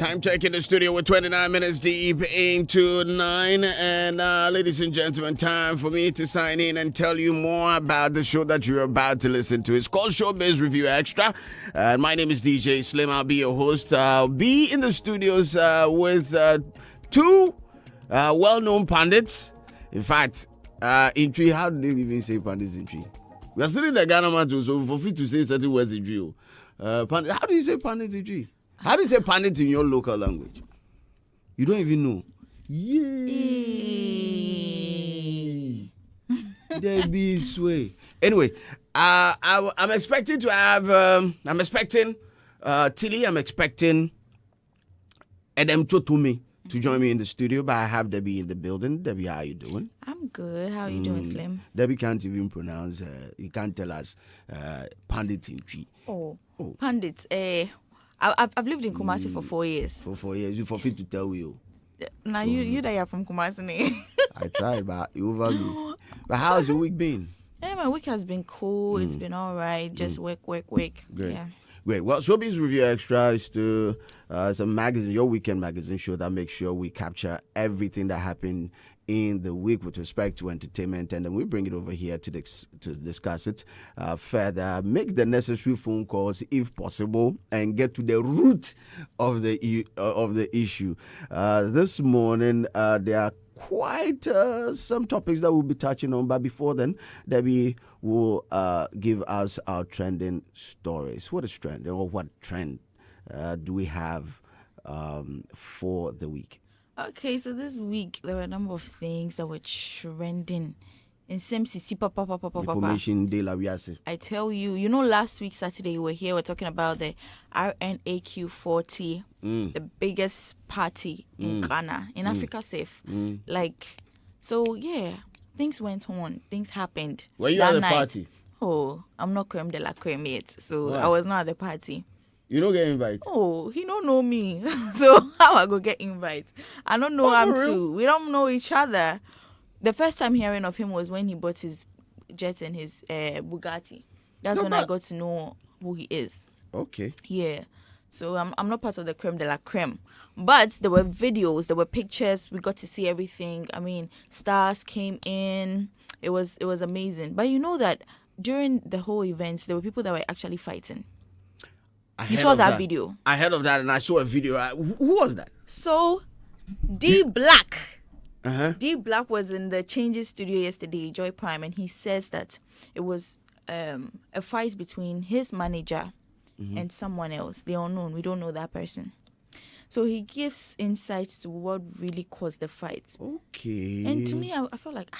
Time check in the studio with 29 minutes deep into 9. And ladies and gentlemen, time for me to sign in and tell you more about the show that you're about to listen to. It's called Showbiz Review Xtra. My name is DJ Slim. I'll be your host. I'll be in the studios with two well-known pundits. In fact, in tree, how do they even say pundits in tree? We are still in the Ghana matter, so for free to say certain words in tree. How do you say pundits in tree? How do you say pundit in your local language? You don't even know. Yay! There be sway. Anyway, I'm expecting to have. I'm expecting Tilly. I'm expecting Edem Chotumi to join me in the studio, but I have Debbie in the building. Debbie, how are you doing? I'm good. How are you doing, Slim? Debbie can't even pronounce. He can't tell us pundit in tree. Oh. Pundits. I've lived in Kumasi for 4 years. For 4 years, you forfeit to tell you. Now you that you're from Kumasi. I tried, but you over me. But how's your week been? Yeah, my week has been cool. It's been all right. Just work. Great. Yeah. Great. Well, Showbiz Review Extra is still it's a magazine, your weekend magazine show that makes sure we capture everything that happened in the week with respect to entertainment, and then we bring it over here to discuss it further, make the necessary phone calls if possible, and get to the root of the issue. This morning, there are quite some topics that we'll be touching on, but before then, Debbie will give us our trending stories. What is trending, or what trend do we have for the week? Okay, so this week there were a number of things that were trending. In CMCC, Information de la Viase. I tell you, last week Saturday we were here. We're talking about the RNAQ40, the biggest party in Ghana, in Africa, safe. So yeah, things went on, things happened. Were you that at the night. party? Oh, I'm not creme de la creme yet, so Why? I was not at the party. You don't get invited. Oh, he don't know me. So how I go get invite? I don't know him too. We don't know each other. The first time hearing of him was when he bought his jet and his Bugatti. That's when I got to know who he is. Okay. Yeah. So I'm not part of the creme de la creme. But there were videos, there were pictures. We got to see everything. I mean, stars came in. It was amazing. But you know that during the whole events, there were people that were actually fighting. You saw that video? I heard of that, and I saw a video. Who was that? So, D Black. Uh-huh. D Black was in the Changes studio yesterday, Joy Prime, and he says that it was a fight between his manager and someone else. The unknown. We don't know that person. So he gives insights to what really caused the fight. Okay. And to me, I felt like,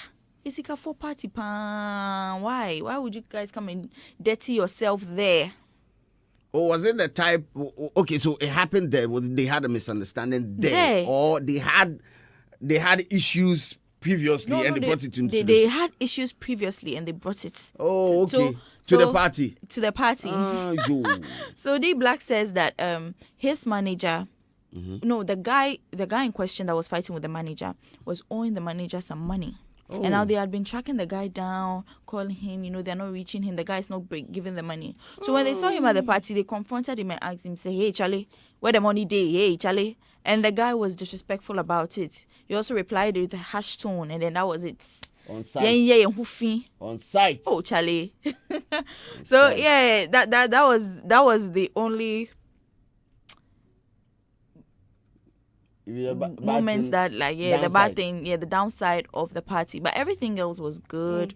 it's a for party pan. Why? Why would you guys come and dirty yourself there? Or was it the type? Okay, so it happened there. They had a misunderstanding there, or they had issues previously and they brought it into. They had issues previously and they brought it. Oh, okay. To the party. To the party. So D Black says that his manager, no, the guy in question that was fighting with the manager was owing the manager some money. Oh. And now they had been tracking the guy down, calling him, they're not reaching him. The guy's not giving the money. So when they saw him at the party, they confronted him and asked him, say, hey, Charlie, where the money day? Hey, Charlie. And the guy was disrespectful about it. He also replied with a harsh tone, and then that was it. On site. On site. Oh, Charlie. So, yeah, that was the only moments that the bad thing, the downside of the party, but everything else was good.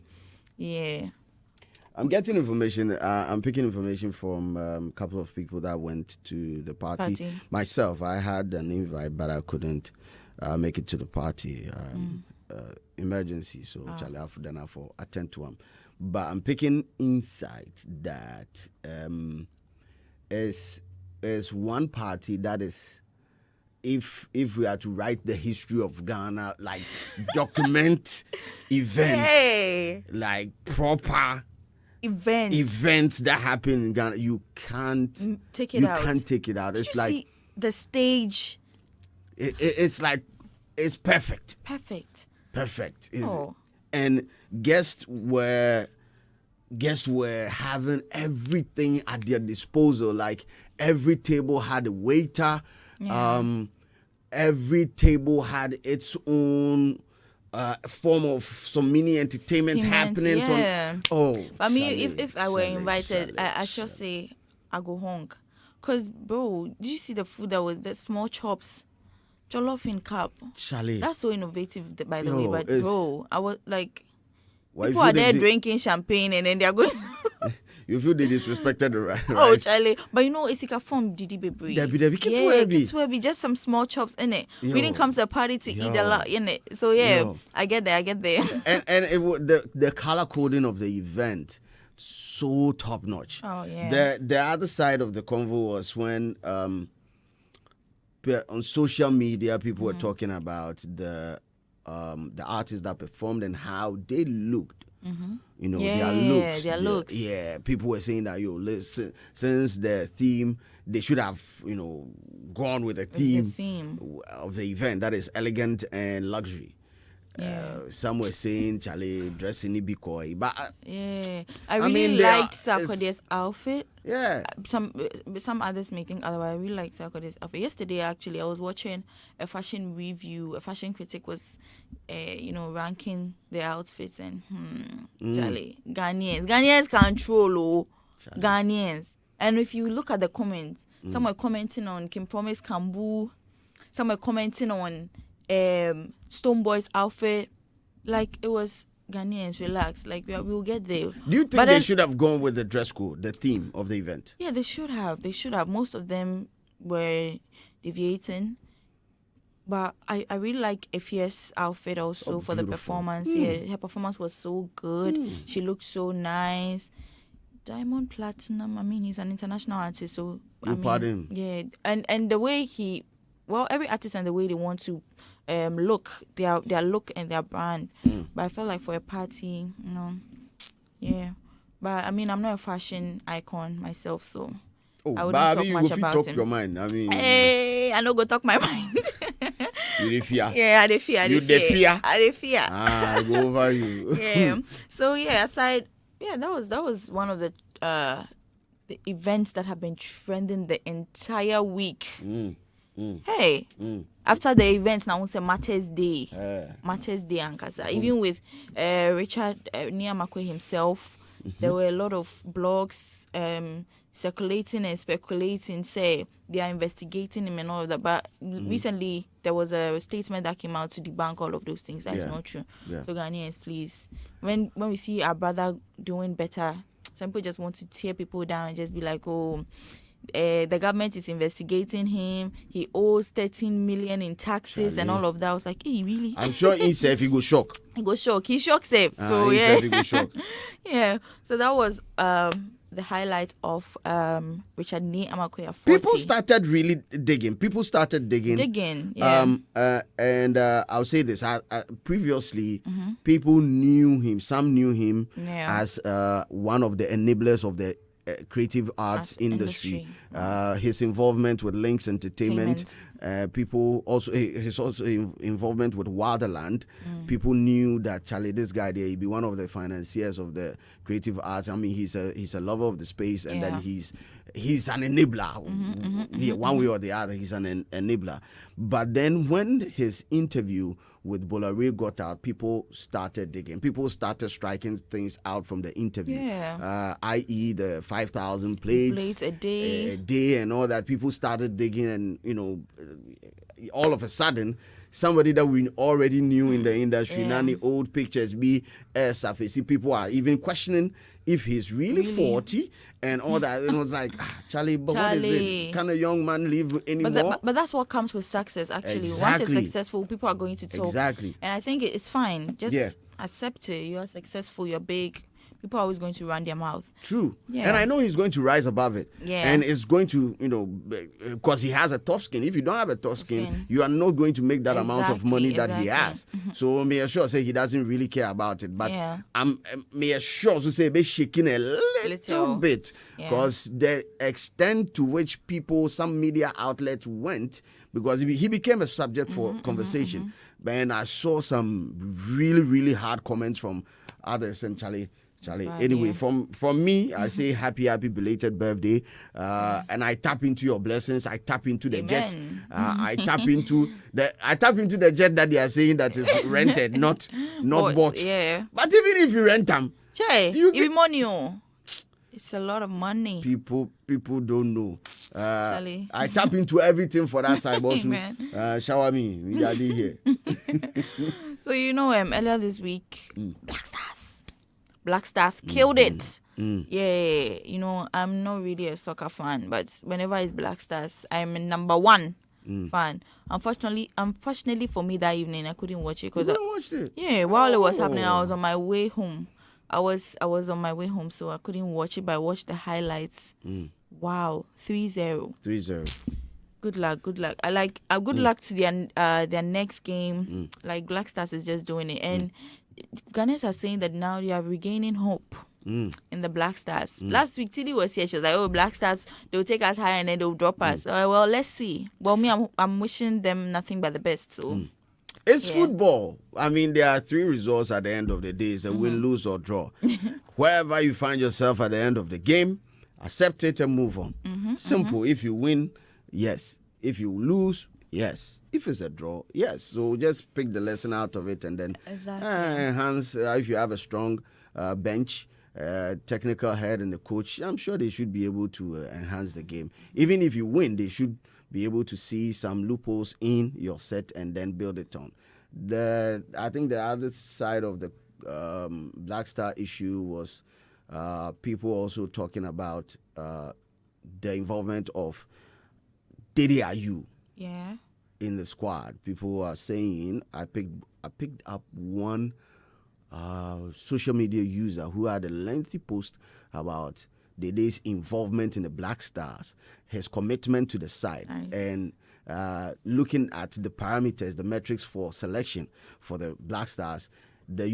I'm getting information. I'm picking information from a couple of people that went to the party. Myself, I had an invite, but I couldn't make it to the party. Emergency, so Charlie, I attend to them. But I'm picking insight that is one party that is. If we are to write the history of Ghana, like document events, like proper events that happen in Ghana, you can't take it out. You can't take it out. Did you see the stage? It's like it's perfect. Perfect. And guests were having everything at their disposal. Like every table had a waiter. Yeah. Every table had its own form of some mini entertainment happening. Yeah. But me, if I were invited, I should Chalet. say I go home. Cause bro, did you see the food that was the small chops, jollof in cup? Chalet. That's so innovative, by the Yo, way. But bro, I was like, Why people are there drinking champagne and then they are going. You feel they disrespected the right? Oh, Charlie. But you know, it's like a form Didi Baby. Debbie. Just some small chops in it. Yo. We didn't come to a party to eat a lot in it. So yeah, Yo. I get there. and the color coding of the event, so top notch. Oh yeah. The other side of the convo was when on social media people were talking about the artists that performed and how they looked. You know, their looks. Yeah, people were saying that, listen, since the theme, they should have, gone with the theme of the event, that is elegant and luxury. Yeah. Some were saying, Charlie, dressing in Quaye. But I really liked Sarkodie's outfit. Yeah. Some others may think otherwise. I really liked Sarkodie's outfit. Yesterday, actually, I was watching a fashion review. A fashion critic was, ranking the outfits and Charlie, Ghanaians control Ghanaians. And if you look at the comments, some were commenting on Kim Promise Kambu. Some were commenting on Stoneboy's outfit. Like, it was Ghanaians, relax. Like, we'll get there. Do you think they should have gone with the dress code, the theme of the event? Yeah, they should have. Most of them were deviating. But I really like Effia's outfit also for the performance. Yeah, her performance was so good. She looked so nice. Diamond Platinum, I mean, he's an international artist, so pardon. Yeah, and the way every artist and the way they want to look, their look and their brand. But I felt like for a party, yeah. But I mean, I'm not a fashion icon myself, so I wouldn't talk much about him. Your mind. I mean, hey, I don't go talk my mind. You dey fear. Yeah, I dey fear. I dey fear. I go over you. Yeah. So yeah, aside, that was one of the events that have been trending the entire week. Hey, after the events, now we say Matters Day. Matters Day, Ankasa. Even with Richard Niamakwe himself, there were a lot of blogs circulating and speculating, say they are investigating him and all of that. But recently, there was a statement that came out to debunk all of those things. That is not true. Yeah. So Ghanaians, please, when we see our brother doing better, some people just want to tear people down and just be like, oh, the government is investigating him. He owes 13 million in taxes and all of that. I was like, hey, really? I'm sure himself he go shock. He shock safe. So yeah, he go shock. Yeah. So that was the highlight of Richard Niamakwe 40. People started really digging. Yeah. And I'll say this. Previously, people knew him. Some knew him as one of the enablers of the creative arts industry. His involvement with Lynx Entertainment, people also, his involvement with Wilderland. People knew that Charlie, this guy there, he'd be one of the financiers of the creative arts. I mean, he's a lover of the space, and then he's an enabler. One way or the other, he's an enabler. But then when his interview with Bolare got out, people started digging. People started striking things out from the interview. I.e. the 5,000 plates a day. And all that. People started digging, and all of a sudden, somebody that we already knew in the industry, now the old pictures be surfacing. People are even questioning if he's really 40 and all that. It was like, Charlie, but what is it? Can a young man live anymore? But that's what comes with success, actually. Exactly. Once you're successful, people are going to talk. Exactly. And I think it's fine. Just accept it. You're successful. You're big. People are always going to run their mouth. True. Yeah. And I know he's going to rise above it. Yeah. And it's going to, because he has a tough skin. If you don't have a tough skin, you are not going to make that amount of money that he has. So may assure say he doesn't really care about it. But I'm may assure to say be shaking a little bit, because the extent to which some media outlets went, because he became a subject for conversation. And I saw some really, really hard comments from others, and Charlie, Charlie. Anyway, from me, I say happy belated birthday. And I tap into your blessings. I tap into the jet. I tap into the jet that they are saying that is rented, not bought. Yeah. But even if you rent them, you get money. It's a lot of money. People don't know. I tap into everything for that side. Shower me. We are here. So earlier this week, Black Stars killed it. Yeah, I'm not really a soccer fan, but whenever it's Black Stars, I'm a number one fan. Unfortunately for me that evening, I couldn't watch it because while it was happening, I was on my way home. I was on my way home, so I couldn't watch it, but I watched the highlights. Wow, 3-0. 3-0. Good luck. I like good luck to their next game. Like Black Stars is just doing it, and Ghanaians are saying that now they are regaining hope in the Black Stars. Last week, Tilly was here. She was like, "Oh, Black Stars, they'll take us high and then they'll drop us." Well, let's see. Well, me, I'm wishing them nothing but the best. So. It's football. I mean, there are 3 results at the end of the day. It's a win, lose, or draw. Wherever you find yourself at the end of the game, accept it and move on. Simple. If you win, yes. If you lose, yes. If it's a draw, yes. So just pick the lesson out of it and then enhance. If you have a strong bench, technical head and the coach, I'm sure they should be able to enhance the game. Even if you win, they should be able to see some loopholes in your set and then build it on. I think the other side of the Black Star issue was people also talking about the involvement of Dede Ayew in the squad. People are saying I picked up one social media user who had a lengthy post about Dede's involvement in the Black Stars, his commitment to the side, and looking at the parameters, the metrics for selection for the Black Stars. The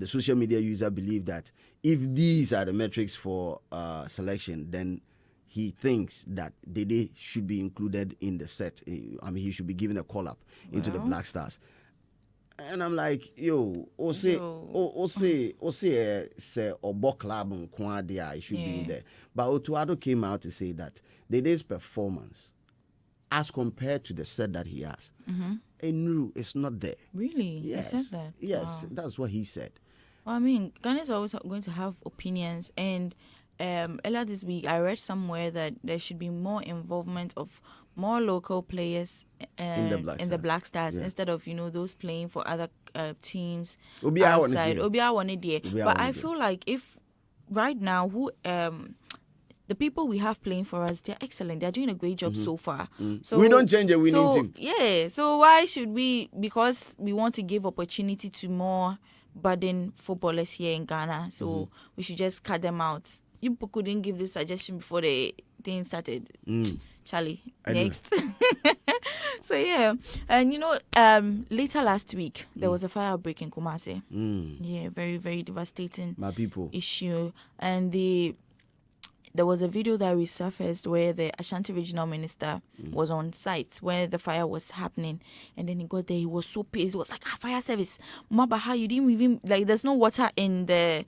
social media user, believed that if these are the metrics for selection, then he thinks that Dede should be included in the set. I mean, he should be given a call-up into the Black Stars. And I'm like, say Obo Club and Quaye, it should be there. But Otuado came out to say that Dede's performance, as compared to the set that he has, it's not there. Really? Yes. He said that? Yes, Wow. That's what he said. Well, I mean, Ghana is always going to have opinions, and earlier this week I read somewhere that there should be more involvement of more local players in the Black Stars instead of those playing for other teams outside. But I feel like if right now the people we have playing for us, they're excellent. They're doing a great job so far. So we don't change a winning team. Yeah. So why should we? Because we want to give opportunity to more budding footballers here in Ghana. So we should just cut them out. You people couldn't give this suggestion before the thing started. Charlie, next. So yeah, and later last week there was a fire outbreak in Kumasi. Yeah, very, very devastating. My people. Issue, and there was a video that resurfaced where the Ashanti regional minister was on site where the fire was happening, and then he got there. He was so pissed. He was like, fire service, Mama, how you didn't even there's no water in the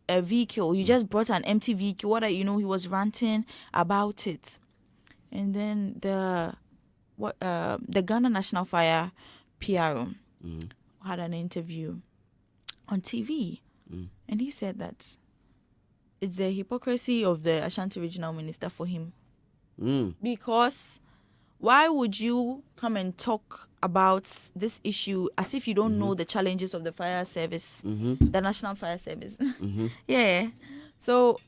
vehicle. You just brought an empty vehicle. He was ranting about it. And then the Ghana National Fire PRO had an interview on TV, and he said that it's the hypocrisy of the Ashanti regional minister for him. Because why would you come and talk about this issue as if you don't know the challenges of the fire service, the National Fire Service? Yeah. So,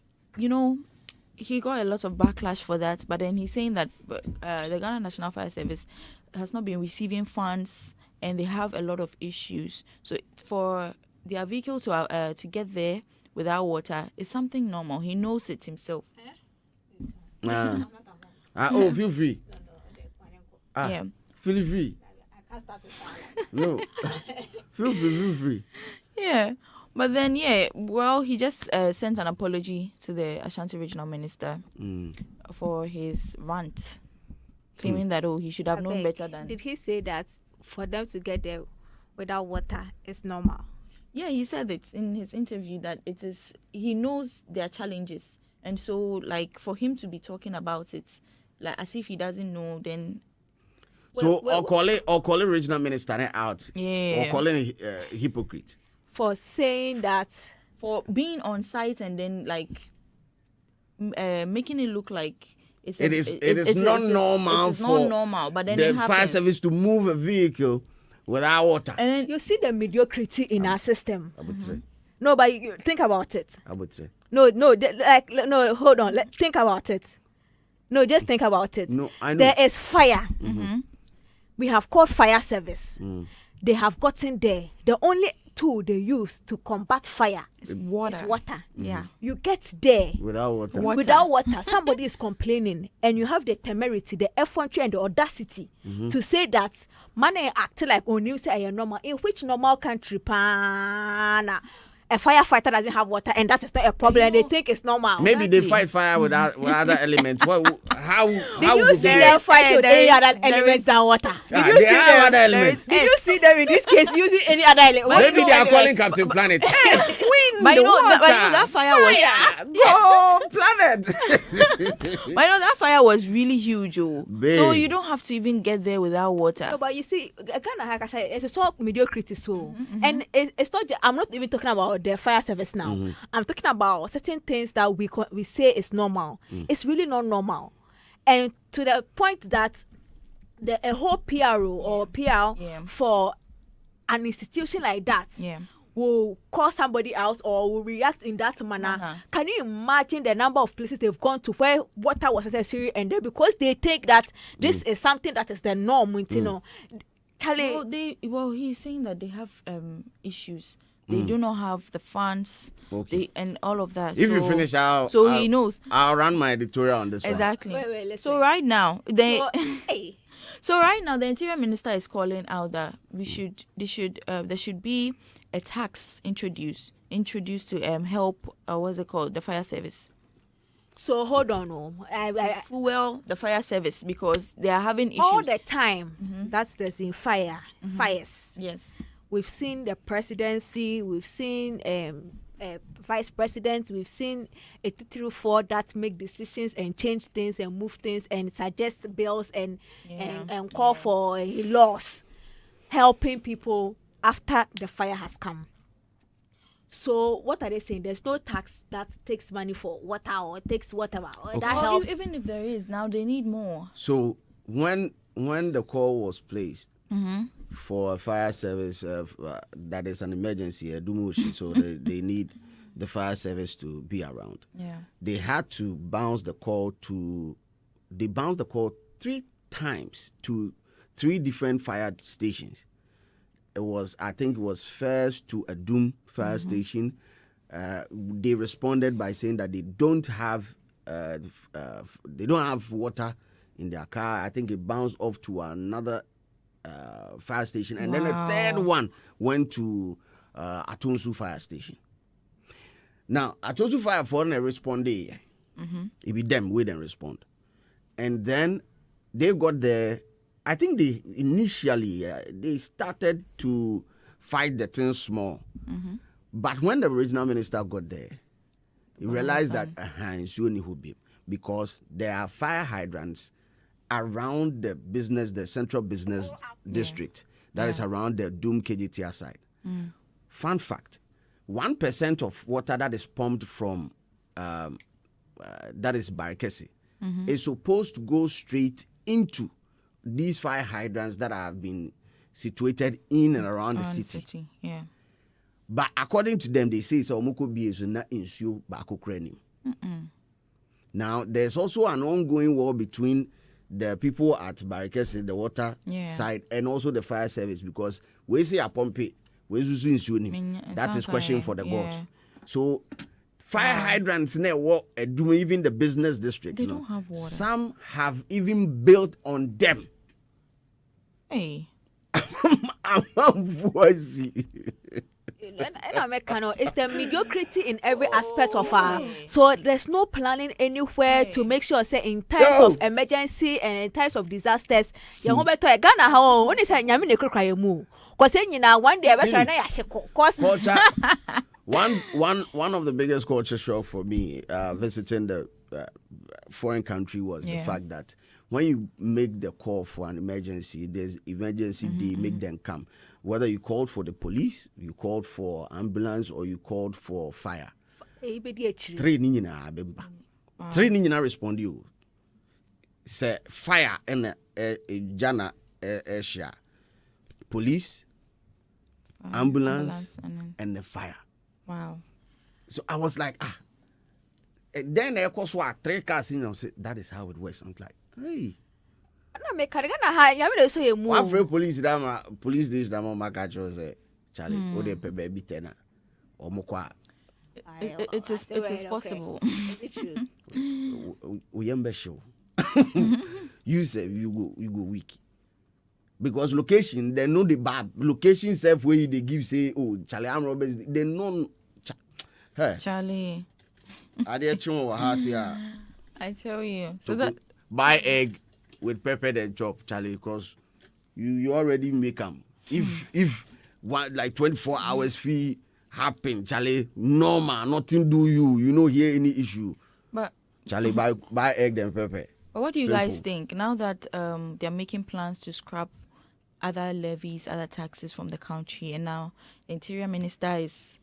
he got a lot of backlash for that, but then he's saying that the Ghana National Fire Service has not been receiving funds and they have a lot of issues. So for their vehicle to get there without water is something normal. He knows it himself. Feel free. Yeah. Feel free. No. Feel free. Yeah. But then, he just sent an apology to the Ashanti regional minister for his rant, claiming that, he should have known better than... Did he say that for them to get there without water is normal? Yeah, he said it in his interview that he knows their challenges, and so like for him to be talking about it like as if he doesn't know, then so or call it regional minister out, yeah, or calling a hypocrite for saying that, for being on site and then like making it look like it is not normal. It's not normal, but then the it happens. fire service to move a vehicle without water. And then you see the mediocrity in our system. I would say. No, but think about it. I would say. No, hold on. Think about it. No, just think about it. No, I know. There is fire. We have called fire service. They have gotten there. The only tool they use to combat fire is water. Yeah. You get there Without water. without water. Somebody is complaining, and you have the temerity, the effrontery, and the audacity to say that man acting like on you say normal. In which normal country, pana? A firefighter doesn't have water, and that is not a problem. They think it's normal. Maybe they fight fire with other elements. How Did you see them fight with any other elements than water? Did you see them? Other elements. Did you see them in this case using any other element? Maybe they are calling Captain Planet. Hey, wind, but you know water, that fire was go planet. But you know that fire was really huge, Big. so you don't have to even get there without water. No, but you see, kind of like I said, it's a sort of mediocrity. So, and it's not. I'm not even talking about the fire service now. I'm talking about certain things that we say is normal. It's really not normal, and to the point that a whole PRO or PR for an institution like that will call somebody else or will react in that manner. Can you imagine the number of places they've gone to where water was necessary, and then because they think that this is something that is the norm, you know, he's saying that they have issues. They do not have the funds, and all of that. If you finish out, he knows. I'll run my editorial on this Exactly. Wait, so right now, so right now, the Interior Minister is calling out that there should be a tax introduced to help what's it called, the fire service. So hold on, fuel the fire service because they are having issues all the time. There's been fires. Yes. We've seen the presidency, we've seen vice president, we've seen a 3 that make decisions and change things and move things and suggest bills and call for laws helping people after the fire has come. So what are they saying? There's no tax that takes money for water or takes whatever. That helps. Even if there is, now they need more. So when the call was placed for a fire service that is an emergency, a demotion, so they need the fire service to be around. Yeah. They had to bounce the call 3 times to 3 different fire stations. I think it was first to a Doom fire station. They responded by saying that they don't have water in their car. I think it bounced off to another fire station, and then the third one went to Atonsu fire station. Now Atonsu fire for them responded. It be them we then respond, and then they got there. I think they initially they started to fight the thing small, but when the regional minister got there, he realized that it's only because there are fire hydrants around the central business district that is around the Doom KGTR side. Fun fact: 1% of water that is pumped from that is Barikesi is supposed to go straight into these fire hydrants that have been situated in and around the city. Yeah. But according to them, they say it's Omoko Biesu na insure Bako Krenim. Now, there's also an ongoing war between the people at Barikesi, the water side, and also the fire service, because we say a pump it, we insure him. That is question for the gods. So fire hydrants even the business district. They don't have water. Some have even built on them. Hey. It's the mediocrity in every aspect of our. So there's no planning anywhere to make sure, say, in times of emergency and in times of disasters, Cause you know one day I was trying to cause Culture. One of the biggest culture shock for me visiting the foreign country was the fact that when you make the call for an emergency, there's emergency day, make them come. Whether you called for the police, you called for ambulance, or you called for fire. Three nina respond you. Say fire and jana asia, police, ambulance and the fire. Wow. So I was like, then of course what 3 cars, say that is how it works. I'm like, hey. One free police this dama makacho say Charlie, ode pe baby tena. Or mokwa. It is possible. Uyembe show. You say you go weak. Because location, they know the bad location self where they give say, oh, Charlie Arm Roberts, they know Charlie. I tell you. So that buy egg with pepper and chop, Charlie, because you already make them. If one like 24 hours fee happen, Charlie, normal, nothing do you know hear any issue. But Charlie, buy egg and pepper. But what do you guys think now that they're making plans to scrap other levies, other taxes from the country, and now the Interior Minister is,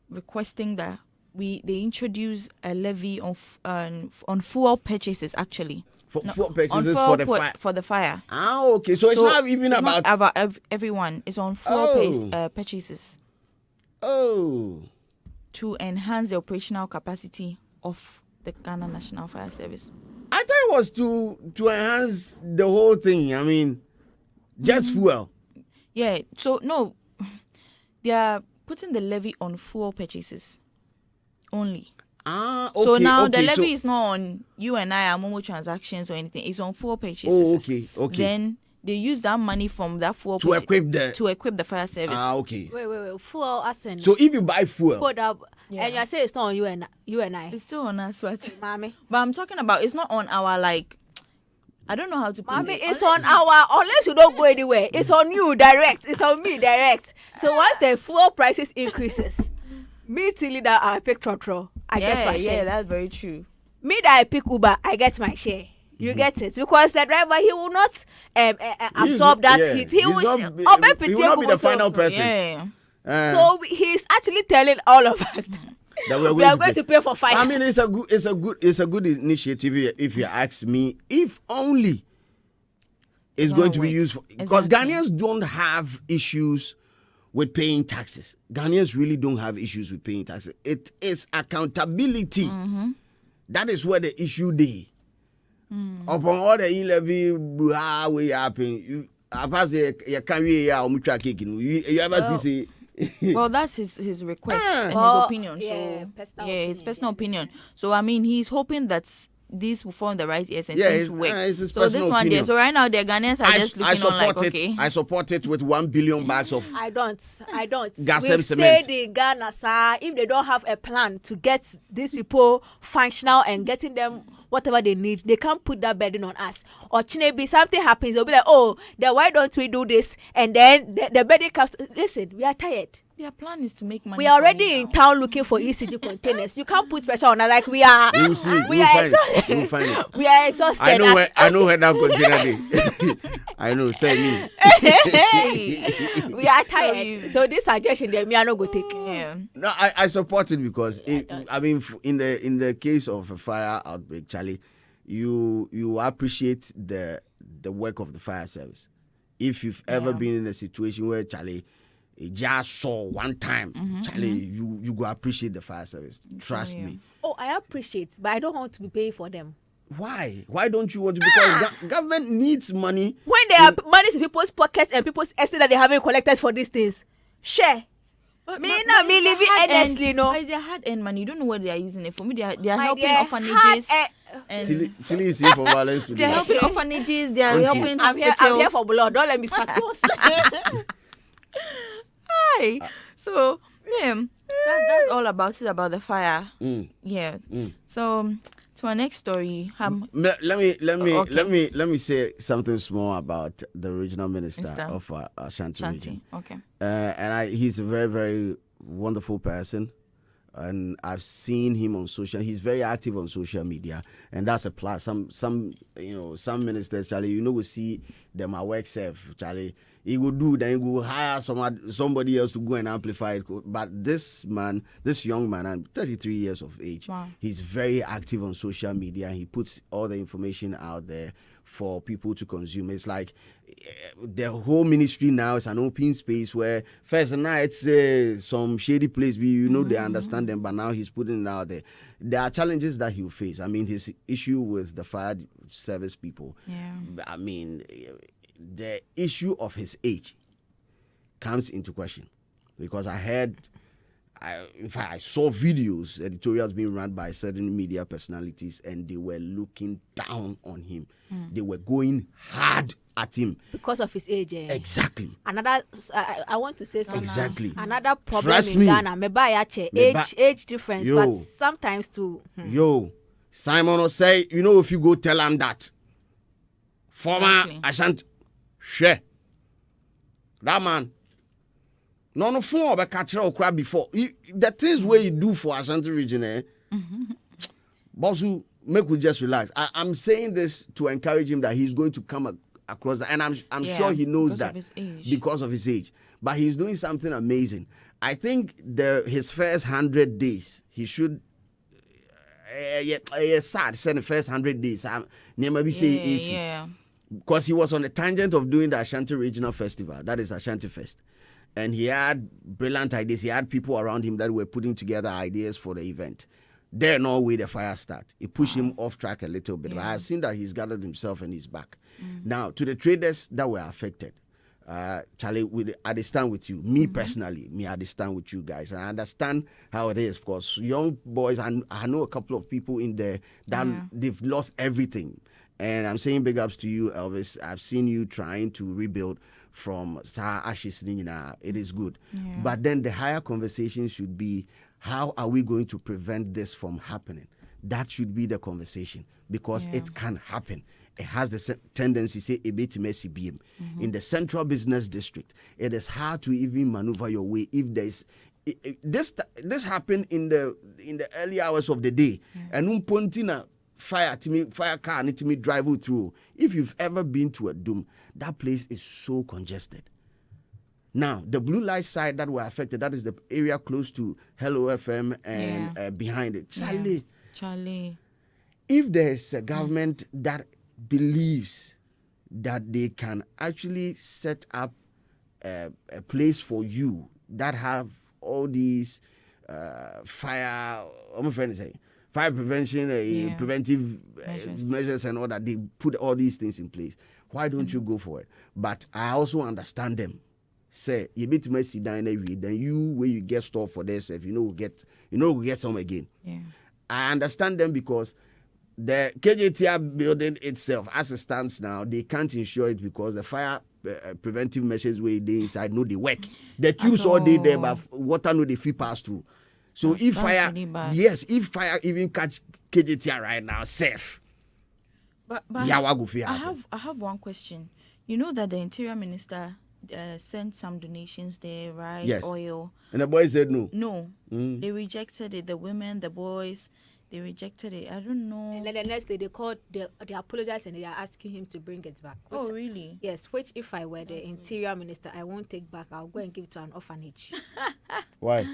requesting that they introduce a levy on fuel purchases actually. Fuel purchases for the fire. Ah, okay. So it's not even it's about not everyone. It's on fuel purchases. Oh. To enhance the operational capacity of the Ghana National Fire Service. I thought it was to enhance the whole thing. I mean, just fuel. Yeah. So no, they are putting the levy on fuel purchases only. Ah, okay. So now the levy is not on you and I, Momo transactions or anything. It's on fuel purchases. Oh, okay. Then they use that money from that fuel to equip the fire service. Ah, okay. Wait. Fuel ascent. So if you buy fuel, put up, and you say it's not on you and I. It's still on us, but Mommy. But I'm talking about it's not on our I don't know how to put Mommy, it. it's on our, unless you don't go anywhere, it's on you direct. It's on me direct. So once the fuel prices increases, me till that I pick trotro, I get my share. Yeah, that's very true. Me that I pick Uber, I get my share. You get it? Because the driver, he will not absorb that heat. He will not be the final person. Yeah. So he's actually telling all of us that we are going to pay for fire. I mean, it's a good initiative if you ask me. If only it's going to be used for, because Ghanaians don't have issues with paying taxes. Ghanaians really don't have issues with paying taxes. It is accountability. That is where the issue is. Upon all the e-levy, we happen. You ever see? Well, that's his request and his opinion. His personal opinion. So I mean, he's hoping that this will fall in the right ears and things work. So this one day, so right now the Ghanaians are just looking on like, okay. I support it with 1 billion bags of. I don't. We've stayed in Ghana, sir. If they don't have a plan to get these people functional and getting them whatever they need, they can't put that burden on us. Or Chinebi, something happens, they'll be like, oh, then why don't we do this? And then the burden comes. Listen, we are tired. Their plan is to make money. We are already in town looking for ECG containers. You can't put pressure on us like we are. We are exhausted. We are exhausted. I know where that container is. I know. Say me. We are tired. So this suggestion, me I not go take. Yeah. No, I support it because I mean, in the case of a fire outbreak, Charlie, you appreciate the work of the fire service. If you've ever been in a situation where Charlie, it just saw one time, Charlie, you go appreciate the fire service. Trust me. Oh, I appreciate, but I don't want to be paying for them. Why? Why don't you want to? Because government needs money. When there are money in people's pockets and people's estate that they haven't collected for these things, share. Me living endlessly, no. It's their hard-earned money. You don't know what they are using it for. Me, they are helping orphanages. Tilly is here for violence today. They're helping orphanages. They are helping hospitals. I'm here for blood. Don't let me suck those. Hi. So that's all about it, about the fire. Yeah. So So our next story. Let me say something small about the regional minister of Ashanti region. Okay. He's a very, very wonderful person, and I've seen him on social. He's very active on social media, and that's a plus. Some ministers, Charlie, we see them at work safe, Charlie. He would do, then he will hire somebody else to go and amplify it. But this young man, I'm 33 years of age. Wow. He's very active on social media. He puts all the information out there for people to consume. It's like the whole ministry now is an open space where first now it's some shady place. They understand them, but now he's putting it out there. There are challenges that he'll face. I mean, his issue with the fire service people. Yeah. I mean, the issue of his age comes into question because in fact, I saw videos, editorials being run by certain media personalities, and they were looking down on him. They were going hard at him because of his age. Exactly. Another, I want to say something. Exactly. Another problem in Ghana, age difference, but sometimes too. Simon will say, if you go tell him that former Ashanti. Share that man. No phone or catch or crab before. The things where you do for Ashanti region, Bosu, make we just relax. I'm saying this to encourage him that he's going to come across that, and I'm sure he knows that because of his age. But he's doing something amazing. I think his first 100 days, he should. Sad, say the first 100 days. Never be say easy. Yeah. Because he was on a tangent of doing the Ashanti Regional Festival, that is Ashanti Fest. And he had brilliant ideas. He had people around him that were putting together ideas for the event. There, no way the fire start. It pushed him off track a little bit. Yeah. But I've seen that he's gathered himself and he's back. Now, to the traders that were affected, Charlie, I stand with you. Me personally, I stand with you guys. And I understand how it is. Of course, young boys, I know a couple of people in there that they've lost everything. And I'm saying big ups to you, Elvis. I've seen you trying to rebuild from ashes. It is good. Yeah. But then the higher conversation should be, how are we going to prevent this from happening? That should be the conversation, because it can happen. It has the tendency, say, a bit messy BM. In the central business district, it is hard to even maneuver your way if there's this happened in the early hours of the day. And Pontina fire car need to me drive you through. If you've ever been to a dome, that place is so congested. Now, the blue light side that were affected, that is the area close to Hello FM and behind it. Charlie. If there's a government that believes that they can actually set up a place for you that have all these fire prevention, preventive measures and all that, they put all these things in place. Why don't you go for it? But I also understand them. Say, you beat me sit down every then you where you get stuff for themselves, we get some again. Yeah. I understand them because the KJTR building itself, as it stands now, they can't insure it because the fire preventive measures where they inside know they work. The tubes all day there, but water no they free pass through. So if fire, if fire even catch KJTR right now, safe. But I have one question. You know that the Interior Minister sent some donations there, rice, oil. And the boys said no. No. They rejected it. The women, the boys, they rejected it. I don't know. And then the next day they called, they apologized and they are asking him to bring it back. Oh, really? Yes, which if I were the Interior Minister, I won't take back. I'll go and give it to an orphanage. Why?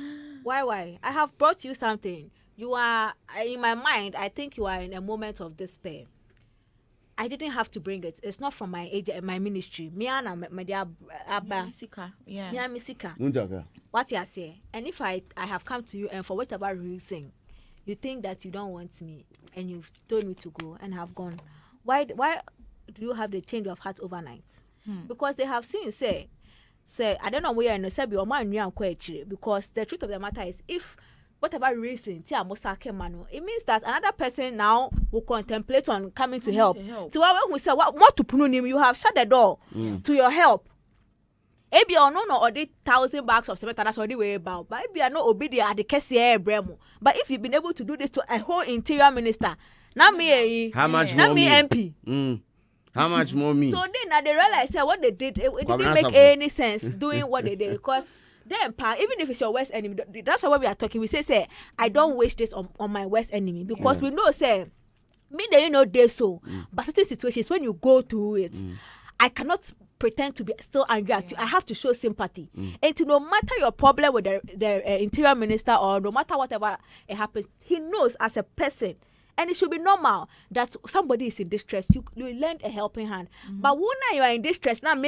Why? I have brought you something. You are, in my mind, I think you are in a moment of despair. I didn't have to bring it. It's not from my age, my ministry. My dear Abba. Misika. What you say? And if I have come to you and for whatever reason, you think that you don't want me and you've told me to go and have gone, why do you have the change of heart overnight? Because they have seen, say, I don't know where in the or my new because the truth of the matter is, if whatever reason, it means that another person now will contemplate on coming to help. To when we say what to put him, you have shut the door to your help. Maybe or no or the 1,000 bags of cement that's already way about. But maybe I know obedient at the Kessie Bremo. But if you've been able to do this to a whole Interior Minister, Now me, How much now more me me? MP. How much more me? So then they realized that what they did, it didn't make any sense doing what they did because then even if it's your worst enemy, that's why we are talking. We say I don't wish this on my worst enemy because we know me that you know this so, but certain situations when you go through it, I cannot pretend to be still angry at you. I have to show sympathy, and to no matter your problem with the interior minister or no matter whatever it happens, he knows as a person. And it should be normal that somebody is in distress. You lend a helping hand. But when you are in distress, now I'm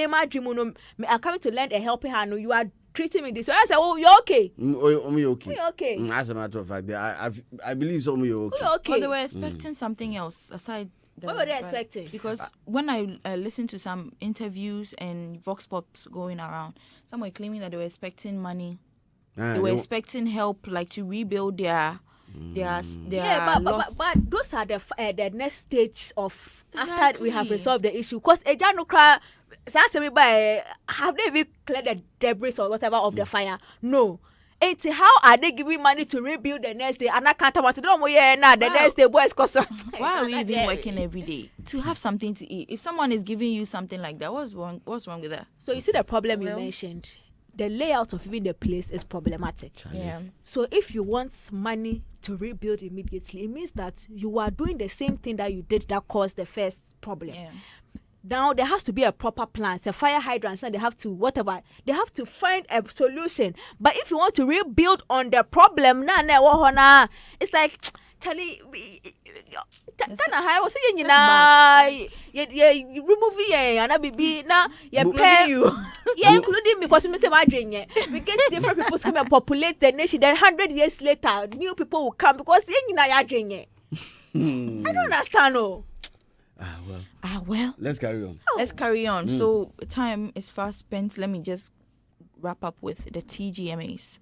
coming to lend a helping hand. You are treating me this way. I say, oh, you're okay. You're okay. You're okay. As a matter of fact, I believe so. You're okay. You're okay. But they were expecting something else aside. What were they expecting? Because when I listened to some interviews and vox pops going around, some were claiming that they were expecting money. They were expecting help, like to rebuild their but those are the next stage of after we have resolved the issue. Because have they even cleared the debris or whatever of the fire? No. And how are they giving money to rebuild the next day? And I can't want to know the next day boys cause why are we even working every day to have something to eat? If someone is giving you something like that, what's wrong with that? So you see the problem you mentioned. The layout of even the place is problematic. Yeah. So if you want money to rebuild immediately, it means that you are doing the same thing that you did that caused the first problem. Yeah. Now there has to be a proper plan. It's a fire hydrant, and they have to find a solution. But if you want to rebuild on the problem, it's like Charlie, you remove and I be now including me because we say my drink. We get different people come and populate the nation. Then 100 years later, new people will come because I don't understand. Well. Let's carry on. Let's carry on. So time is fast spent. Let me just wrap up with the TGMAs.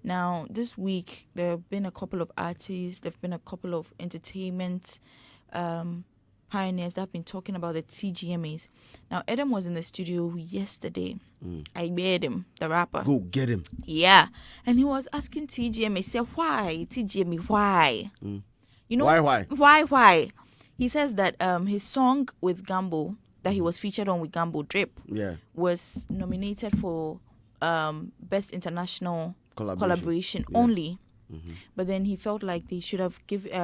Now, this week, there have been a couple of artists, there have been a couple of entertainment pioneers that have been talking about the TGMAs. Now, Adam was in the studio yesterday. I made him, the rapper. Go get him. Yeah. And he was asking TGMA, say, why? TGMA, why? You know, why? He says that his song with Gambo, that he was featured on with Gambo, Drip, was nominated for Best International Collaboration only, but then he felt like they should have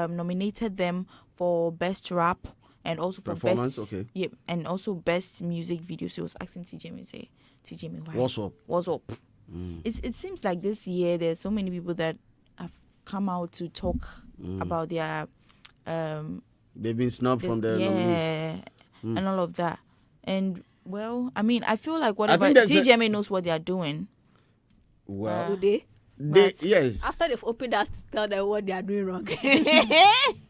nominated them for Best Rap and also for Best and also Best Music Video. So he was asking TGMA, why? What's up? It seems like this year there's so many people that have come out to talk about their they've been snubbed from the nomination and all of that. And well, I mean, I feel like whatever TGMA knows what they are doing. Well, do they? Yes. After they've opened us to tell them what they are doing wrong.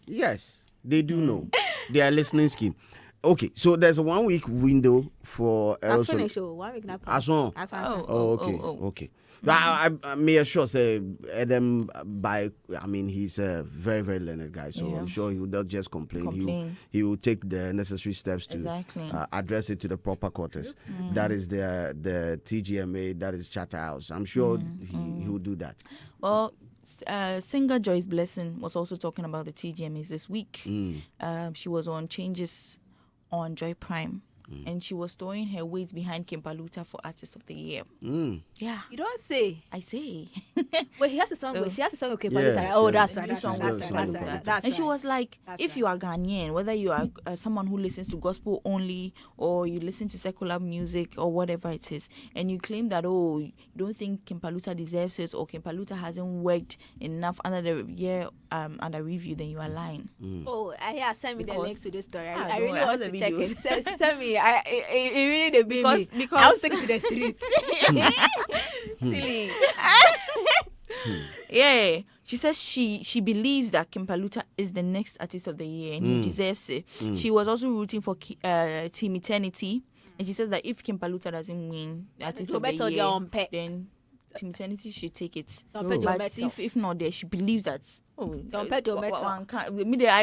Yes, they do know. They are listening scheme. Okay, so there's a 1 week window for That's finished. 1 week now. Okay. I may assure say Adam he's a very, very learned guy, so I'm sure he will not just complain. He will take the necessary steps to address it to the proper quarters. That is the TGMA, that is Charterhouse. I'm sure he will do that. Well, singer Joyce Blessing was also talking about the TGMAs this week. She was on Changes on Joy Prime. And she was throwing her weight behind Kimpaluta for Artist of the Year. Yeah. You don't say. I say. Well, he has a song she has a song with Kimpaluta. Oh, that's right. And she was like, if you are Ghanaian, whether you are someone who listens to gospel only or you listen to secular music or whatever it is, and you claim that, you don't think Kimpaluta deserves it or Kimpaluta hasn't worked enough under the year under review, then you are lying. Send me the link to this story. I really want to check it. Send me. It really did me. Because I was taken to the streets. Silly. Yeah. She says she believes that Kimpaluta is the next Artist of the Year and he deserves it. She was also rooting for Team Eternity. And she says that if Kimpaluta doesn't win Artist of the Year, then Team Eternity should take it. But if not there, she believes that. I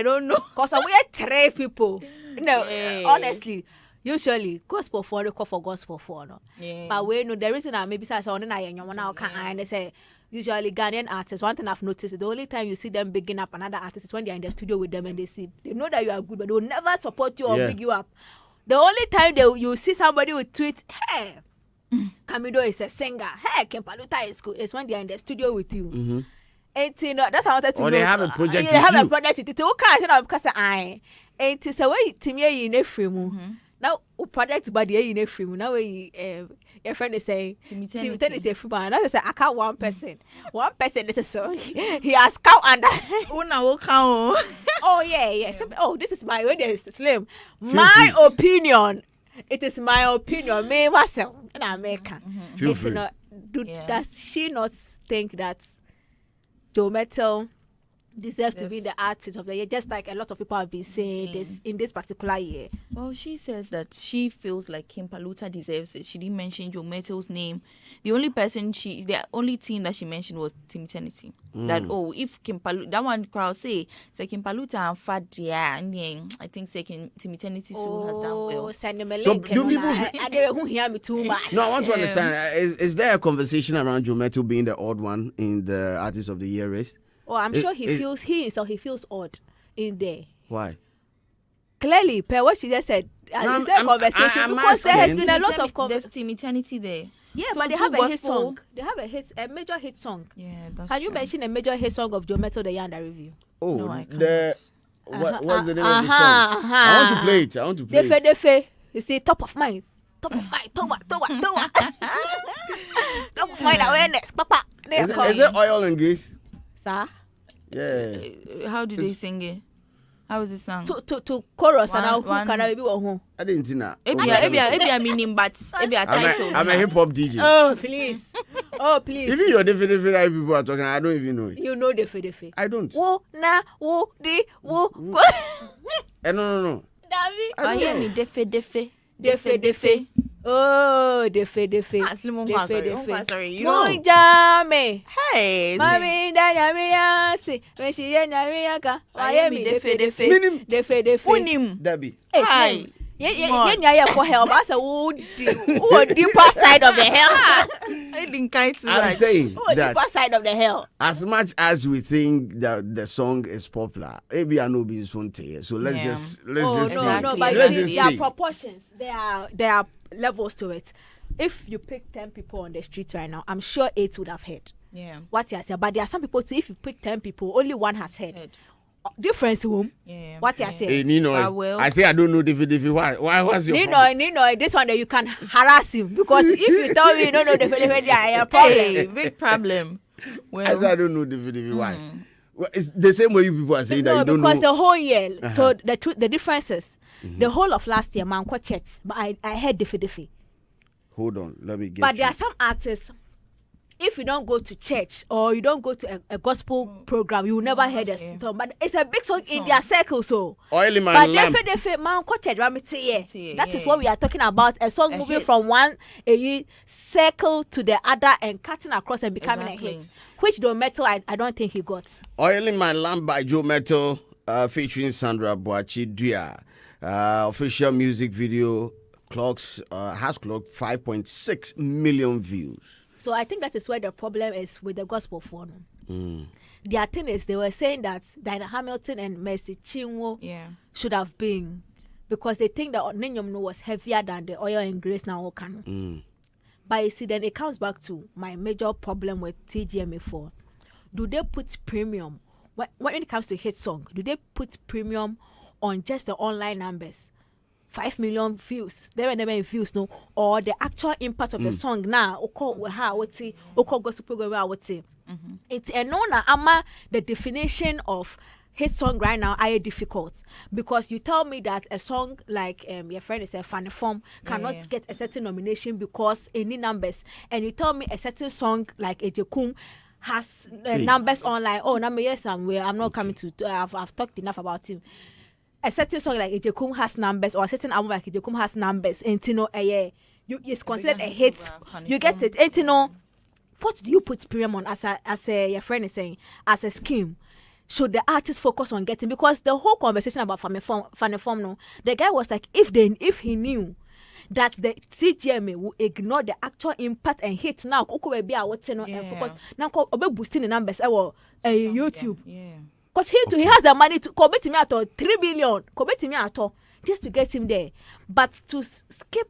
don't know. Because we are 3 people. No, honestly. Usually, gospel for the call for gospel for no. But we know the reason I maybe say so. Then I and they say usually Ghanaian artists, one thing I've noticed is the only time you see them bigging up another artist is when they're in the studio with them and they know that you are good, but they will never support you or big you up. The only time you see somebody will tweet, hey, Camido is a singer, hey, Kempaluta is good, it's when they're in the studio with you. Mm-hmm. And that's how I wanted to know. Or they have a project They have with a project with you. Okay, because I. And it's a way to me in a frame. Now, project by the in a frame. Now, your friend is saying, Timmy is a free man. I say, I count one person. One person is a song. He has count under. Oh, yeah. Oh, this is my way. This is slim. My opinion. It is my opinion. Me, myself, and American. Does she not think that Joe Metal deserves to be the artist of the year, just like a lot of people have been saying this in this particular year? Well, she says that she feels like Kim Paluta deserves it. She didn't mention Joe Metal's name. The only team that she mentioned was Team Eternity. That if Kim Paluta, that one crowd say Kim Paluta and Fadia, and I think Team Eternity soon has done well. Send him a link. So do people? I don't hear me too much. No, I want to understand. Is there a conversation around Joe Metal being the odd one in the Artist of the Year race? Oh, I'm sure he feels odd in there. Why? Clearly, per what she just said, is there a conversation? Because there has been a lot of there's Team Eternity there. Yeah, so but they have a hit song. They have a major hit song. Yeah, that's Can you mention a major hit song of Joe Metal the year under review? Oh, no, I can't. What's the name of the song? I want to play it. Defe. You see, top of mind. Top of mind. Top of mind awareness. Papa. Is it Oil and Grease? Sir? Yeah. How do they sing it? How is it sung? To chorus and who can I be home? I didn't see that. Maybe a meaning, but maybe a title. I'm a hip hop DJ. Oh please. Even your Defe right people are talking, I don't even know it. You know Defe. I don't. Wo na wo di wo. No. I hear me Defe. Oh, Defe. Sorry. You know. Jame. Hey. Mami da yami yasi. When she yami yaka. I hear me Defe. Unim. Debbie. Hi. Yeah, for help. I said, who deeper side of the hell? I didn't kind to I'm saying that deeper side of the hell. As much as we think that the song is popular, maybe I know being Sunday. So let's just see. No, but there are proportions. There are levels to it. If you pick 10 people on the streets right now, I'm sure 8 would have heard. Yeah. What you say, but there are some people too. If you pick 10 people, only 1 has heard. Difference room. Yeah. What you say? Hey, Nino, I say I don't know Defe. Why was your Nino, this one that you can harass him because if you tell me you don't know Defe, yeah, problem. Hey, big problem. Well, I say I don't know Defe. Why? Well, it's the same way you people are saying that you don't know. Because the whole year, so the differences, the whole of last year, man, quite church, but I heard Defe. Hold on, let me get. But there are some artists. If you don't go to church or you don't go to a gospel program, you will never hear the song. But it's a big song in their circle, so. Oily man lamp. But Defe, man, that is what we are talking about. A song moving from one circle to the other and cutting across and becoming a hit. Which Joe Metal, I don't think he got. Oily Man Lamp by Joe Metal, featuring Sandra Boachi Dua. Official music video has clocked 5.6 million views. So I think that is where the problem is with the gospel phone. Their thing is they were saying that Dinah Hamilton and Mercy Chinwo should have been, because they think that Ninyom was heavier than the Oil and Grace now. But you see, then it comes back to my major problem with TGMA 4. Do they put premium when it comes to hit song? Do they put premium on just the online numbers? 5 million views. There were never views, no, or the actual impact of the song now. Gospel program. It's a known ama the definition of hit song right now are difficult, because you tell me that a song like your friend is a funny form cannot get a certain nomination because any numbers, and you tell me a certain song like Ejekum has numbers online. Oh, number yes, I'm not coming to. I've talked enough about him. A certain song like Ejekum has numbers, or a certain album like Ejekum has numbers, and it's considered a hit. You get it, and what do you put premium on as your friend is saying, as a scheme? Should the artist focus on getting, because the whole conversation about funny form, no, the guy was like, if he knew that the TGMA will ignore the actual impact and hit now. Koko be a what and focus now. Obe boosting the numbers. YouTube. Yeah. Because he has the money to commit me at all 3 billion. Commit me at all just to get him there, but to skip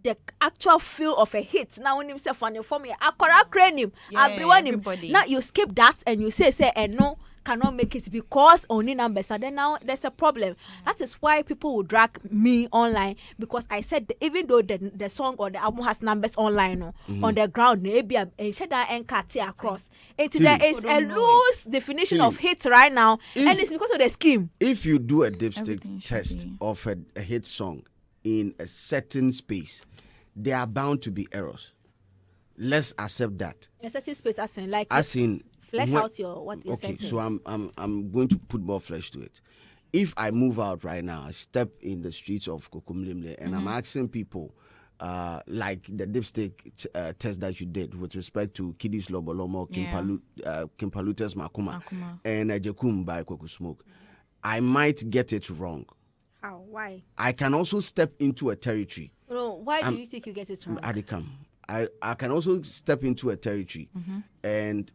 the actual feel of a hit. Now when himself on your form, I correct him. Everybody. Now you skip that and you say and no cannot make it because only numbers. And then now there's a problem. That is why people will drag me online, because I said even though the song or the album has numbers online on the ground, maybe a shadow and cut across. There is a loose definition of hit right now, and it's because of the scheme. If you do a dipstick test of a hit song in a certain space, there are bound to be errors. Let's accept that. A certain space, as in flesh out your sentence. So I'm going to put more flesh to it. If I move out right now, I step in the streets of Kokomlemle and I'm asking people, like the dipstick test that you did with respect to Kiddies Lobo Lomo, Kimpalute's Makuma, and Jekum by Koko Smoke, I might get it wrong. How? Why? I can also step into a territory. No, why do you think you get it wrong? I can also step into a territory, and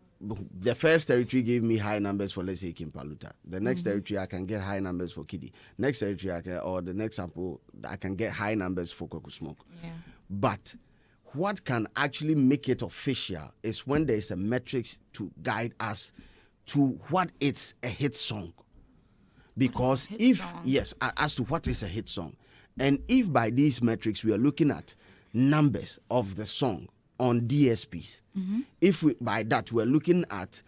the first territory gave me high numbers for, let's say, Kimpaluta. The next territory I can get high numbers for Kiddy. Next territory or the next sample I can get high numbers for Koko Smoke. Yeah. But what can actually make it official is when there is a metrics to guide us to what is a hit song. Because as to what is a hit song. And if by these metrics we are looking at numbers of the song on DSPs, if by that we're looking at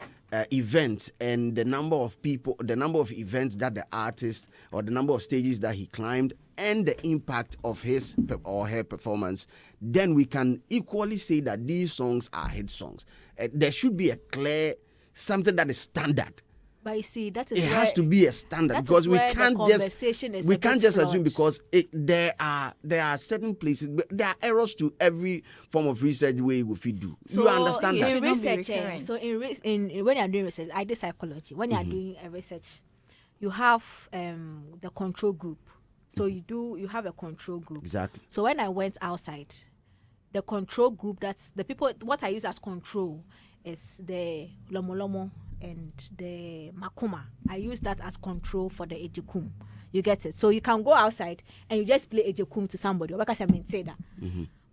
events and the number of people, the number of events that the artist or the number of stages that he climbed and the impact of his or her performance, then we can equally say that these songs are hit songs. There should be a clear, something that is standard. But you see, that is has to be a standard, because we can't just assume because there are certain places, there are errors to every form of research way we do. So you understand that? In research, when you are doing research, I do psychology. When you are doing a research, you have the control group. So you have a control group. Exactly. So when I went outside, the control group, that's the people. What I use as control is the Lomo and the Makuma. I use that as control for the Ejekum. You get it? So you can go outside and you just play Ejekum to somebody. Because I mean say that.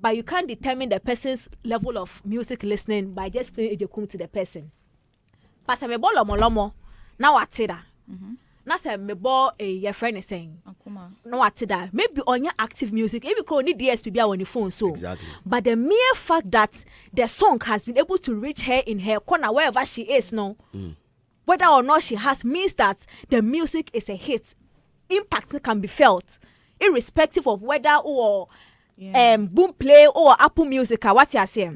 But you can't determine the person's level of music listening by just playing Ejekum to the person. But I bo Lomo. Now I say that. Now say me bo your friend is saying. No I say that. Maybe on your active music, if you can only DSP be on the phone so. Exactly. But the mere fact that the song has been able to reach her in her corner wherever she is now, whether or not she has, means that the music is a hit. Impact can be felt, irrespective of whether or Boom Play or Apple Music or what you say.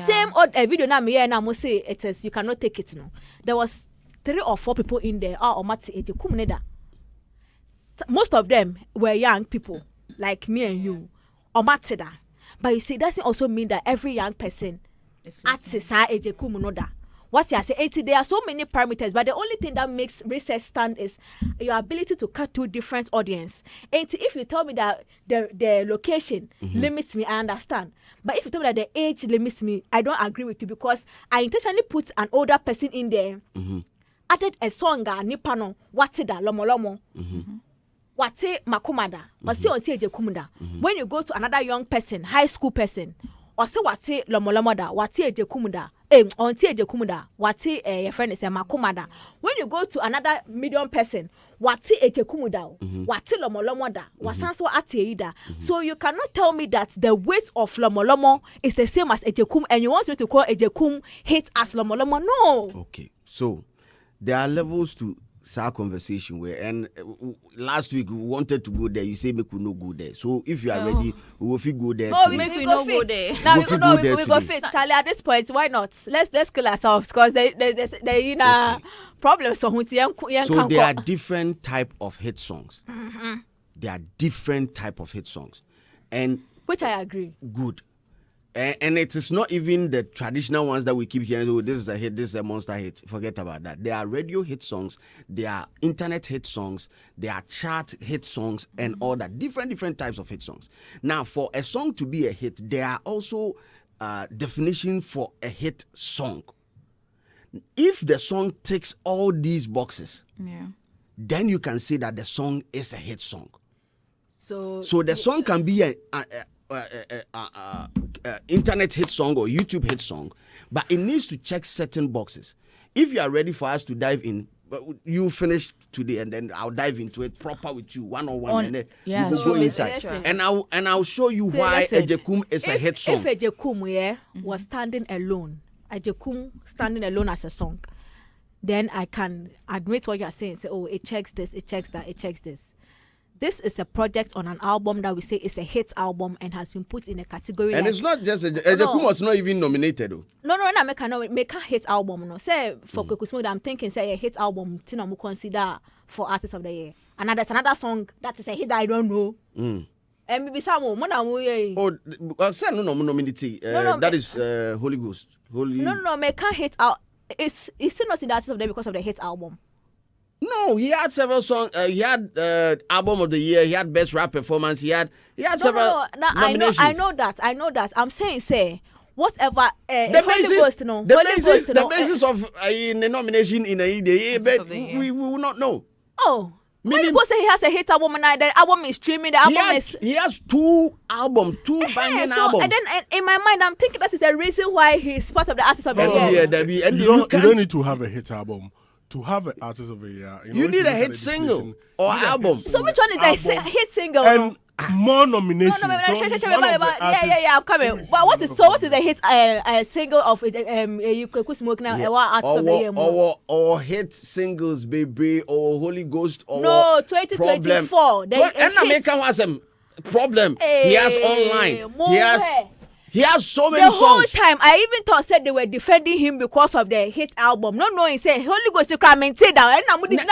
Same odd video now me and I must say it is, you cannot take it now. There was 3 or 4 people in there. Most of them were young people like me and you. But you see, that doesn't also mean that every young person at what you say, there are so many parameters, but the only thing that makes research stand is your ability to cut two different audience. And if you tell me that the location limits me, I understand. But if you tell me that the age limits me, I don't agree with you, because I intentionally put an older person in there, added a song, Nipano, what's that, Lomo. Wate makumada, or say on teje kumada. When you go to another young person, high school person, or say wate lomolomoda, wate eje kumada, on teje kumada, wate your friend is a makumada. When you go to another medium person, wate eje kumada, wate lomolomoda, wasanso ate ida. So you cannot tell me that the weight of lomolomo is the same as eje kum, and you want me to call eje kum hit as lomolomo? No. Okay, so there are levels to our conversation where, and last week we wanted to go there. You say make we no go there. So if you are ready, we will go there. Oh, make we no go there. Now we go fit. Charlie, at this point, why not? Let's kill ourselves, because there's problems. So there are different type of hit songs. There are different type of hit songs, and which I agree. Good. And it is not even the traditional ones that we keep hearing. Oh, this is a hit, this is a monster hit. Forget about that. There are radio hit songs, there are internet hit songs, there are chart hit songs, and all that. Different types of hit songs. Now, for a song to be a hit, there are also definition for a hit song. If the song ticks all these boxes, then you can say that the song is a hit song. So the song can be a internet hit song or YouTube hit song, but it needs to check certain boxes. If you are ready for us to dive in, you finish today and then I'll dive into it proper with you one-on-one, and then we will go inside. And I'll show you why Ejekum is a hit song. If Ejekum was standing alone, Ejekum standing alone as a song, then I can admit what you're saying. Say, oh, it checks this, it checks that, it checks this. This is a project on an album that we say is a hit album and has been put in a category. And it's not just Ejekum was not even nominated. No, make a hit album. No, say for Kwekusmo, I'm thinking say a hit album. Tina mu consider for artist of the year. And there's another song that is a hit that I don't know. And maybe someone say no nominate. That is Holy Ghost. No, make a hit out. It's still not in the artist of the year because of the hit album. No, he had several songs. He had album of the year. He had best rap performance. He had several nominations. I know that. I'm saying, say whatever. The basis of the nomination in a year, but we will not know. Oh, when you say he has a hit album and the album is streaming, the album he has two albums, two banging albums. And then in my mind, I'm thinking that is the reason why he's part of the artist of the year. And you don't need to have a hit album. To have an artist of the year, you need a hit single or album. So which one is the hit single? And more nominations. Yeah, I'm coming. But what is the hit single of you could smoke now? Artist of the year. Or hit singles, baby, or Holy Ghost, or no 2024. And American was a problem. He has online. He has so many songs. The whole time, I even thought said they were defending him because of the hit album. No, he said Holy Ghost to come and take down. And it's the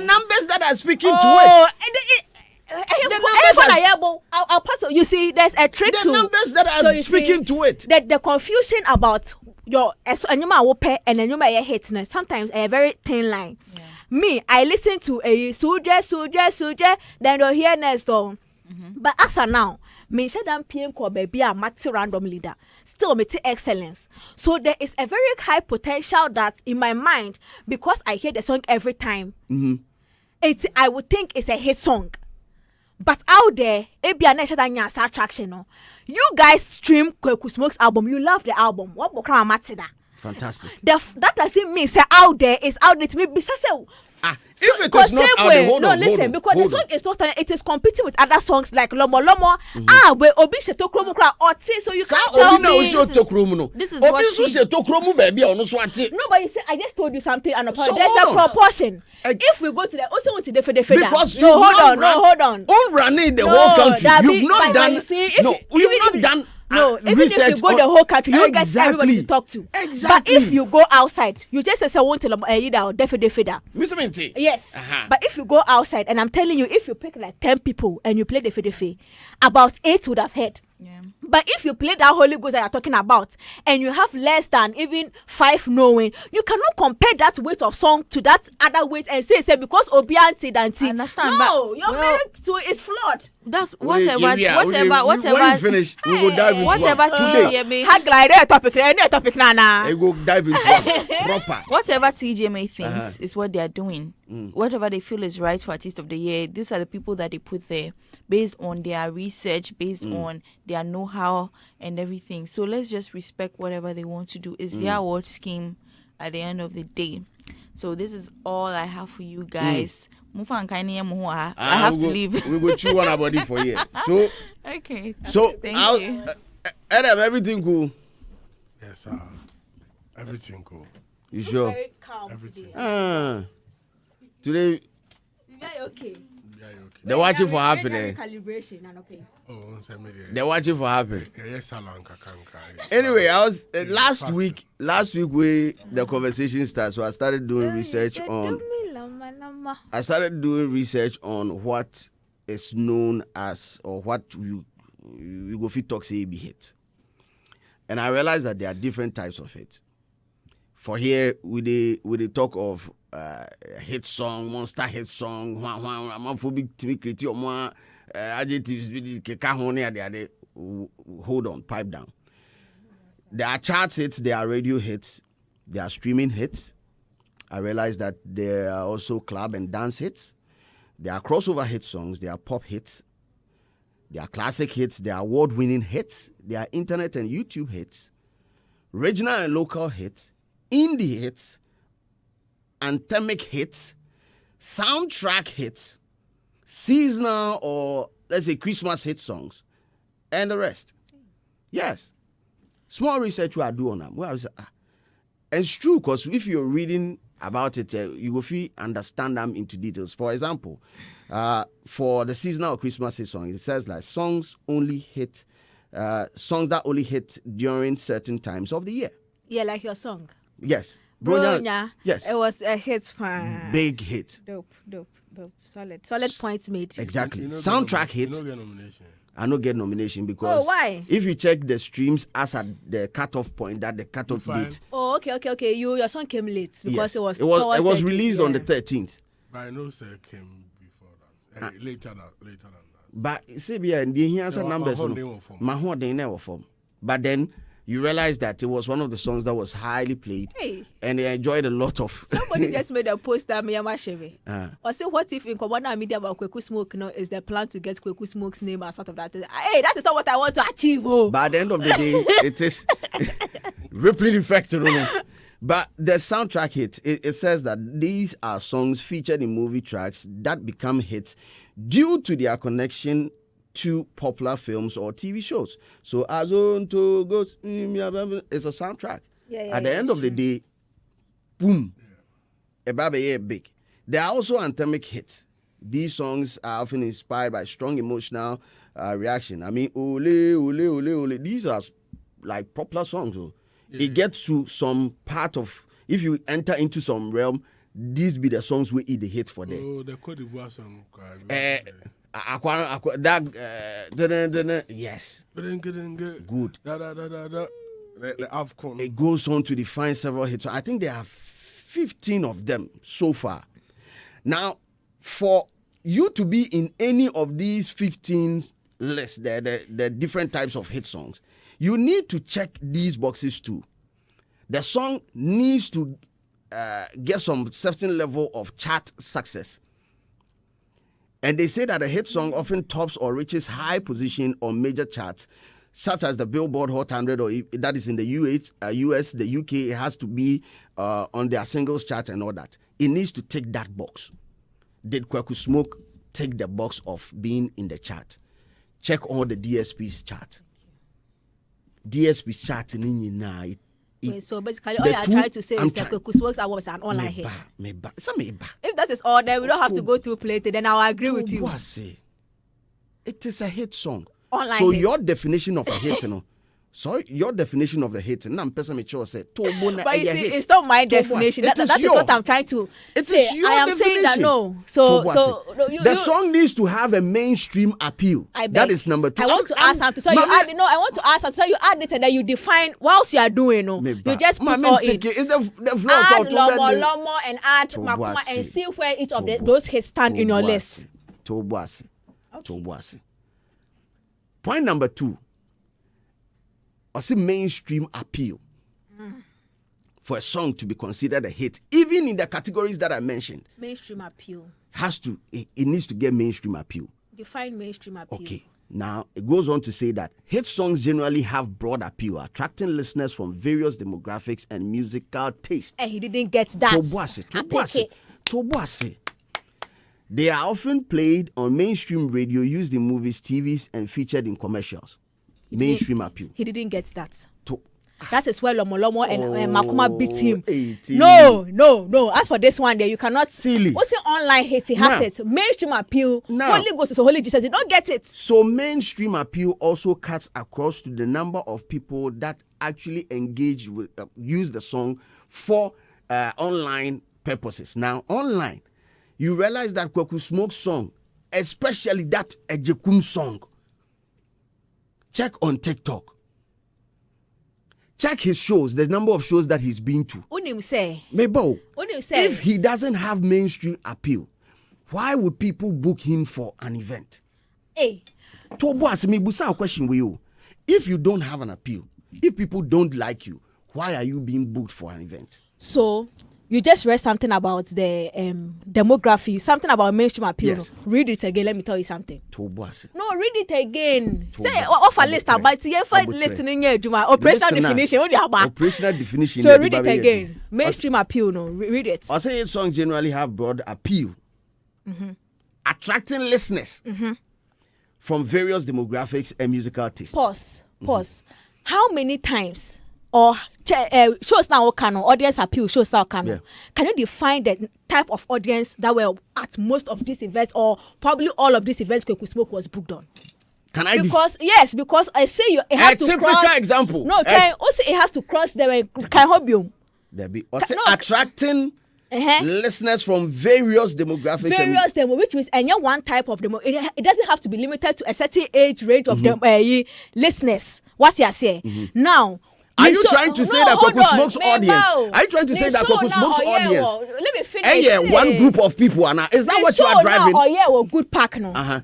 numbers that are speaking to it. I'll pass on. You see, there's a trick to the numbers that are speaking to it. The confusion about your and then you hit sometimes a very thin line. Yeah. Me, I listen to a Suja, then you'll hear next song. But as of now, me said I'm PM ko baby a mati random leader. Still me take excellence. So there is a very high potential that in my mind, because I hear the song every time, I would think it's a hit song. But out there, it be a national attraction. No, you guys stream Kweku Smoke's album. You love the album. What bokra mati da? Fantastic. That doesn't mean say out there is out there to me. Besides, if it is not out there, hold on. Because the song is not, it is competing with other songs like Lomo. Where Obi Sheto Kromu Kra Oti, so you can't tell me. This is what No, but you see, I just told you something, and there's a proportion. If we go to the also want to the because hold on. All running the whole country, you've not done. You've not done. No, even if you go the whole country, you get everybody to talk to. Exactly. But if you go outside, you just say want to Miss yes. But if you go outside, and I'm telling you, if you pick like 10 people and you play the fedefe, about 8 would have heard. Yeah. But if you play that Holy Ghost that you're talking about, and you have less than even 5 knowing, you cannot compare that weight of song to that other weight and say because Obianti Danti. I understand. No, your merit to is flawed. That's whatever. When you finish, we will dive into whatever TGMA. Topic nana. We will dive into proper. Whatever TGMA thinks is what they are doing. Whatever they feel is right for Artist of the Year, these are the people that they put there based on their research, based on their know-how and everything. So let's just respect whatever they want to do. It's their award scheme at the end of the day. So this is all I have for you guys. I have to leave. We will chew on our body for you. So okay. So thank you. Adam, everything cool? Yes, everything cool. You sure? Very calm everything. Today. Yeah, okay. They're watching for happening. Calibration and okay. They're watching for happening. Yes, anyway, I was last week we the conversation started, so I started doing research on. I started doing research on what is known as, or what you go fit talk say be hit. And I realized that there are different types of hits. For here, we dey talk of hit song, monster hit song, homophobic creative or more adjectives. Hold on, pipe down. There are chart hits, there are radio hits, there are streaming hits. I realized that there are also club and dance hits. There are crossover hit songs, there are pop hits, there are classic hits, there are award-winning hits, there are internet and YouTube hits, regional and local hits, indie hits, anthemic hits, soundtrack hits, seasonal or let's say Christmas hit songs, and the rest. Yes. Small research I do on them. Well, and it's true because if you're reading about it, you will feel understand them into details. For example, for the seasonal Christmas hit song, it says like songs that only hit during certain times of the year. Yeah, like your song. Yes. Bronya. Yes. It was a hit. Big hit. Dope. Solid points made. Exactly. Soundtrack hit. You don't get nomination. I don't get nomination because why? If you check the streams as at the cutoff point, that the cutoff date. Oh, okay. Your song came late because it was released on the 13th. But I know sir came before that. Later than that. But see, the answer numbers. But then you realize that it was one of the songs that was highly played, and they enjoyed a lot of. Somebody just made a post that Miyama Sheve. Or say, what if in Kobana media about Kweku Smoke, is the plan to get Kweku Smoke's name as part of that? Hey, that is not what I want to achieve. Oh. But at the end of the day, it is rippling effect. But the soundtrack hit, it says that these are songs featured in movie tracks that become hits due to their connection to popular films or TV shows. So Azonto goes, it's a soundtrack. At the end of the day, boom, a baby big. There are also anthemic hits. These songs are often inspired by strong emotional reaction. I mean, ole, ole, ole, ole. These are like popular songs. It gets to some part of, if you enter into some realm, these be the songs we eat the hit for them. Oh, the Côte d'Ivoire song. Yes. Good. It goes on to define several hits. I think there are 15 of them so far. Now, for you to be in any of these 15 lists, the different types of hit songs, you need to check these boxes too. The song needs to get some certain level of chart success. And they say that a hit song often tops or reaches high position on major charts, such as the Billboard Hot 100, or that is in the US, the UK. It has to be on their singles chart and all that. It needs to tick that box. Did Kweku Smoke tick the box of being in the chart? Check all the DSP's chart. DSP's chart in so basically, all you're trying to say is that Kweku Smoke's album is an online hit. If that is all, then we don't have to go through play. Then I'll agree with you. It is a hit song. Online so hit. Your definition of a hit, your definition of the hit, and I'm person mature say, but you see, it's not my definition. That is what I'm trying to say. I am saying that no. The song needs to have a mainstream appeal. That is number 2. I want to ask something. So you add it. No, I want to ask something. So you add it and then you define whilst you are doing. You just put all in. Add Lomo and add Makuma and see where each of those hits stand in your list. Point number 2. Or say mainstream appeal for a song to be considered a hit, even in the categories that I mentioned. Mainstream appeal it needs to get mainstream appeal. Define mainstream appeal. Okay. Now it goes on to say that hit songs generally have broad appeal, attracting listeners from various demographics and musical tastes. And he didn't get that. Tobuase. They are often played on mainstream radio, used in movies, TVs, and featured in commercials. Mainstream appeal. He didn't get that. That is where Lomo and Makuma beat him. 18. No. As for this one, there you cannot. Silly. What's the online hit? He has it. Mainstream appeal. Holy Ghost to Holy Jesus. You don't get it. So mainstream appeal also cuts across to the number of people that actually engage with use the song for online purposes. Now online, you realize that Kweku Smoke's song especially that Ejekum song. Check on TikTok. Check his shows, the number of shows that he's been to. Unim say. Mebo, Unim say. if he doesn't have mainstream appeal, why would people book him for an event? Hey. Tobo asemi busa a question with you. If you don't have an appeal, if people don't like you, why are you being booked for an event? So you just read something about the demography, something about mainstream appeal. Yes. Read it again. Let me tell you something. Tobo asemi. No, read it again. Toba. Say off a list Toba. about you for listening here. Operational Listen now. definition. What do you have? Operational definition. So read it again. Mainstream appeal. No, read it. I say his songs generally have broad appeal, attracting listeners from various demographics and musical tastes. Pause. How many times or shows now canon audience appeal shows now canon? Yeah. Can you define the type of audience that were at most of these events or probably all of these events Kweku Smoke was booked on? Can I? Because I say it has to typical cross. example. No, also it has to cross the Hobium. There be also attracting listeners from various demographics. Various demo, which means and one type of demo. It doesn't have to be limited to a certain age range of them listeners. What's you say now? Are you trying to say that Kweku Smoke's audience? Are you trying to say that Kweku Smoke's audience? Let me finish. One group of people, Anna. Is that what you are driving? Well, good pack no.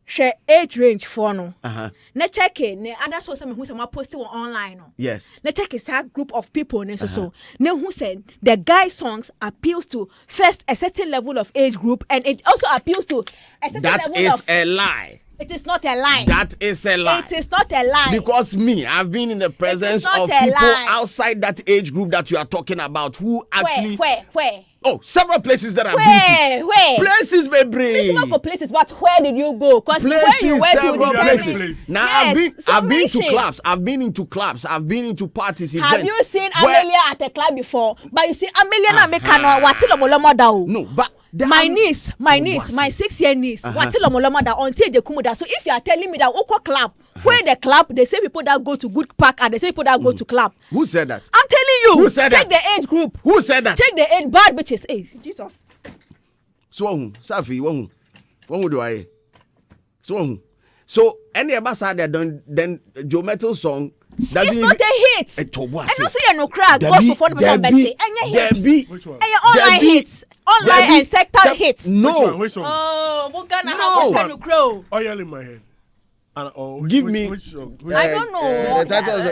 Share age range for no. Na check it. Ne other shows who some posted online no. Yes. Na check it. That group of people ne so. Ne who said the guy songs appeals to first a certain level of age group and it also appeals to a certain level of. That is a lie. It is not a lie. That is a lie. It is not a lie. Because I've been in the presence of people outside that age group that you are talking about who actually. Where? Oh, several places that I've been to. Where? Places, baby. Please not go places, but where did you go? Because where you went to the places. Now I've been to clubs. I've been into clubs. I've been into parties, events. Have you seen Amelia at a club before? But you see Amelia na mekano watilo molomo da o. No, but my niece, my 6-year niece, watilo molomo da until they come da. So if you are telling me that Oko club, where the club, they say people that go to good park and they say people that go to club. Who said that? I'm telling you. Who said Check that? the age group. Who said that? Check the age bad bitches. Hey, Jesus. So Safi, one do I? So any ambassador then Joe Metal song. It's not a hit. And also you no crack gospel for the person Betty. And your hits. Which one? And your online hits. Online and sector hits. No. Which one? Oh, we're gonna have a pen crow. Oil in my head. And, give me. Which song? I don't know.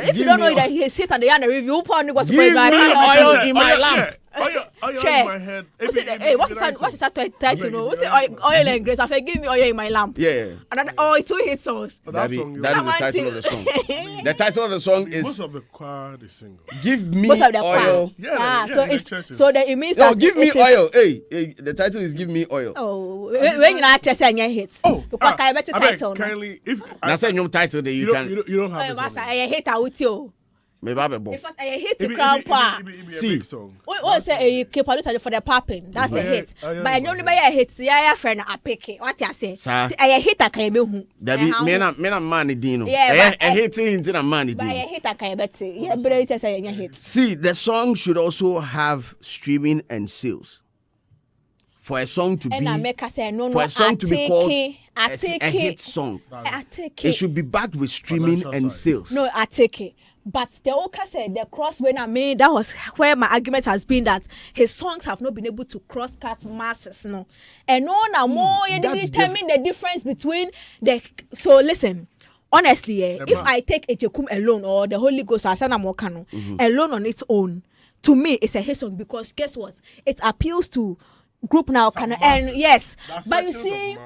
If you don't know that he sits and they are the review, probably was give me oil in my lamp. Oil in my head. Hey, what is that title? No, what's oil and grace? I say, give me oil in my lamp. Yeah. And it's 2 hit songs. That is the title of the song. The title of the song is. Most of the choir they sing. Give me oil. Yeah. So that it means that. No, give me oil. Hey, the title is give me oil. Oh, when you not just saying hits. Oh, because I bet the title. Kindly, if I say no title, then you can. You don't have. I hate out you. Maybe I be. I hate the crown pa. See, what say a keep on for the popping? That's the hit. But I don't know my hits. Yeah, friend, I pick it. What you say? I hate a kind of who. That be men a man dino. Yeah, I hate it in a man dino. I hate a kind of Betty. Yeah, but it's a hit. See, the song should also have streaming and sales. For a song to be, for a song to be called a hit song, it should be backed with streaming and sales. No, I take it. But the Oka said the cross when I made that was where my argument has been that his songs have not been able to cross cut masses, no. And no more you didn't determine the difference between the. So listen, honestly, if I take Ejekum alone or the Holy Ghost or Asana Mokano alone on its own, to me it's a hit song because guess what? It appeals to group now and yes, but you see.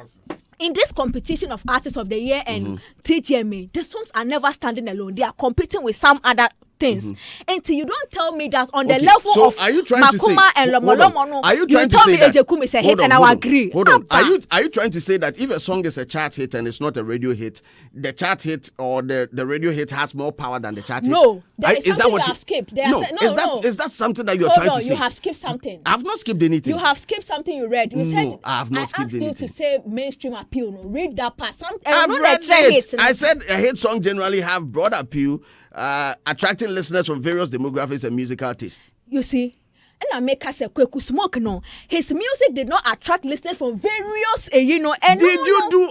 In this competition of Artist of the Year and TGMA, the songs are never standing alone. They are competing with some other things. Until you don't tell me that on the level of Makuma and Lomolomo, are you trying to tell say me that Ejekum is a hit and I will agree. Hold on. Are you trying to say that if a song is a chart hit and it's not a radio hit, the chart hit or the radio hit has more power than the chart hit? No. Is that what you have skipped? Is that something that you're trying to say? You have skipped something. I've not skipped anything. You have skipped something you read. You said I have not skipped anything. I asked you to say mainstream appeal. No, read that part. I've read it. I said a hit song generally have broad appeal, attracting listeners from various demographics and musical tastes. You see, and and I make us a quick smoke. No, his music did not attract listeners from various, And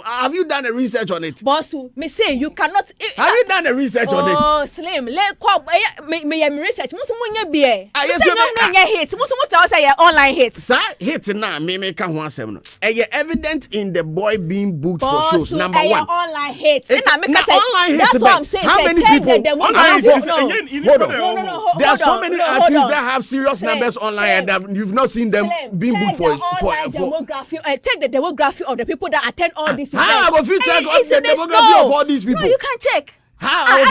have you done a research on it? Boss, me say you cannot. Have you done a research on it? Oh, Slim, let me research. Most of be. Yes, no hits. Most of say online hits. Sir, hits now. Me make one seven. Evident in the boy being booked for shows. Number one, online hits. Online hits. That's what I'm saying. How many people? Hold on. No. There are so many artists that have serious numbers online and you've not seen them being booked for. Check the demography of the people that attend all these events. How about you check the demography of all these people? No, you can't check. How?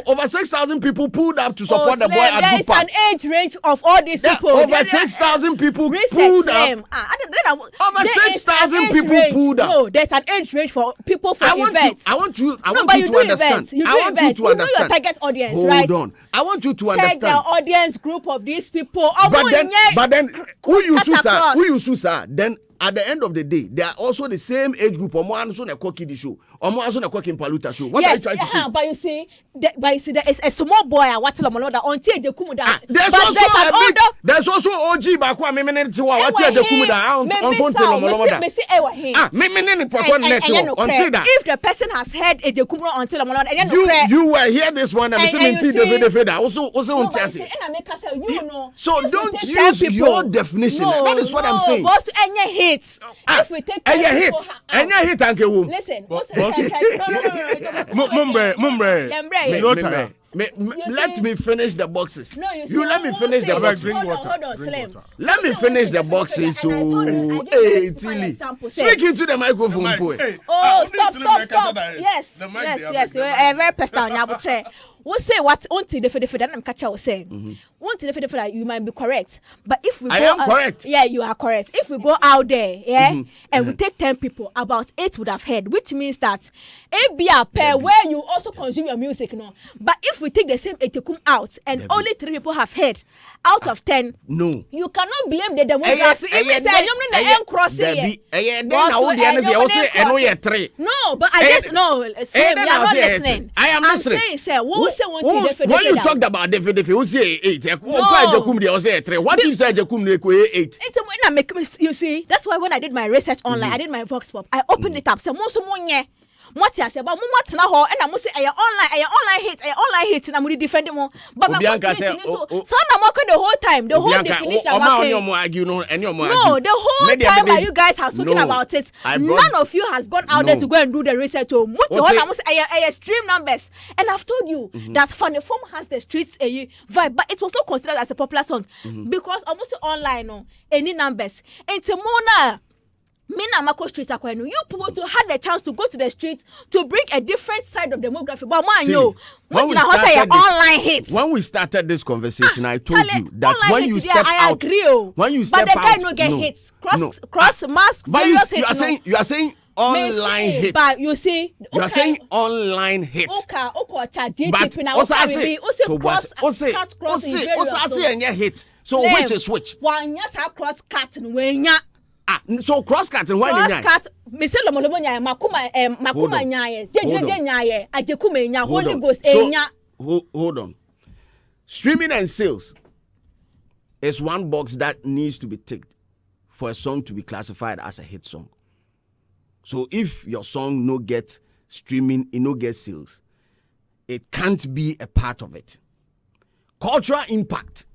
Over 6,000 people pulled up to support the boy at There Book is Park. an age range of all these people. Over 6,000 people pulled up. Over 6,000 people pulled up. No, there's an age range for people for events. I want you to understand. You know your target audience, right? Hold on. I want you to Check understand. the audience group of these people. But then, who you sir? Then at the end of the day, they are also the same age group. Omo also na kwa kidi show. Omo also na kwa Kimpaluta show. What are you trying to say? But you see, there is a small boy I watch Lomolo that on TJ Kumuda. There's also OG Bakwa Memene Tiwa watch TJ Kumuda on phone to Lomolo. If the person has heard a Kumuda until Lomolo, you were here this one and also so don't use your definition. That is what I'm saying. Hits. If we take listen. Let me finish the boxes. No, you let me finish the boxes. Hold on, Slim. Let me finish the boxes. Hey, Tilly. Speaking to the microphone, boy. Stop. Yes. Very personal. We'll say what until the that I'm catcher was saying. Until the that you might be correct. But if we I am correct. Yeah, you are correct. If we go out there, and we take 10 people, about 8 would have heard, which means that it be a pair where you also consume your music, no. But if we take the same Etekum out and only 3 people have heard out of 10, no, you cannot blame the demography. If it's the end crossing, no, but I guess no. Slim, you are not listening. I am listening. I'm saying, sir, when you talked about Defe, who say 8? What you said, 8? You see, that's why when I did my research online, I did my Vox Pop, I opened it up. So, what I say about what's now, and I must say, online hit, and I'm really defending more. But my son, I'm working the whole time, the whole definition. No, the whole time that you guys have spoken about it, none of you has gone out there to go and do the research. I must say, stream numbers, and I've told you that Funny Form has the streets vibe, but it was not considered as a popular song because almost online, any numbers. And Timona. Mina Mako Street Akwenu, you people to had the chance to go to the street to bring a different side of demography. But man, online hits. When we started this conversation, I told you that when you step out, when you step out, but the guy no get hits. Cross mask. But you are saying online hits. But you see, you are saying online hits. But hits. So which is which? One yes, cross cut so cross cut and cross cut. Mr. Lomolobo nya makuma nya jeje nya ajekume nya Holy Ghost nya. Hold on. Streaming and sales is one box that needs to be ticked for a song to be classified as a hit song. So if your song no get streaming, it no get sales, it can't be a part of it. Cultural impact.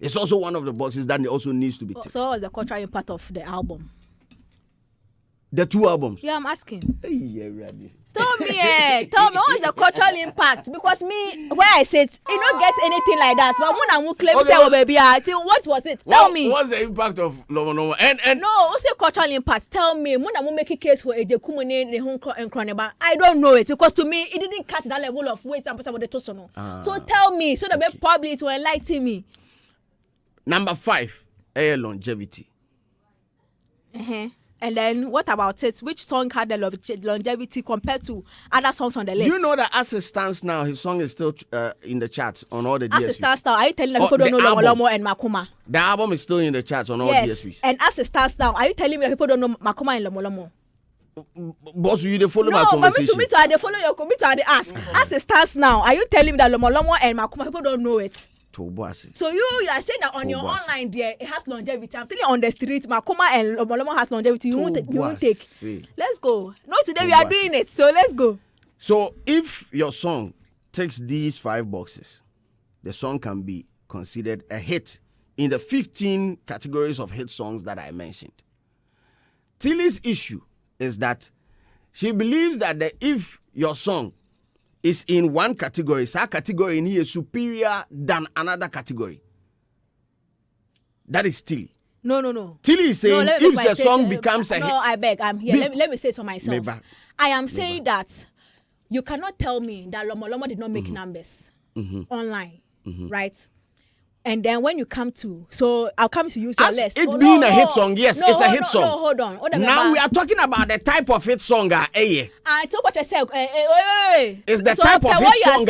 It's also one of the boxes that also needs to be ticked. So what was the cultural impact of the album? The 2 albums? Yeah, I'm asking. Hey, yeah, ready. Tell me what was the cultural impact? Because me, where I sit, you don't get anything like that. But when I claim say, oh baby, what was it? Tell me. What's the impact of Lomo? And no, what's the cultural impact? Tell me. When I make a case for Ejekumune, the home and Croneba, I don't know it because to me it didn't catch that level of weight and about the Tosono. So tell me, so that probably it will enlighten me. Number 5, air longevity. And then what about it? Which song had the longevity compared to other songs on the list? You know that as it stands now, his song is still in the charts on all the DSPs. As it stands now, are you telling me people don't know Lomo and Makuma? The album is still in the charts on all DSPs. And as it stands now, are you telling me that people don't know Makuma and Lomo? Boss, you follow my conversation. No, but they follow your committee. They ask. As it stands now, are you telling me that Lomo and Makuma people don't know it? So you are saying that on your online there it has longevity. I'm telling you on the street, Makuma and Lomolomo has longevity. You won't take. Let's go. No, today we are doing it. So let's go. So if your song takes these 5 boxes, the song can be considered a hit in the 15 categories of hit songs that I mentioned. Tilly's issue is that she believes that if your song is in one category, that category is superior than another category. That is Tilly. No. Tilly is saying if the song becomes a hit. No, I beg, I'm here. Let me say it for myself. I am saying that you cannot tell me that Lomo did not make numbers online, right? And then when you come to, so I'll come to use your list. It being a hit song, yes, it's a hit song. No, hold on. Now we are talking about the type of hit song. I told what I said. It's the type of hit song.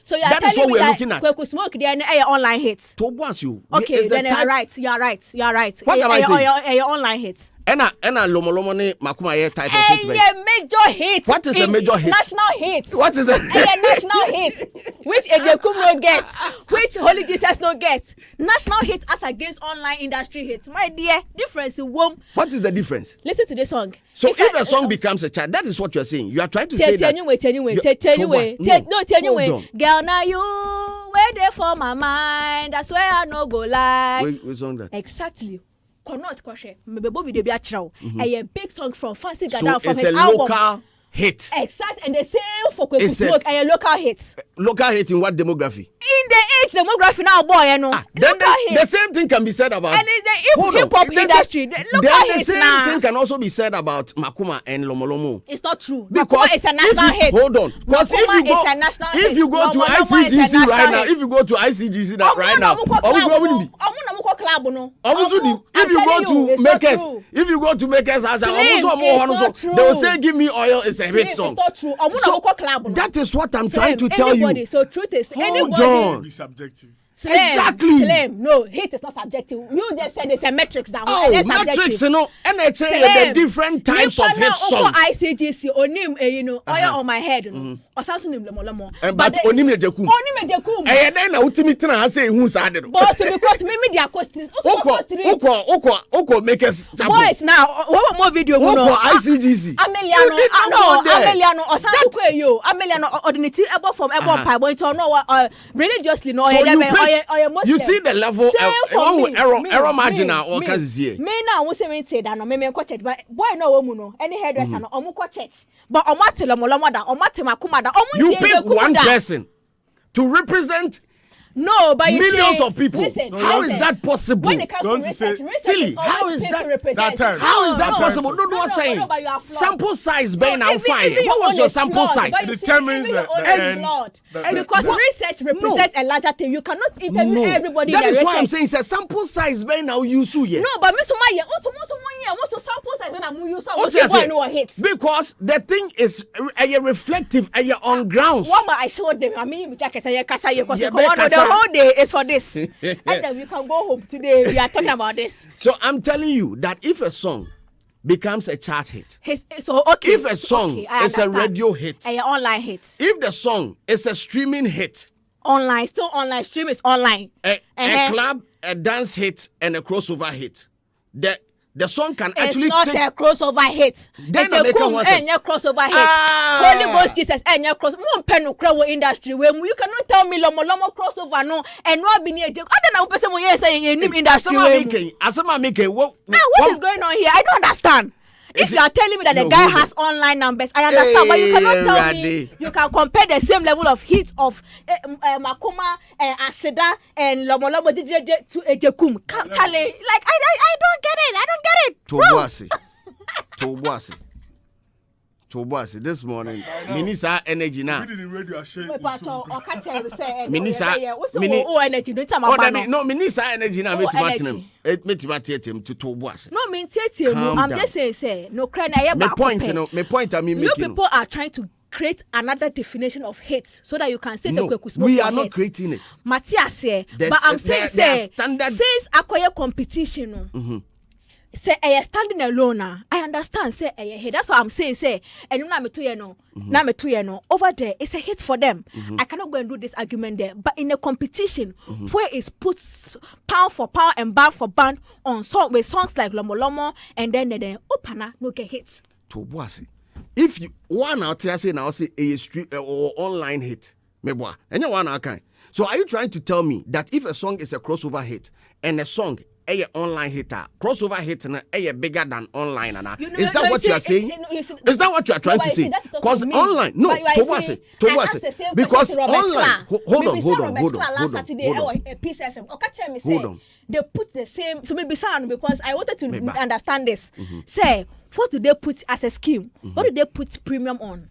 So that is what we're looking at. Kweku Smoke, they are online hits. Okay, then you are right. You are right. What am I saying? Your online hits. Ena Lomo ni Makuma type of hit. A major hit. What is a major hit? National hit. What is a national hit? Which Ejekum no get? Which Holy Jesus no get? National hit as against online industry hits. My dear, difference in womb. What is the difference? Listen to this song. So if a song becomes a chart, that is what you are saying. You are trying to say that. Tell you. Girl, now you wait there for my mind. That's where I no go lie. Which song that? Exactly. Cannot question. A big song from Fancy so Gada from his album. It's a local hit. Exactly, and the same for Kweku Smoke a local hit. Local hit in what demography? In the age demography now, boy, you know. Then the same thing can be said about. And the hip hop industry, the local hits now. The same thing can also be said about Makuma and Lomolomo. It's not true. Because Makuma is a national hit. Hold on. Because if you go to ICGC right now, if you go to ICGC right now, if you go to Makers as they will say, "Give me oil." It's a hit song. It's not true. So that is what I'm trying to tell you. So truth is, Be subjective. Exactly. Slim. No, hit is not subjective. You just said it's a metrics now. Metrics, you know, and it's the different types of hit songs. ICGC, onim, oil on my head, or something. But onim ejekum. Then na ultimate na say who's added. Boss, because maybe they are costing. Oko makers. Boys now, what more video? ICGC. Ameliano, or something. Ameliano, ordinity above from above pie, but no, religiously no. You see the level of error marginal or here. Me now won't say that no me ko church, but boy no no any hairdresser no omu ko church. But you pick one person to represent millions of people. Listen, how is that possible? When it comes to research Tilly, how is that possible? No, what I'm saying. Sample size being now fine. What was your sample size? It determines because research represents a larger thing. You cannot interview everybody. That is why I'm saying it's a sample size being now use here. No, but also sample size when I'm use. Because the thing is reflective and on grounds. What I showed them, I mean, the whole day is for this. And then we can go home today. We are talking about this. So I'm telling you that if a song becomes a chart hit, if a song is a radio hit, an online hit, if the song is a streaming hit, online, still online, stream is online, a club, a dance hit, and a crossover hit, the song can actually. It's not a crossover hit. It's a crossover hit. Holy Ghost Jesus and your cross. Mo penu crowd industry. You cannot tell me lomo crossover no and no be near. I don't know person mo say in industry. What is going on here? I don't understand. If you are telling me that the guy has online numbers, I understand, but you cannot tell me you can compare the same level of hits of Makuma, Aseda, and Lomo to Ejekum. Charlie, like I don't get it. Tobwasi, this morning, Minister Energy now. Minister Energy now. I'm just saying, no crying. My point, I mean, you people are trying to create another definition of hate so that you can say we are not creating it. Matthias say, but I'm saying since acquire competition. say standing alone I understand say hey, that's what I'm saying say and you know me to over there it's a hit for them. I cannot go and do this argument there, but in a competition where it's put pound for pound and band for band on song with songs like Lomo Lomo and then opana no get hits to boasi if you one out there say now say a street or online hit meboa any one kind. So are you trying to tell me that if a song is a crossover hit and a song a online hitter, crossover hit and a bigger than online, is that what you are saying? Is that what you are trying to say? Because online, no, to because online. Hold on. They put the same. So maybe sound because I wanted to understand this. Say, what do they put as a scheme? What do they put premium on?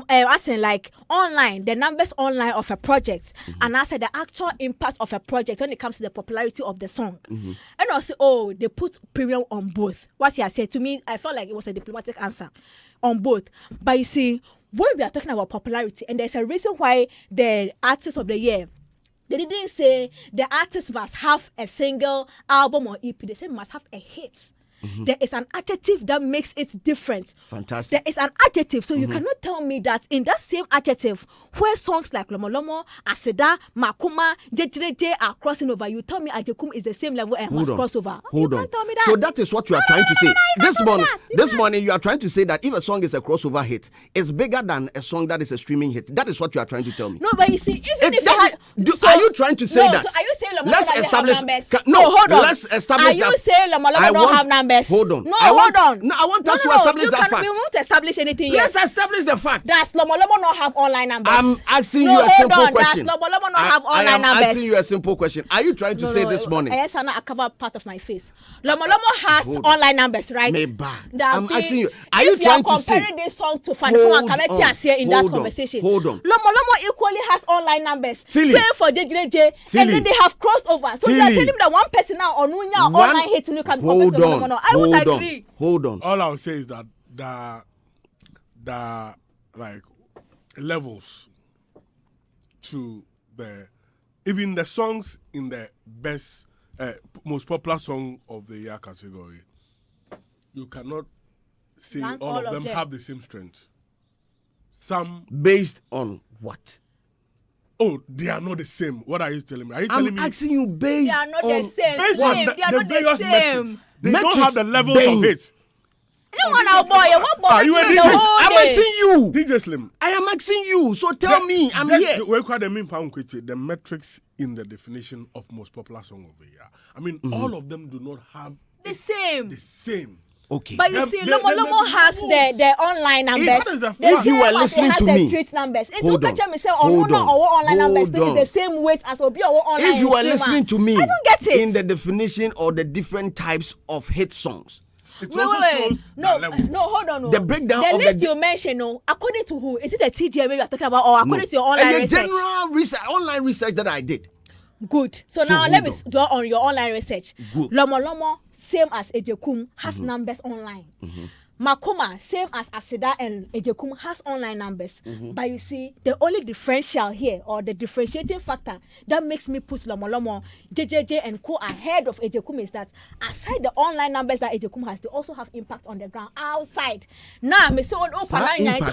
As in like online, the numbers online of a project, and I said the actual impact of a project when it comes to the popularity of the song. And also, they put premium on both. What you said to me, I felt like it was a diplomatic answer on both. But you see, when we are talking about popularity, and there's a reason why the artist of the year, they didn't say the artist must have a single album or EP. They said must have a hit. There is an adjective that makes it different. Fantastic. There is an adjective. So you cannot tell me that in that same adjective, where songs like Lomo Lomo, Aseda, Makuma, JJJ are crossing over, you tell me Ajekum is the same level and must cross over. Hold you on. Can't tell me that. So that is what you are trying to say. This morning you are trying to say that if a song is a crossover hit, it's bigger than a song that is a streaming hit. That is what you are trying to tell me. No, but you see, even if are you trying to say that? So are you saying Lomo let's Lomo establish have numbers? hold on. Let's establish that. Are you saying Lomo Lomo don't have numbers? Hold on. No, hold on. No, I want us to establish that fact. We won't establish anything yet. Let's establish the fact. Does Lomo Lomo not have online numbers? I'm asking you a simple question. Does Lomo Lomo not have online numbers? I'm asking you a simple question. Are you trying to say this morning? Yes, I cover part of my face. Lomo Lomo has online numbers, right? I'm asking you. Are you trying to say? Comparing this song to Fanifo and Kameti here in that conversation. Hold on. Lomo Lomo equally has online numbers. Same for JJJ. And then they have crossed over. So you are telling me that one person now on online hit you can compare to Lomo Lomo. I would agree. Hold on. All I would say is that the like levels to the even the songs in the best most popular song of the year category, you cannot say all of them have the same strength. Some based on what? Oh, they are not the same. What are you telling me? Are you telling me? I'm asking you based. They are not the same. Based on they are not the same. Metrics. They don't have the levels of it. No one out boy. Are you a DJ? I'm asking you. DJ Slim. I am asking you. So tell me. I'm here. The metrics in the definition of most popular song of the year. I mean, all of them do not have the same. The same. Okay. But you see, Lomo has the online numbers. If you were listening to me, the street numbers. Hold on. Online numbers. This is the same weight as Obi or online. If you were listening to me, I don't get it. In the definition or the different types of hit songs. Wait. No, hold on. The breakdown the of list you mentioned, according to who? Is it the TGMA you are talking about, or according to your online research? General research, online research that I did. Good. So now let me do on your online research. Good. Lomo, same as Ejekum, has numbers online. Makuma, same as Aseda and Ejekum, has online numbers. But you see, the only differential here, or the differentiating factor that makes me put Lomo, JJJ and Co ahead of Ejekum is that aside the online numbers that Ejekum has, they also have impact on the ground outside. Now, me say on online numbers.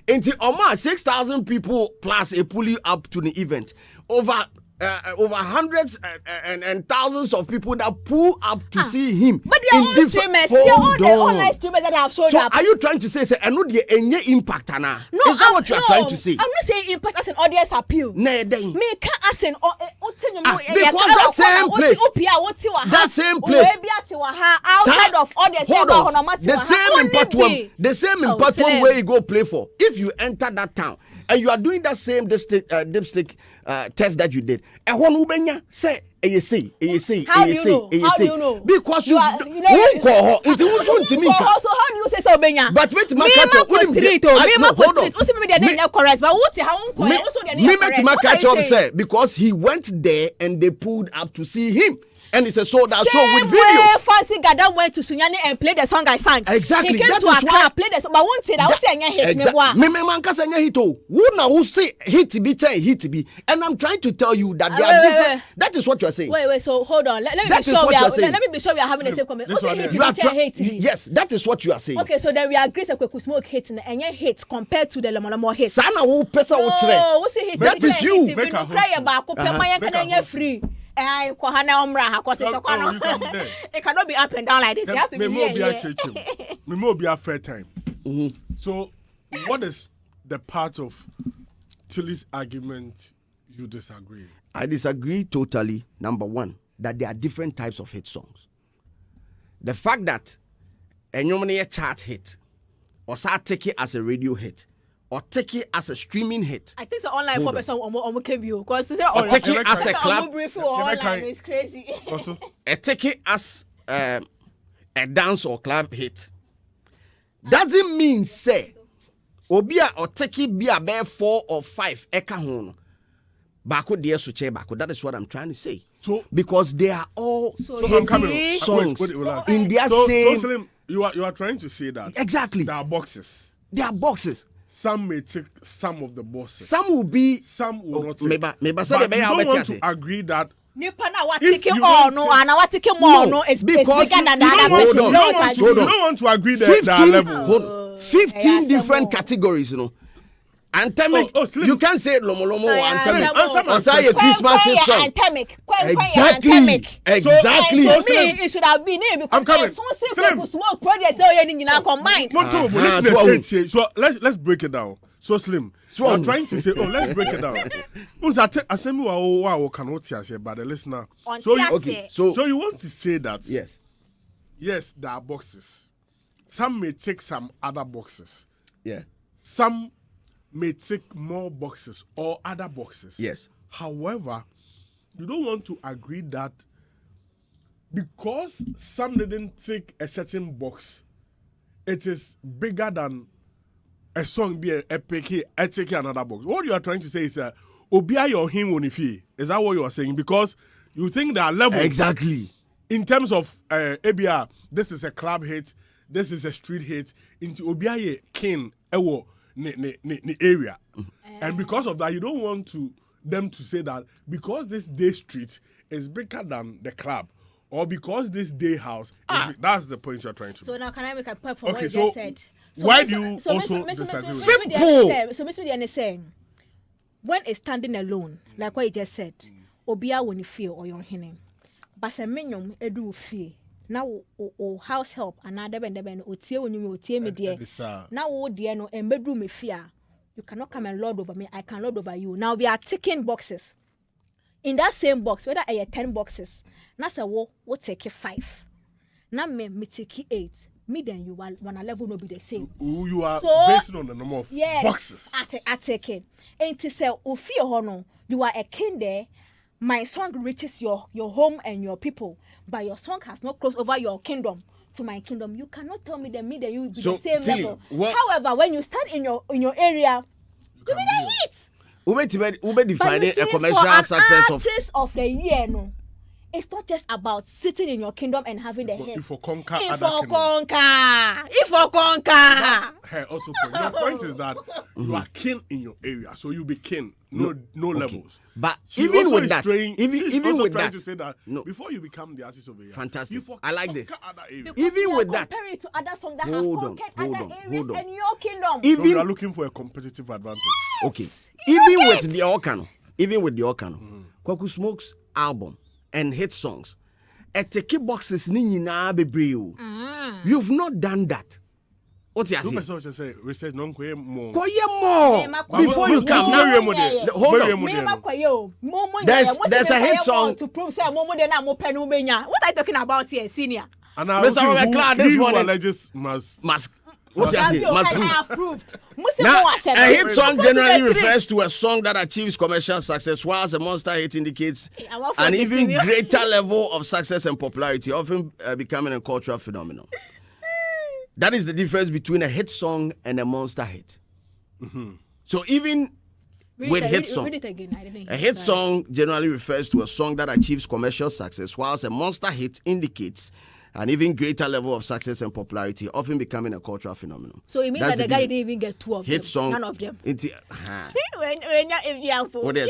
Into 6,000 people plus a pulley up to the event. Over hundreds and thousands of people that pull up to see him. But they are all streamers. They are all the online streamers that have showed up. So are you trying to say I know the any impact, Anna? No, is that what you are trying to say? I'm not saying impact as an audience appeal. Me can't as an because that same place outside of audience. Hold on. The same impact one where you go play for. If you enter that town and you are doing that same dipstick test that you did, how do you know? Because you so how do you say so benya? But wait, because he went there and they pulled up to see him. and it's a sold out show with Same way videos. Fancy Gadam went to Sunyani and played the song I sang. Exactly. He came That to is Accra, why- played the song. But one thing, I was saying, hit me. Me man kasa nya hit o. Who na who say hit be say hit be, and I'm trying to tell you that they are different. That is what you are saying. Wait, so hold on. Let me That be is sure what we you are. are saying. Let me be sure we are having the same comment. This one here. You are hate. yes, that is what you are saying. Okay, so then we agree that we could smoke hit and hit compared to the Lemon hit. Sana wo pesa wo kire. Oh, what's it? That is you. Make a Cry host. about Make a can host. free. I kohana umra cause Oh, you can be there. it cannot be up and down like this. It has to be Me be a here. church. Me more be a fair time. So, what is the part of Tilly's argument you disagree? I disagree totally. Number one, that there are different types of hit songs. The fact that a chart hit, or start take it as a radio hit, or take it as a streaming hit, I think the online Hold for on. person on can view because or take it as a club, online is crazy. Also, take it as a dance or club hit. Doesn't mean say obia or take it be a bear 4 or 5 eka hono. Bako dear suche bako. That is what I'm trying to say. so Because they are all So I'm hit coming. songs Wait. in their So same. Slim, you are trying to say that Exactly. there are boxes. They are boxes. Some may take some of the boxes. Some will be. Some will not take. Maybe say But the you bear don't want say. to agree that Nipa na what If take you on don't no say- and what take more no is because bigger than the you other don't want person. to- No, hold on, it's you hold on. don't want to agree that there are 15, levels. hold on, 15 Yeah, different some categories, you know. Anthemic, Oh, Slim. you can't say lomo lomo or Yeah, anthemic. some more. Or say a Christmas hit song. Anthemic. Exactly. Anthemic. Exactly. And for me, it should have been it because I'm coming. there's so Slim. simple smoke projects so you know combined. Not to, but Uh-huh. listeners, so let's break it down. So Slim, Swam. I'm trying to say, let's break it down. Asemi wa can what you say, but the listener. On So you, Tiase. Okay, so you want to say that yes, there are boxes. Some may take some other boxes. yeah, Some may take more boxes or other boxes. yes. However, you don't want to agree that because some didn't take a certain box, it is bigger than a song be a epic hit, I take another box. What you are trying to say is Obia your him on if he. Is that what you are saying? Because you think there are levels Exactly. in terms of ABR, this is a club hit, this is a street hit, into Obia king ewo ni area. And because of that, you don't want them to say that because this day street is bigger than the club, or because this day house, that's the point you're trying to So make. now can I make a point for Okay, what you so just said? why do you also disagree with that? Simple. So Miss Media is saying, when it's standing alone, like what you just said, Obia when you feel or you're hinting, but a minimum edu fee. Now o house help another ben o tie when you tie me dear. Now o dear no and bedroom me fear. You cannot come and lord over me. I can lord over you. Now we are ticking boxes. In that same box, whether I have 10 boxes, now say what take 5. Now me take 8. Me then you are one level no be the same. You are So, based on the number of Yes, boxes. I take it. And to say, Ofi Hono, you are a king there. My song reaches your home and your people, but your song has not crossed over your kingdom to my kingdom. You cannot tell me that me that you will be So, the same Tilly, level. However, when you stand in your area, you be the hit. Ube defining But a you see, commercial for an success of. artist of the year, no. It's not just about sitting in your kingdom and having the hit. If you conquer If other you kingdom. conquer. Hey, also your point is that you are king in your area, so you be king. No levels. But She even also with is that, trying- she's even also with trying that, to say that no. before you become the artist of the year, Fantastic. you for I like this. conquer other areas. Because Even you are with that- comparing it to other songs that have Hold on, conquered hold other on, areas hold on. and your kingdom. So you are even looking for a competitive advantage. okay, You even get with the Okano, Kwaku Smoke's album and hit songs, eteke boxes ni nyinaa bebree o. You've not done that. What you Two say? person should say research non more. Koye more before you come now. Hold on. Me ma kwaye o. Momo There's a hit song. to prove say momo de na mo penu benya. What are you talking about here, senior? And I Mr. Robert Clark, this morning- alleges must Mask. What you say? I Must have proved. Now, Musimo accept. a hit song Go to the generally street. refers to a song that achieves commercial success, whilst a monster hit indicates I want for an this even senior. greater level of success and popularity, often becoming a cultural phenomenon. That is the difference between a hit song and a monster hit. So even with hit song. Read it again. I didn't hear. A hit song generally refers to a song that achieves commercial success, whilst a monster hit indicates an even greater level of success and popularity, often becoming a cultural phenomenon. So it means that the guy didn't even get 2 of hit them. Song, None of them. When you When you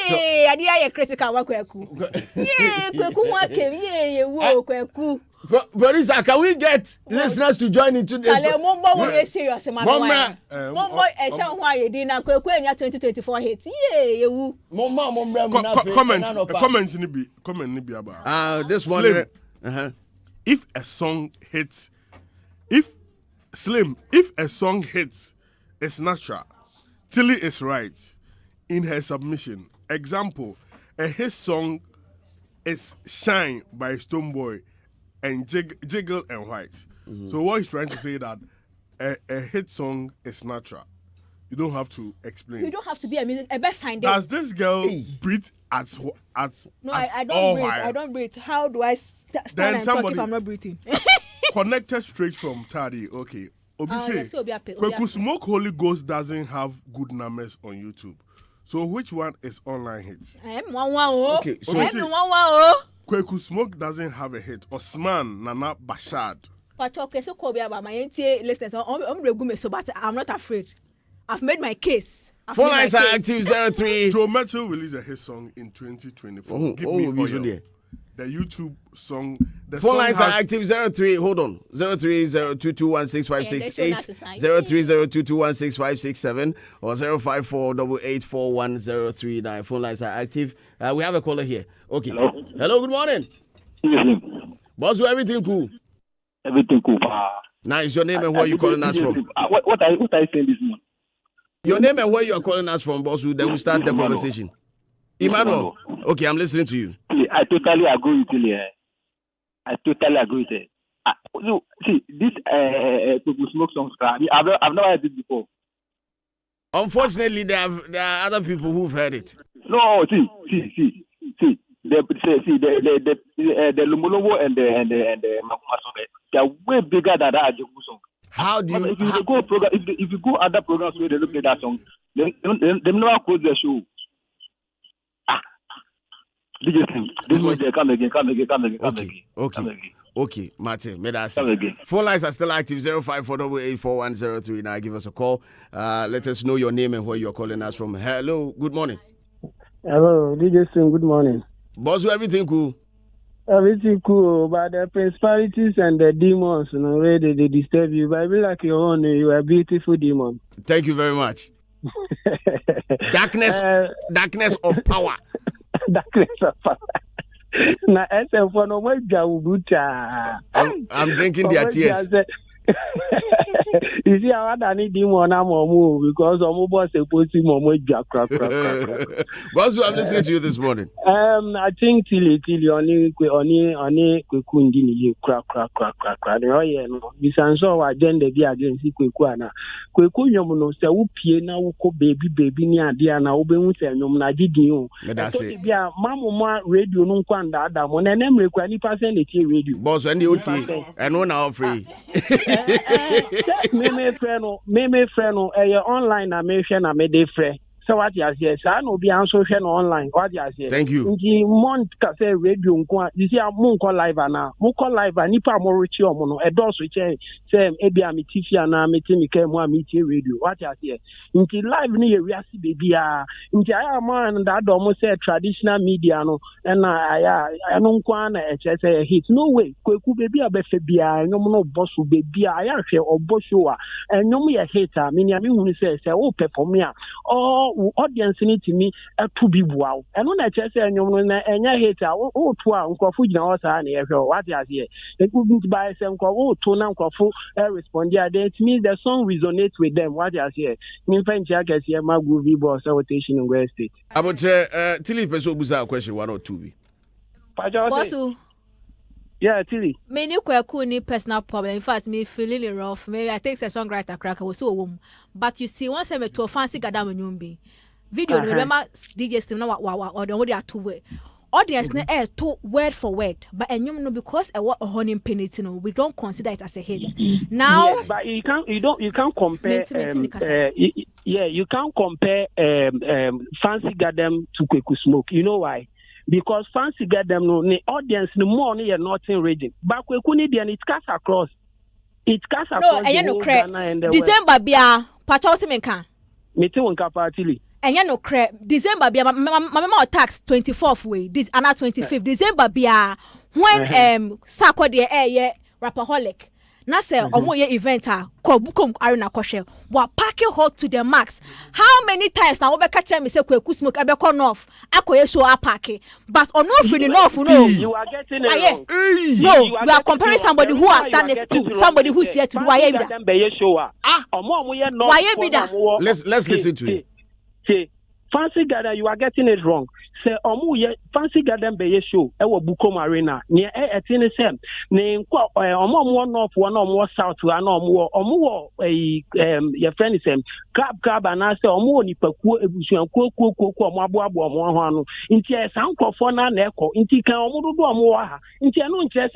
yeah, I did critical work. Yeah, kweku. Producer, can we get listeners to join into this? Mumbo serious, Mumbo, 2024 hit. Yeah, Comments ni bi about. This one. Slim, if a song hits, if a song hits, it's natural. Tilly is right in her submission. Example, a hit song is Shine by Stonebwoy and Jiggle and White. So what he's trying to say that a hit song is natural. You don't have to explain. You don't have to be a music. I bet find Does this girl breathe at No, at I don't all breathe. high? I don't breathe. How do I stand Then and talk somebody- if I'm not breathing? Connected straight from Tadi. Okay. Obi say, yes, Obi Ape, Obi Kweku Ape. Smoke Holy Ghost doesn't have good numbers on YouTube. So which one is online hits? Okay, so Kweku Smoke doesn't have a hit. Osman Nana Bashad. But okay, so Kobe about my listeners. But I'm not afraid. I've made my case. phone lines are active 03. Joe Metro released a hit song in 2024. Give me oil. The YouTube song. The Phone song lines has, are active 03. Hold on. 0302216568, 0302216567, or 05488411039. Phone lines are active. We have a caller here. Okay. Hello, good morning. Boss, everything cool? Everything cool. Nice. Your name and where you calling us from? What are you saying this morning? Your name and where you are calling us from, boss. Then we start the conversation. Emmanuel. Okay, I'm listening to you. I totally agree with you. I totally agree with it. See, this Smoke songs, I've never heard it before. Unfortunately, there are other people who've heard it. No, see. The Lumolowo and the Nakua song, they are way bigger than that Ajeku song. How do you? If you go program, if you go other programs where they look at that song, they never close the show. DJ Slim, this one come again. Okay, Martin, may I say? Come again. Phone lines are still active 054884103. Now give us a call. Let us know your name and where you're calling us from. Hello, good morning. Hello, DJ Slim, good morning. Boss, everything cool? Everything cool, but the principalities and the demons, where they disturb you. But I be like your own, you are a beautiful demon. Thank you very much. Darkness of power. Darkness of power. Na SM for no more jawubucha. I'm drinking their tears. You see, I need demon because I'm boss supposed to crack. Boss, I'm listening to you this morning. I think Tilly only kukundi ni crack. Oh yeah, no. Bisanso agenda be against Kweku ana. Kweku nyom no se wo pie na wo ko baby ni ade na wo be hu se nyom na didi o. So bia mamoma radio no kwanda ada mo na nem rekwa ni person dey tie radio. Boss, when the OT and one now free. Me friend no online na me hwe na me dey frɛ. So what you say? I no be answer online. What you say? Thank you. Nti month ka say radio nko. You see am call live na. Mo call live nipa mo reach o mo no. E do so che say e bia me TV na me ti me ka mo am tie radio. What you say? Nti live ni ye wiase baby a. Nti aya man that do mo say traditional media no. Na aya no nko na e che say hit. No way. Kweku baby a be fe bia nyom no boss baby a aya hwe obosho a. Nyom ye hit a. Me nia me hu say o perform a. Audience need to me to be wow. And when I say anyone enya hater, oh to a nkofo gina o sa na ehwe what you say. They couldn't buy some nkofo to na nkofo respond there. It means the song resonates with them. What you say. Me fan chia kese ma groovy boss rotation in West State. About Tilly person buza question 1 or 2 bi. Bossu. Yeah, Tilly. Me ni Kweku ni personal problem. In fact, me feeling it rough. Maybe I think it's a songwriter cracker was so warm. But you see, once I to a fancy gadam nyumbi. Video remember DJ Slim na wa or the way are two way. audience na to word for word, but enyum no because a honey penalty no, we don't consider it as a hit. Now, yes, but you can't compare. You can't compare Fancy Gadam to Kweku Smoke. You know why? Because Fancy Gadam no the audience no more near Northern region, but Kweku ni it cuts across. It cuts across the whole Ghana and the December bia pacha otimenka. Mete wonka partily. Enya no cre December bia my tax 24th way this and 25th December bia when sako de rapaholic na say omo ye event ko bukom arena kwhwe wa pack hot to the max. How many times na we be catch me say Kweku Smoke e be come off akoye show apake but ono free enough no you are getting it wrong. No, you are comparing somebody who has done it to somebody who's here to do why let's listen to it. See, Fancy Garden, you are getting it wrong. Say, Fancy Garden Bay show, Bukom Arena, near Etinisem, name one north, one or more south, one or more, your friend is crab, and I say, Omoni Paku, Mabuabu, Intia Sanko Fona Neko, Intika Omudu Moa, Intia no interest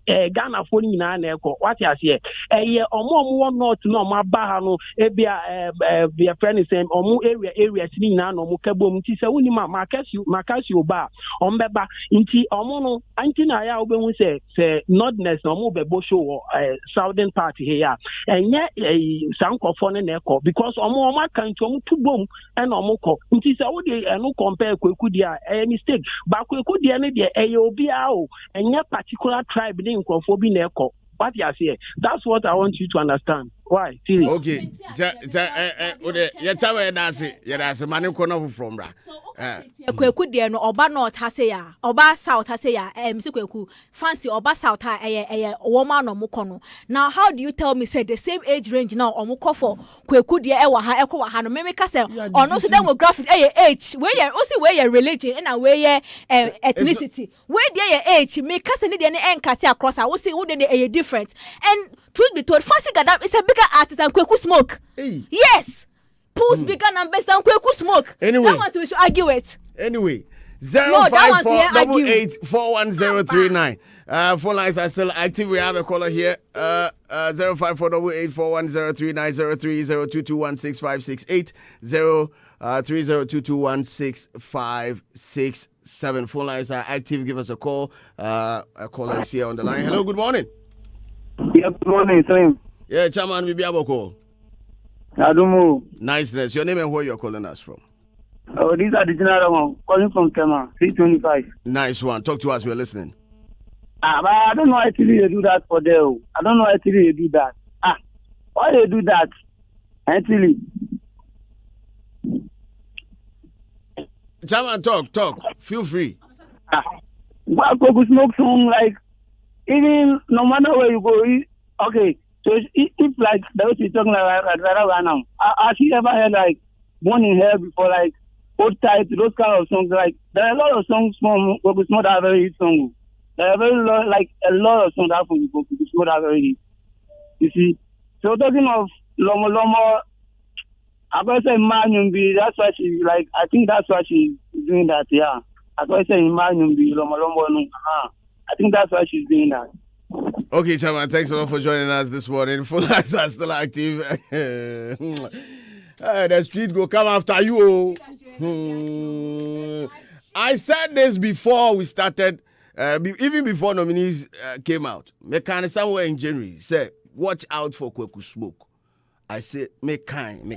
Ghana for Neko, what I say, one north, no, my bahano, your friend is saying, Omu area, no Mukabum, Tisa Unima, Makasio Ba, Ombeba, Inti Omono, Antina Yaube say Nordness, no move Bosho, Southern Party here, and yet a Sanko Fone Neko, because Omoma can to boom and Omoko, Intisa Udi, and no compare Kwekudia, a mistake, but Kwekudia, a AOBAO, and yet particular tribe in Kofobi Neko. What you say? That's what I want you to understand. Why? Okay. That's a man who from bra. Kweku de no oba north ha say ya, oba south ha say ya, Kweku fancy oba south ha woman no mukono. Now how do you tell me say the same age range now omuko for Kweku de e wa ha ekwa ha no me ka say ono so demographic age where you also where your religion and where your ethnicity where there age me ka say ne de ne enkate across I will say wo de ne different and truth be told Fancy Gadam is a bigger artist than Kweku Smoke. Hey. Yes. Pulls bigger numbers than Kweku Smoke. Anyway. That one we should argue it. Anyway. 054884139. Phone lines are still active. We have a caller here. 0548841090302216568 3022165667. Phone lines are active. Give us a call. A caller is here on the line. Hello, good morning. Yeah, good morning, Slim. Yeah, Chairman, we be able to call. Adumu. Niceness. Your name and where you're calling us from? Oh, these are the general one. Calling from Kema, 325. Nice one. Talk to us. We're listening. But I don't know actually they do that for them. I don't know actually they do that. Why they do that? Actually. Chairman, talk. Feel free. Well, Kweku Smoke song, like, even no matter where you go, okay, so if like the way you're talking about right now, I actually ever heard like Born in Hell before, like Old Tight, those kind of songs. Like there are a lot of songs from Kweku Smoke that are very hit songs. There are very like a lot of songs that from Kweku Smoke that are very hit. You see, so talking of Lomo, I'm gonna say Manyumbi. That's why she like. I think that's why she's doing that. Yeah, that's why I say Manyumbi Lomo. I think that's why she's doing that. Okay, Chairman, thanks a lot for joining us this morning. Full lines are still active. The street go come after you. I said this before we started, even before nominees came out. Mekane somewhere in January said, watch out for Kweku Smoke. I said, make kind.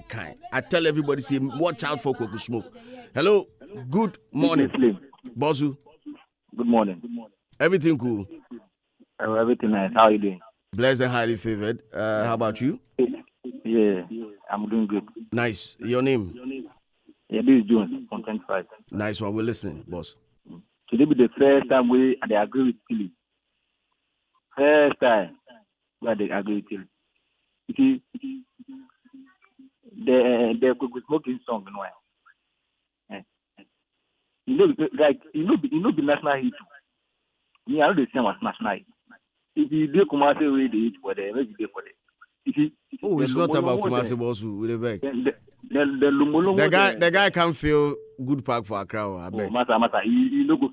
I tell everybody, say, watch out for Kweku Smoke. Hello, good morning. Bosu. Good morning. Everything cool? Everything nice. How are you doing? Blessed and highly favored. How about you? Yeah, I'm doing good. Nice. Your name? Yeah, this is Jones from 25. Nice one. We're listening, boss. Today be the first time we agree with Tilly. First time we agree with Tilly. You see, the Kweku Smoking song, you know, like you know, the national hit. Me, I know the same as national hit. If you do Kumasi, we do it for them. Maybe they for them. Oh, it's not about Kumasi, boss. With the back. The guy can feel good park for Accra. I bet. Master, you no go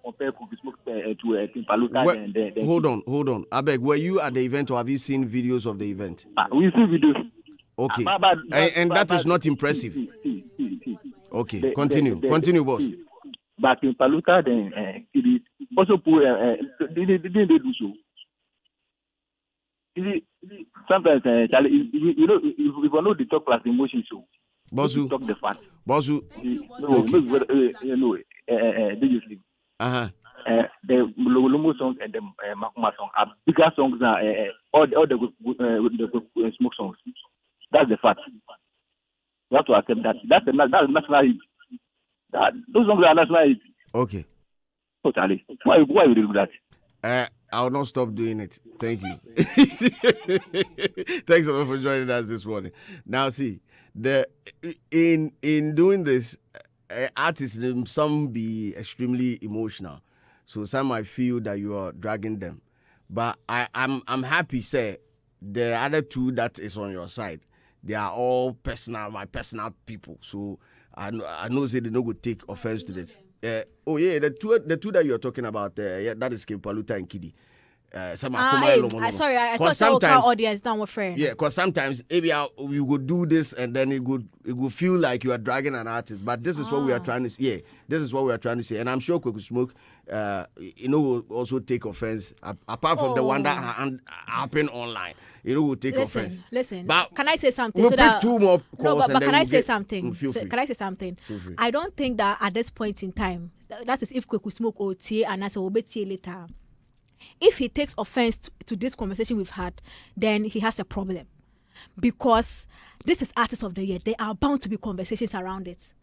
compare Kofi Smoke to Timpaluta. Then hold on. I beg, were you at the event or have you seen videos of the event? We see videos. Okay. And that is not impressive. Okay, continue, boss. But in Paluta, then it also put didn't they do so? Sometimes, Charlie, you know, if we know the talk plus emotion, so Bosu talk the fact. Bosu, They just leave. The Lolomo songs and the Makuma song are bigger songs than all the smoke songs. That's the fact. You have to accept that. That's national hit. Those songs are national hit. Okay. Totally. Why would you do that? I'll not stop doing it. Thank you. Thanks a lot for joining us this morning. Now, see, in doing this, artists, some be extremely emotional, so some might feel that you are dragging them. But I'm happy, say the other two that is on your side, they are all my personal people. So I know say they no go take offense to this. The two that you're talking about, that is King Paluta and Kidi. Sorry, I thought sometimes audience down with friend. Yeah, because sometimes maybe we would do this and then it would feel like you are dragging an artist. But this is what we are trying to say. Yeah, this is what we are trying to say. And I'm sure Kwaku Smoke, will also take offense apart from the one that happened online. Will take offense. Listen. But can I say something? We'll pick two more calls. But can I say something? Can I say something? Free. I don't think that at this point in time, that is if Kwaku Smoke or Tie and I say will be Tie later. If he takes offense to this conversation we've had, then he has a problem. Because this is Artist of the Year. There are bound to be conversations around it.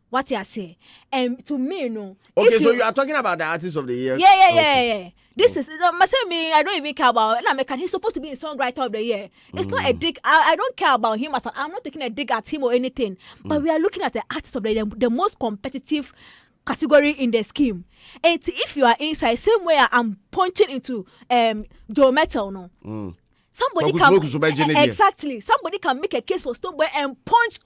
What you say? And to me, no. Okay, so you are talking about the Artist of the Year? Yeah. This is, me, I don't even care about, he's supposed to be a songwriter of the year. It's not a dig. I don't care about him. I'm not taking a dig at him or anything. But we are looking at the Artist of the Year, the most competitive category in the scheme. And if you are inside, same way I'm punching into Joe Metal, no. Somebody can make a case for Stoneboy and punch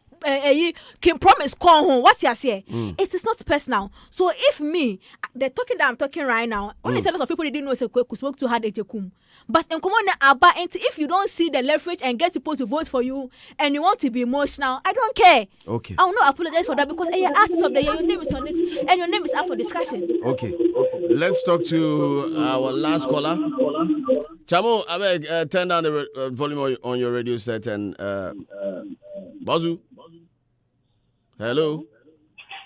can promise call home. What's your say? It is not personal. So if me, the talking that I'm talking right now, only a lot of people didn't know it's a Kwaku Smoke to had a tekum. But in common about if you don't see the leverage and get people to vote for you and you want to be emotional, I don't care. Okay. I will not apologize for that because you're Artist of the Year, your name is on it and your name is up for discussion. Okay. Let's talk to our last caller. Chamo, I beg, turn down the volume on your radio set and Bazu. Hello.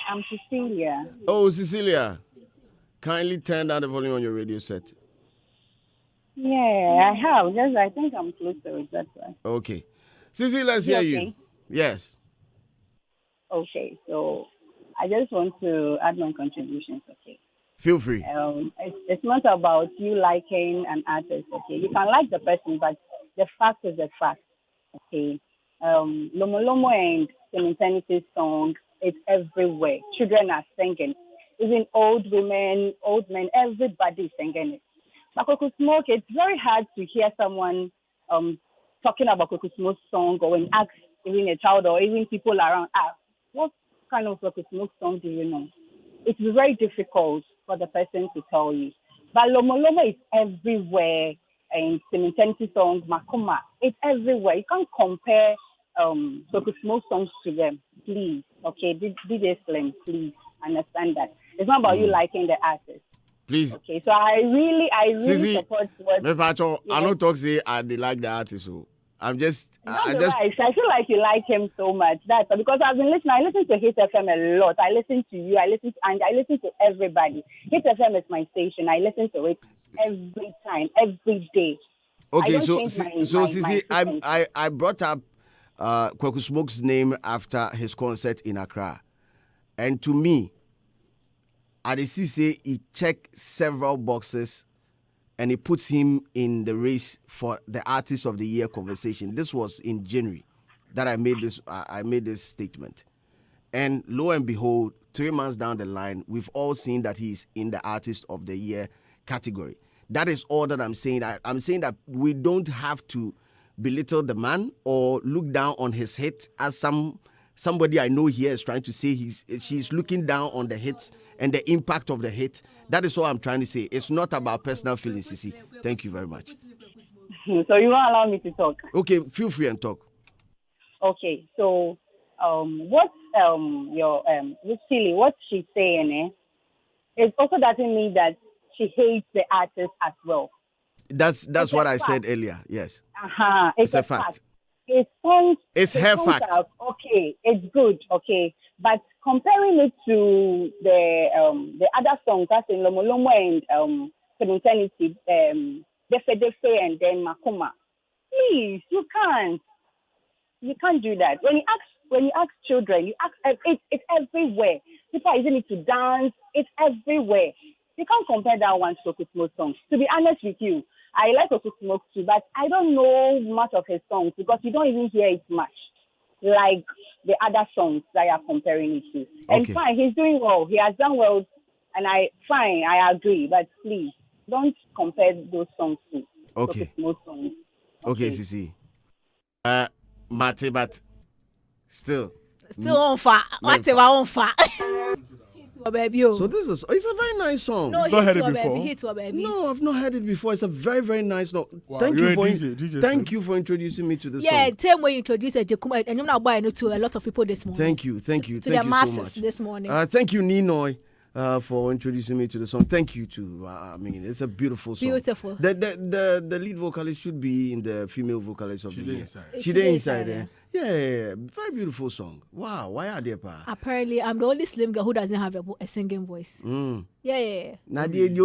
I'm Cecilia. Oh, Cecilia. Kindly turn down the volume on your radio set. Yeah, I have. I think I'm close to it. That's why. Okay. Cecilia, let's hear you. Yes. Okay, so I just want to add my contributions. Okay. Feel free. It's not about you liking an artist. Okay, you can like the person, but the fact is the fact. Okay. Lomo Lomo and Cementanity's song, it's everywhere. Children are singing. Even old women, old men, everybody is singing it. But Kwaku Smoke, it's very hard to hear someone talking about Kwaku Smoke's song or when ask even a child or even people around, what kind of Kwaku Smoke song do you know? It's very difficult for the person to tell you. But Lomo Lomo is everywhere. And Cementanity songs, Makuma, it's everywhere. You can't compare Kwaku Smoke songs to them, please. Okay, DJ Slim, please understand that. It's not about you liking the artist. Please. Okay, so I really Sisi, support what. I don't talk say I like the artist, so I'm just. I feel like you like him so much. That's because I've been listening. I listen to Hit FM a lot. I listen to you. I listen to everybody. Hit FM is my station. I listen to it every time, every day. Okay, so Sisi, I brought up Kwaku Smoke's name after his concert in Accra, and to me, I say he checked several boxes. And it puts him in the race for the Artist of the Year conversation. This was in January that I made this statement. And lo and behold, 3 months down the line, we've all seen that he's in the Artist of the Year category. That is all that I'm saying. I'm saying that we don't have to belittle the man or look down on his hit, as some somebody I know here is trying to say she's looking down on the hits and the impact of the hit. That is all I'm trying to say. It's not about personal feelings, Sisi. Thank you very much. So you won't allow me to talk? Okay, feel free and talk. Okay, so what what she's saying, it also doesn't mean that she hates the artist as well. That's what I said earlier. Yes. It's a fact. It's her fact. Okay, it's good. Okay, but comparing it to the other songs, that's in Lomo Lomo and Eternity, Defe and then Makuma. Please, you can't do that. When you ask children, you ask it's everywhere. People are using it to dance. It's everywhere. You can't compare that one to Okusmo's songs. To be honest with you, I like Okusmo too, but I don't know much of his songs because you don't even hear it much, like the other songs that you are comparing it to. And fine, he's doing well. He has done well, and I agree. But please don't compare those songs to Okusmo songs. Okay, Sisi. Mate, but still on fire. Whatever on fire. So it's a very nice song. No, you've not heard it before. No, I've not heard it before. It's a very, very nice song. Wow, thank you for introducing me to the song. Yeah, same way you introduced Jakuma, and you're not buying it to a lot of people this morning. Thank you. To Thank the you masses so much. this morning. Thank you, Ninoy, for introducing me to the song. Thank you too. I mean, it's a beautiful song. Beautiful. The lead vocalist should be in the female vocalist of the year. She inside there. Yeah. Very beautiful song. Wow, why are they pa? Apparently, I'm the only slim girl who doesn't have a singing voice. Yeah. Nadia, the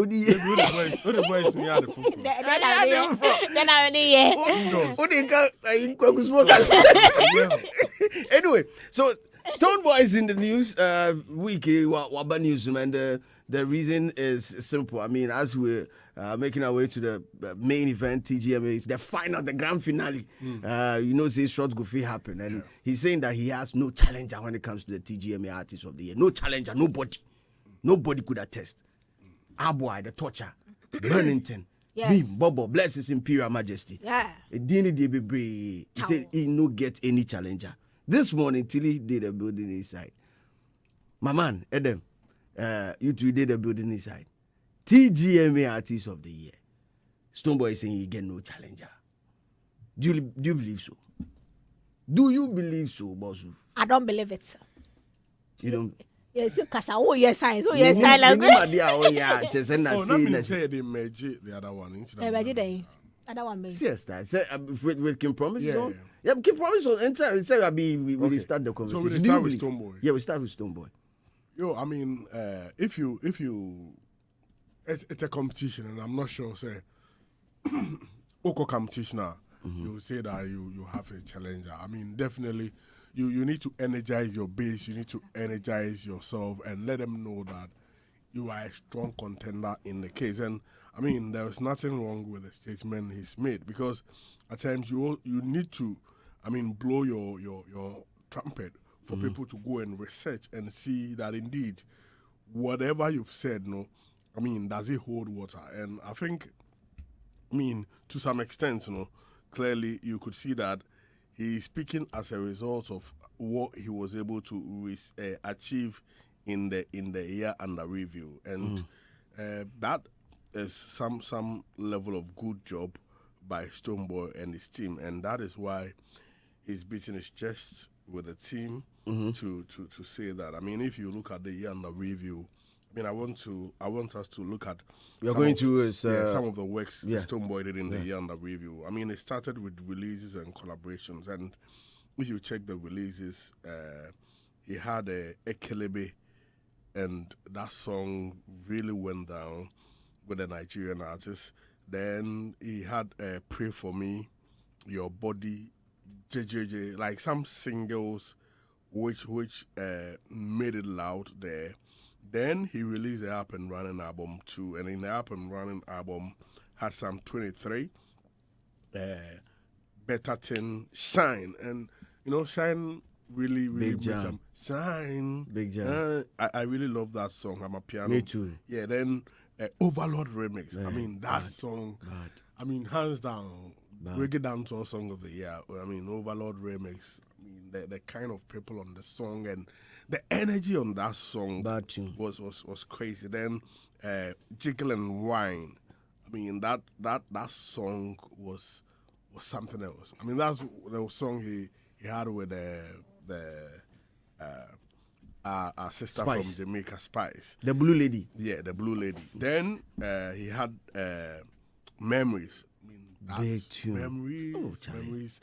voice in Then Anyway, so Stonebwoy is in the news week, Waba news, and the reason is simple. I mean, as we're making our way to the main event, TGMA, it's the final, the grand finale. Say shots go fit happen, and he's saying that he has no challenger when it comes to the TGMA Artist of the Year. No challenger, nobody could attest. Aboy, the torture, Burnington. Yes. Me, Bobo, bless His Imperial Majesty. Yeah. He said he no get any challenger. This morning, Tilly did a building inside. My man, Adam, you two did a building inside. TGMA Artist of the Year. Stonebwoy is saying he get no challenger. Do you believe so? Do you believe so, Bosu? I don't believe it, sir. You don't? Yes, because yes, science. Yes, silent. Say they merge the other one. Other one, yes, that with Kim Promise. Yeah. Kim Promise. And we start the conversation. So we start with Stonebwoy. Yeah, we start with Stonebwoy. I mean, if you, it's a competition, and I'm not sure. Say, Oko competition. You say that you have a challenger. I mean, definitely. You need to energize your base, you need to energize yourself and let them know that you are a strong contender in the case. And I mean, there is nothing wrong with the statement he's made, because at times you need to, blow your trumpet for people to go and research and see that indeed whatever you've said, does it hold water? And I think, to some extent, clearly you could see that he's speaking as a result of what he was able to achieve in the year under review, and that is some level of good job by Stonebwoy and his team, and that is why he's beating his chest with the team to say that. I mean, if you look at the year under review, I want us to look at some of the works Stonebwoy did in the year under review. I mean, it started with releases and collaborations, and if you check the releases, he had a Ekelebe, and that song really went down with a Nigerian artist. Then he had Pray For Me, Your Body, JJJ, like some singles which made it loud there. Then he released the Up and Running album too, and in the Up and Running album had some 23, Better Tin, Shine, and Shine really made some Shine. Big jam. I really love that song. I'm a piano. Me too. Yeah. Then Overlord remix. That song. Hands down, Reggae Dancehall Song of the Year. Overlord remix. the kind of people on the song and the energy on that song was crazy. Then Jiggle and Wine. I mean that song was something else. I mean that's the song he had with our sister Spice. from Jamaica, Spice. The Blue Lady. Yeah, the Blue Lady. Then he had Memories. I mean, Big tune. Memories.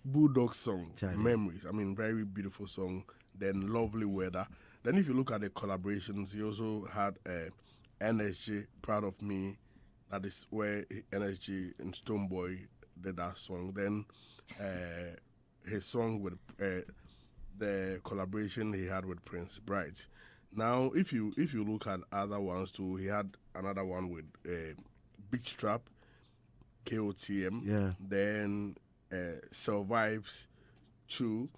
Bulldog song, Charlie. Memories. I mean, very beautiful song. Then Lovely Weather. Then if you look at the collaborations, he also had NSG, Proud of Me. That is where NSG and Stoneboy did that song. Then his song with the collaboration he had with Prince Bright. Now, if you look at other ones too, he had another one with Beach Trap, KOTM. Yeah. Then Survives 2.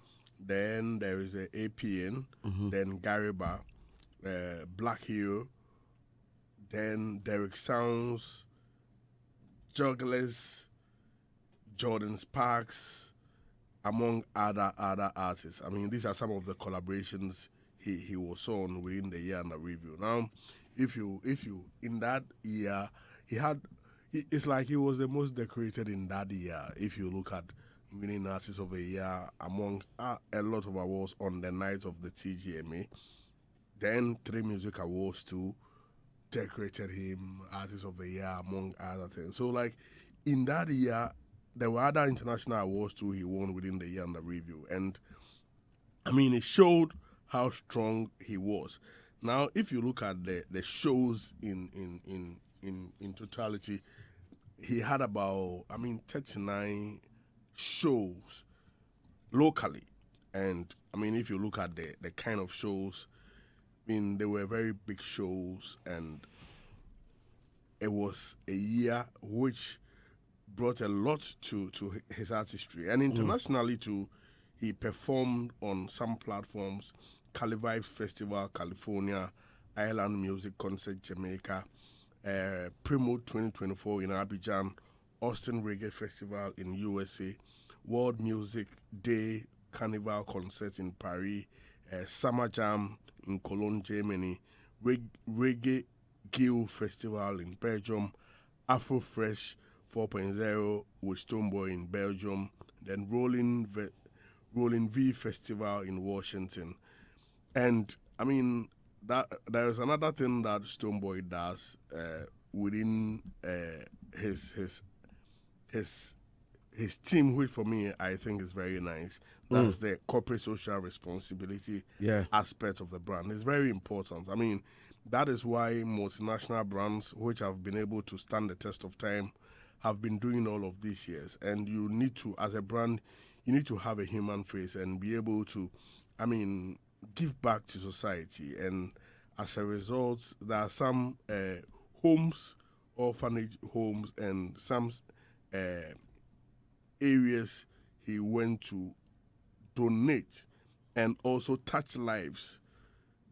Then there is a APN. Then Gariba, Black Hero. Then Derek Sounds, Jugglers, Jordan Sparks, among other artists. I mean, these are some of the collaborations he was on within the year under review. Now, if you in that year it's like he was the most decorated in that year. If you look at winning artist of the year among a lot of awards on the night of the TGMA, then 3 music awards too decorated him artist of the year among other things. So like in that year, there were other international awards too he won within the year under review, and I mean it showed how strong he was. Now, if you look at the shows in totality, he had about 39 shows locally, and I mean if you look at the kind of shows, I mean they were very big shows, and it was a year which brought a lot to his artistry, and internationally too. He performed on some platforms: Cali Vibes Festival, California, Island Music Concert, Jamaica, Primo 2024 in Abidjan, Austin Reggae Festival in USA, World Music Day Carnival Concert in Paris, Summer Jam in Cologne, Germany, Reggae Guild Festival in Belgium, Afro Fresh 4.0 with Stoneboy in Belgium, then Rolling V Festival in Washington. And I mean that there is another thing that Stoneboy does within his team, which for me I think is very nice. That's the corporate social responsibility aspect of the brand. It's very important. I mean, that is why multinational brands which have been able to stand the test of time have been doing all of these years. And you need to, as a brand, you need to have a human face and be able to, give back to society. And as a result, there are some homes, orphanage homes, and some areas he went to donate and also touch lives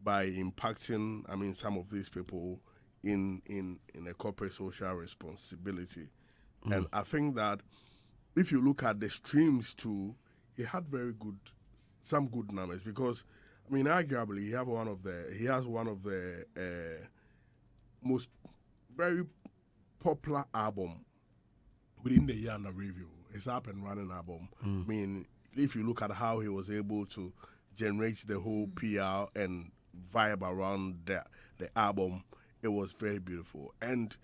by impacting, some of these people in a corporate social responsibility. And I think that if you look at the streams too, he had some good numbers, because arguably he has one of the most very popular album within the year under review. It's up and running album. I mean, if you look at how he was able to generate the whole PR and vibe around the album, it was very beautiful. And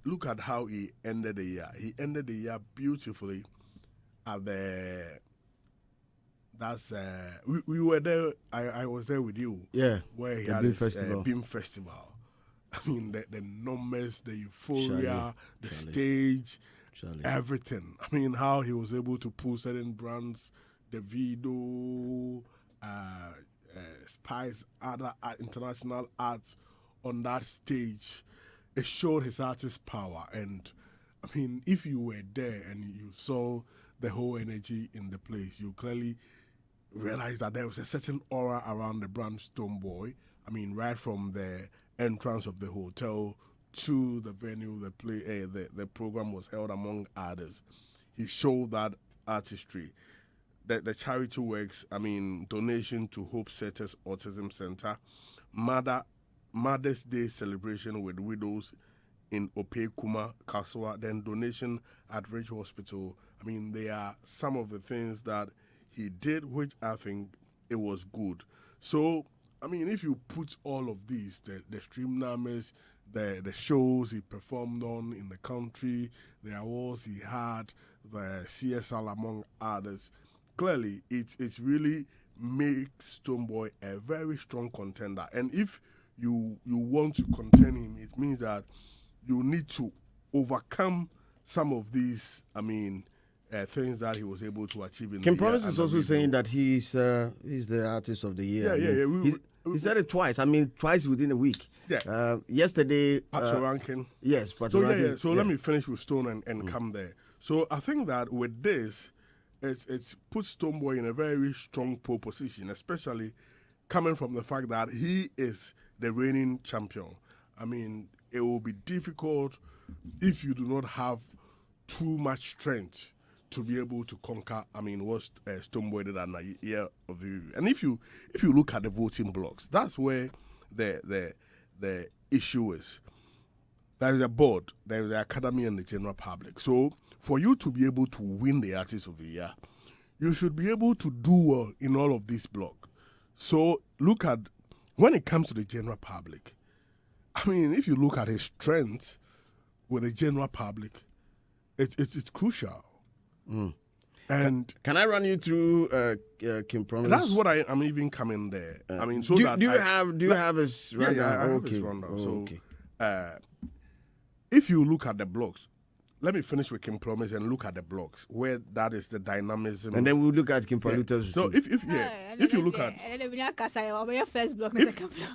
look at how he ended the year. He ended the year beautifully at we were there. I was there with you. Yeah. Where he the had Beam his Festival. Beam Festival. I mean, the numbers, the euphoria, the Charlie. stage, Charlie. everything. I mean, how he was able to pull certain brands, the video, Spice, other international arts on that stage. It showed his artist power. And if you were there and you saw the whole energy in the place, you clearly realized that there was a certain aura around the brand Stoneboy. Right from the entrance of the hotel to the venue, the program was held, among others. He showed that artistry. the charity works. I mean, donation to Hope Setters Autism Center, Mother's Day celebration with widows in Ope Kuma, Kaswa, then donation at Ridge Hospital. I mean, they are some of the things that he did, which I think it was good. So, I mean, if you put all of these, the stream numbers, the shows he performed on in the country, the awards he had, the CSL among others, clearly it really makes Stonebwoy a very strong contender. And if you want to contend him, it means that you need to overcome some of these, I mean, things that he was able to achieve in Kim the Promise year is also saying that he's the artist of the year. He said it twice. I mean, twice within a week. Yeah. Yesterday. Ranking. Yes, Ranking. So let me finish with Stone and come there. So I think that with this, it's put Stonebwoy in a very strong pole position, especially coming from the fact that he is the reigning champion. I mean, it will be difficult if you do not have too much strength to be able to conquer, I mean, what Stonebwoy did in a year of review. And if you look at the voting blocks, that's where the issue is. There is a board, there is the academy and the general public. So for you to be able to win the artist of the year, you should be able to do well in all of these blocks. So look at, when it comes to the general public, I mean, if you look at his strength with the general public, it's crucial. And can I run you through Kim Promise? That's what I'm even coming there. I mean, so do that you have his rundown? Yeah, I have his rundown. So, if you look at the blocks, let me finish with Kim Promise and look at the blocks where that is the dynamism. And then we'll look at Kim Promise. Yeah. So if you look at first block,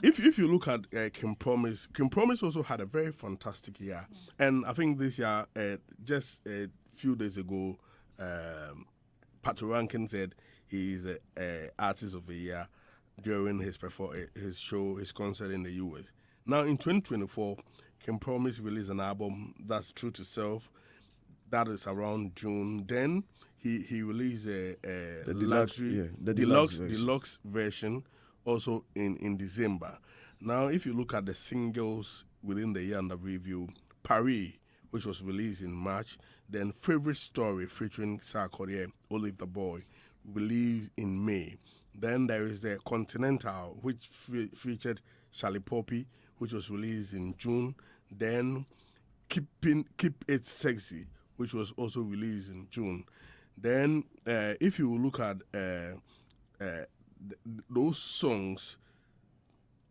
if you look at Kim Promise also had a very fantastic year, and I think this year, just a few days ago, Pato Rankin said he's a artist of the year during his concert in the US. Now in 2024, Kim Promise released an album that's True to Self. That is around June. Then he released a deluxe version also in December. Now, if you look at the singles within the year under review, Paris, which was released in March, then Favorite Story featuring Sarkodie, Olive the Boy, released in May. Then there is the Continental, which featured Charlie Poppy, which was released in June. Then Keep It Sexy, which was also released in June. Then if you look at those songs,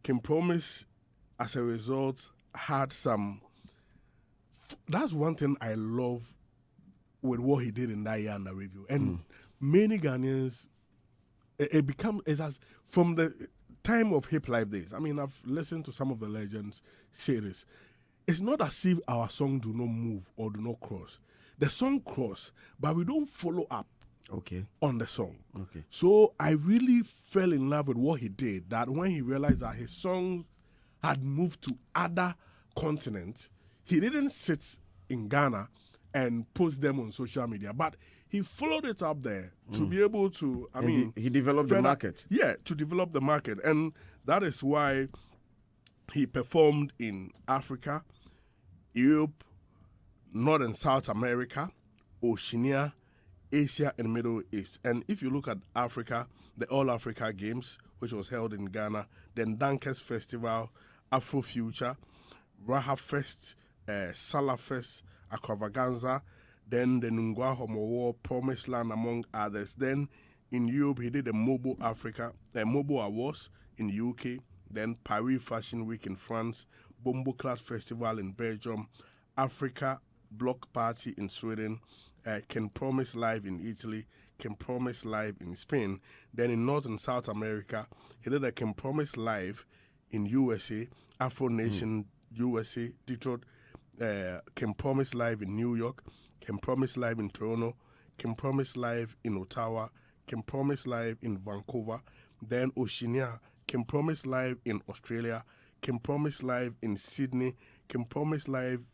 Kim Promise, as a result, had some. That's one thing I love with what he did in that year under review. And many Ghanaians, it has, from the time of Hip Life days, I mean, I've listened to some of the legends say this. It's not as if our song do not move or do not cross. The song cross, but we don't follow up on the song. Okay. So I really fell in love with what he did, that when he realized that his song had moved to other continents, he didn't sit in Ghana and post them on social media, but he followed it up there to be able to, he developed the market. Yeah, to develop the market. And that is why he performed in Africa, Europe, North and South America, Oceania, Asia, and Middle East. And if you look at Africa, the All Africa Games, which was held in Ghana, then Dankers Festival, Afro Future, Raha Fest, Salah Fest, Aquavaganza, then the Nungwa Homo Promised Land, among others. Then in Europe, he did the Mobile Awards in UK, then Paris Fashion Week in France, Bomboclat Festival in Belgium, Africa Block Party in Sweden, Can Promise Live in Italy, Can Promise Live in Spain. Then in North and South America, he did a Can Promise Live in USA, Afro Nation USA, Detroit, Can Promise Live in New York, Can Promise Live in Toronto, Can Promise Live in Ottawa, Can Promise Live in Vancouver, then Oceania, Can Promise Live in Australia, Can Promise Live in Sydney, Can Promise Live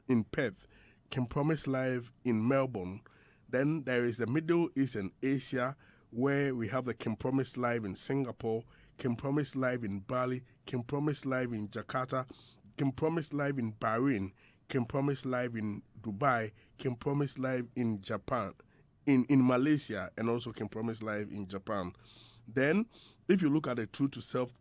in Perth, Can Promise Live in Melbourne, Then there is the Middle East and Asia, where we have the Kim Promise Live in Singapore, Kim Promise Live in Bali, Kim Promise Live in Jakarta, Kim Promise Live in Bahrain, Kim Promise Live in Dubai, Kim Promise Live in Japan, in Malaysia, and also Kim Promise Live in Japan. Then, if you look at the True to Self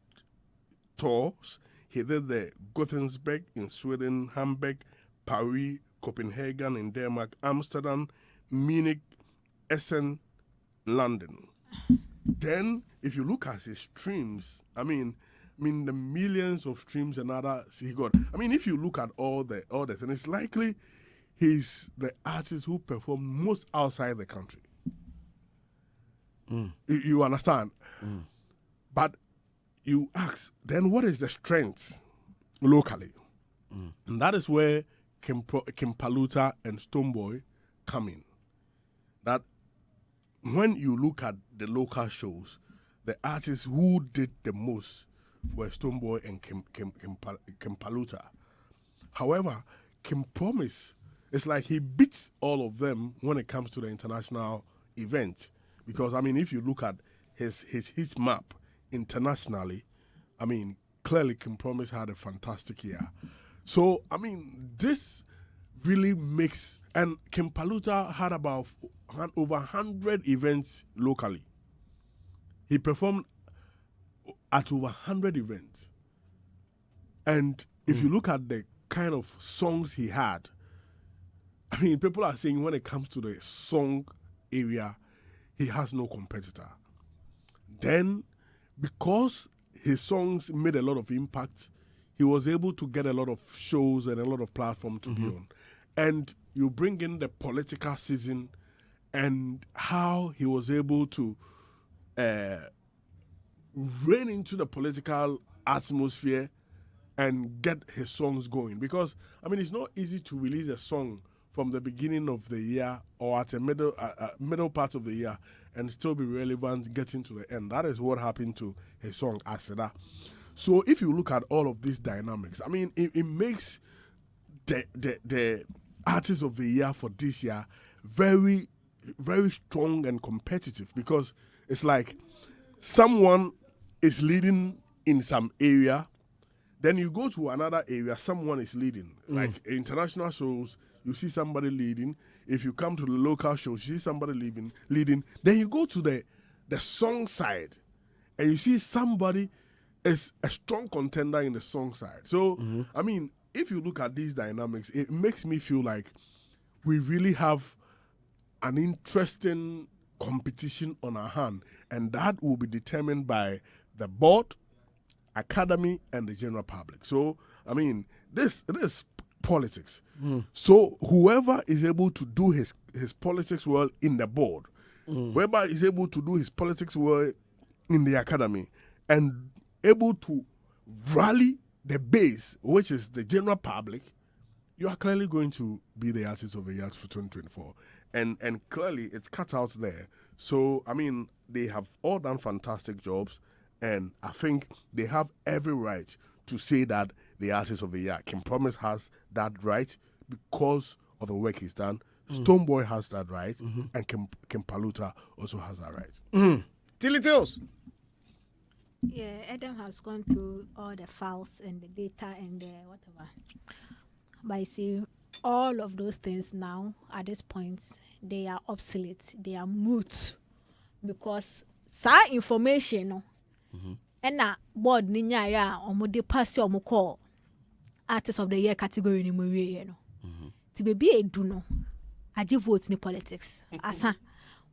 tours, he did the Gothenburg in Sweden, Hamburg, Paris, Copenhagen in Denmark, Amsterdam, Munich, Essen, London. Then, if you look at his streams, I mean the millions of streams and others he got. I mean, if you look at all the things, it's likely he's the artist who performed most outside the country. You understand? But you ask, then what is the strength locally? And that is where Kim Paluta and Stonebwoy come in. That when you look at the local shows, the artists who did the most were Stonebwoy and Kim Paluta. However, Kim Promise, it's like he beats all of them when it comes to the international event. Because, I mean, if you look at his hit map internationally, I mean, clearly Kim Promise had a fantastic year. So, I mean, this really makes... And Kim Paluta had about over 100 events locally. He performed at over 100 events. And if you look at the kind of songs he had, I mean, people are saying when it comes to the song area, he has no competitor. Then, because his songs made a lot of impact, he was able to get a lot of shows and a lot of platforms to be on. And you bring in the political season and how he was able to rein into the political atmosphere and get his songs going. Because, I mean, it's not easy to release a song from the beginning of the year or at the middle part of the year and still be relevant getting to the end. That is what happened to his song, Aseda. So if you look at all of these dynamics, I mean, it makes the artist of the year for this year very, very strong and competitive, because it's like someone is leading in some area, then you go to another area, someone is leading. Like international shows, you see somebody leading. If you come to the local shows, you see somebody leading. Then you go to the song side, and you see somebody is a strong contender in the song side. So, I mean, if you look at these dynamics, it makes me feel like we really have an interesting competition on our hand, and that will be determined by the board, academy, and the general public. So, I mean, this is politics. So whoever is able to do his politics well in the board, whoever is able to do his politics well in the academy, and able to rally the base, which is the general public, you are clearly going to be the artist of the year for 2024. And clearly it's cut out there. So, I mean, they have all done fantastic jobs, and I think they have every right to say that the artist of the year. Kim Promise has that right because of the work he's done. Stonebwoy has that right, and Kim Paluta also has that right. Tilly Tales. Yeah, Adam has gone through all the files and the data and the whatever. But I see all of those things now, at this point, they are obsolete. They are moot. Because some information, and na board ninya ya omude pass omu call artist of the year category ni mwe no. Ti be edu no. Aje vote ni politics. Asa.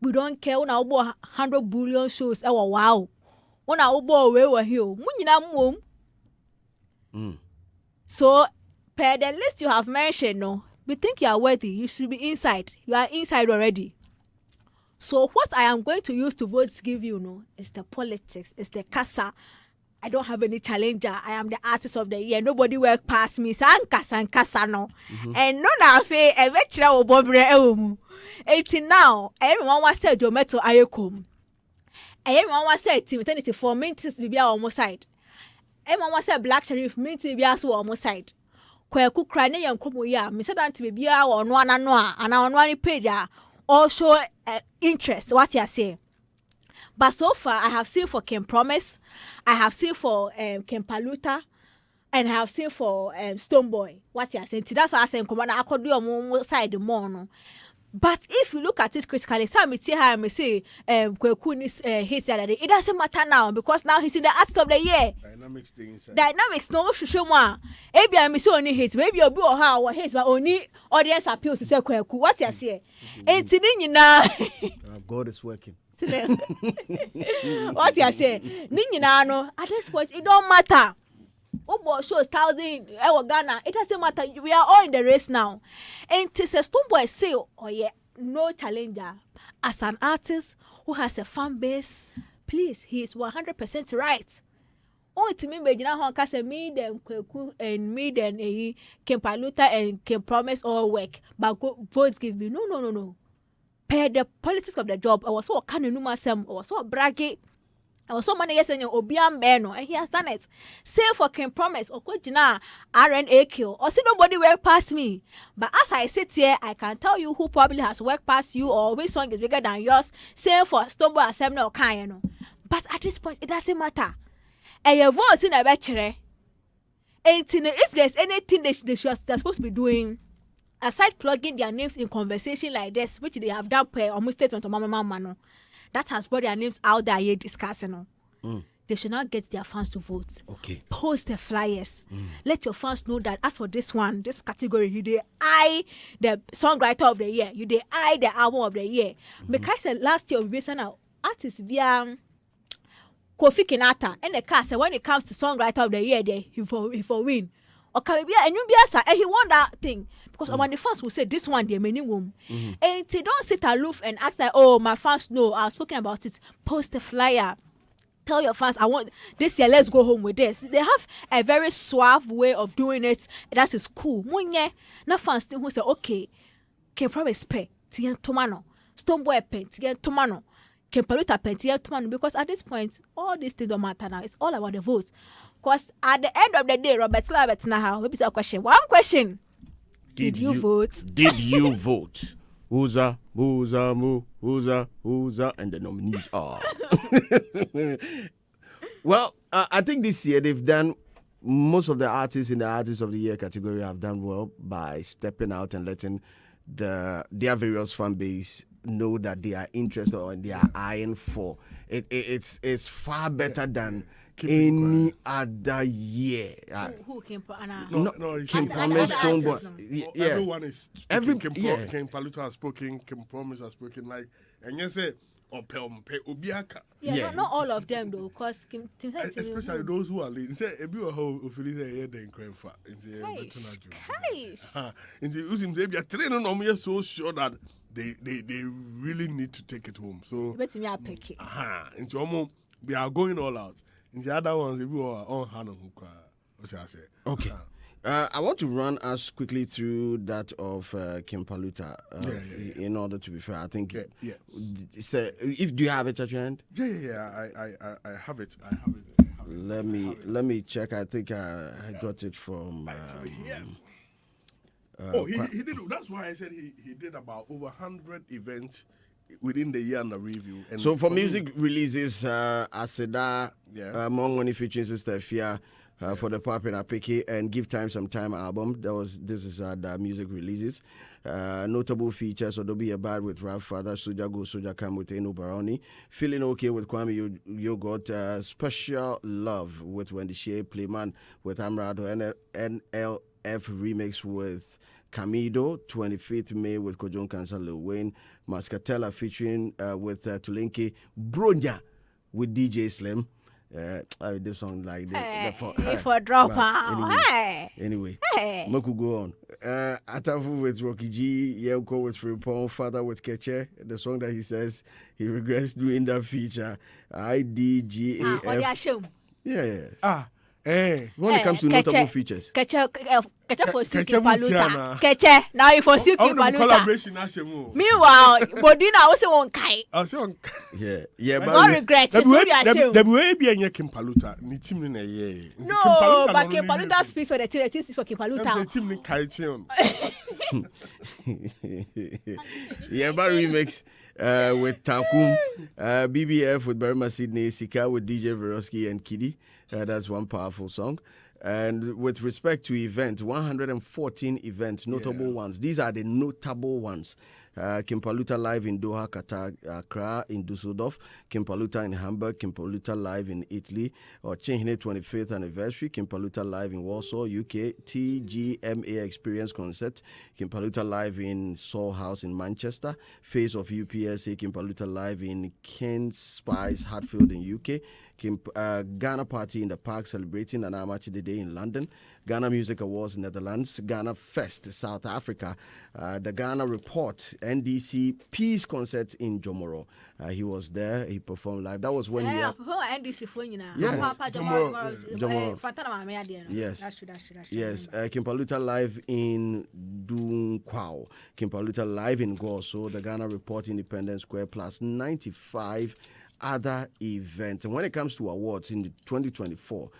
We don't care una obo 100 billion shows e wow. Una obo we were here. Mu nyina mom. So per the list you have mentioned, no, we think you are worthy. You should be inside. You are inside already. So what I am going to use to vote give you, no, is the politics, is the casa. I don't have any challenger. I am the artist of the year. Nobody work past me. San no. And no na fe evetra obobre ewumu. Eti now, everyone was said your metal ayekom. Everyone was said eternity for mintis bibia on side. Everyone was said black sheriff mintis bibia so on side. Kwaku kra ne yankomo ya, me said anti bibia on one and one, and on one page or show interest. What you say? But so far, I have seen for Kim Promise, I have seen for Kim Paluta, and I have seen for Stoneboy. What you saying? That's why I say, come on, I could do on side the more. No? But if you look at it critically, some me see how I say Kwekunis hits the other day. It doesn't matter now because now he's in the artist of the year. Dynamics things. Dynamics no show more. Maybe I miss only hits. Maybe you'll be or how hits, but only audience appeal to say Kweku. What you say? Ain't it now? God is working. What you say? Nina no. At this point, it don't matter. Obo shows 1,000 Ghana. It doesn't matter. We are all in the race now. And to say Stoneboy say, oh yeah, no challenger. As an artist who has a fan base, please, he is 100% right. Oh, to me, me them Kweku and me then Kim Paluta and Kim Promise all work, but votes give me no. Per the politics of the job, I was so kind of numasem, I was so braggy. I was so many years in Obiam Beno, and he has done it. Same for Kim Promise or Kojina RNA kill or see nobody work past me. But as I sit here, I can tell you who probably has worked past you or which song is bigger than yours. Same for Stoneboy Assembly or Kayano. But at this point, it doesn't matter. And your voice in a betchere. And if there's anything they're supposed to be doing, aside plugging their names in conversation like this, which they have done per almost statement to Mama no. That has brought their names out there here discussing. They should not get their fans to vote. Okay. Post the flyers. Let your fans know that as for this one, this category, you they eye the songwriter of the year. You they eye the album of the year. Because last year we based on artists via Kofi Kinata and the cast. When it comes to songwriter of the year, he for win. Or can be and you be and he won that thing because when the fans will say this one they many womb and they don't sit aloof and act like oh my fans know I was speaking about it. Post a flyer, tell your fans I want this year, let's go home with this. They have a very suave way of doing it. That is cool. Munye na fans who say okay, can probably pay tien tomano, Stoneboy pen tien tomano. Can Paluta pen tien tomano because at this point all these things don't matter now. It's all about the votes. Because at the end of the day, Robert now, maybe a question. One question. Did you vote? Did you vote? Whoza, and the nominees are. Well, I think this year they've done, most of the artists in the Artists of the Year category have done well by stepping out and letting their various fan base know that they are interested or they are eyeing for. It's far better than any other year. Who came for Anna? No, Kim Promise, Stoneboy. Yeah. Everyone is speaking. Kim Paluta has spoken, Kim Promise has spoken, like, and you say, Obiaka. Yeah, not all of them though, because especially those who are late. Say, if you are who feel it, then crime for. So sure that they really need to take it home. So, we are going all out. In the other ones, we are on hand. Okay. I want to run us quickly through that of Kim Paluta. In order to be fair, I think. So, do you have it at your hand? Yeah. I have it. Let me check. I think I got it from. He did. That's why I said he did about over 100 events within the year under review. And so for music releases, Aseda, Mongoni featuring Sister Fia. For the Pop and Apiki and Give Time Some Time album. This is the music releases. Notable features: Odobi Abad with Rap Father, Soja Go, Soja Come with Eno Baroni, Feeling Okay with Kwame Yogurt, Special Love with Wendy Shea, Playman with Amrado, NLF remix with Camido, 25th May with Kojon Cancer, Lil Wayne, Mascatella featuring with Tulinki, Bronya with DJ Slim. This song like for drop out. Anyway, Moku go on. Atafu with Rocky G, Yelko with Frimpong, Father with Keche. The song that he says he regrets doing that feature. IDGAF. When it comes to notable features. Keche for Suki Paluta. Keche, now you for Suki Paluta. Meanwhile, Bodina also won't kai. Yeah, but no regrets. The way be a Kim Paluta, ni team in a year. No, but Kim Paluta speaks for the team speaks for Kim Paluta. The team in Kai. Yeba remix with Takum, BBF with Berima Sydney, Sika with DJ Verosky and Kiddy. That's one powerful song. And with respect to events, 114 events, notable ones. These are the notable ones. Kimpaluta live in Doha, Qatar, Accra in Dusseldorf, Kimpaluta in Hamburg, Kimpaluta live in Italy, or Chinhine 25th anniversary, Kimpaluta live in Warsaw, UK, TGMA Experience Concert, Kimpaluta live in Soul House in Manchester, Face of UPSA, Kimpaluta live in King's Spice, Hatfield in UK, Ghana Party in the Park celebrating Anamachi Day in London, Ghana Music Awards Netherlands, Ghana Fest South Africa, the Ghana Report NDC Peace Concert in Jomoro. He was there. He performed live. That was when he had... NDC for you now. Yes. Jomoro. Yes. That's true. Yes. Kimpaluta live in Dunkwao. Kimpaluta live in Goso. The Ghana Report Independence Square plus 95 other events. And when it comes to awards in the 2024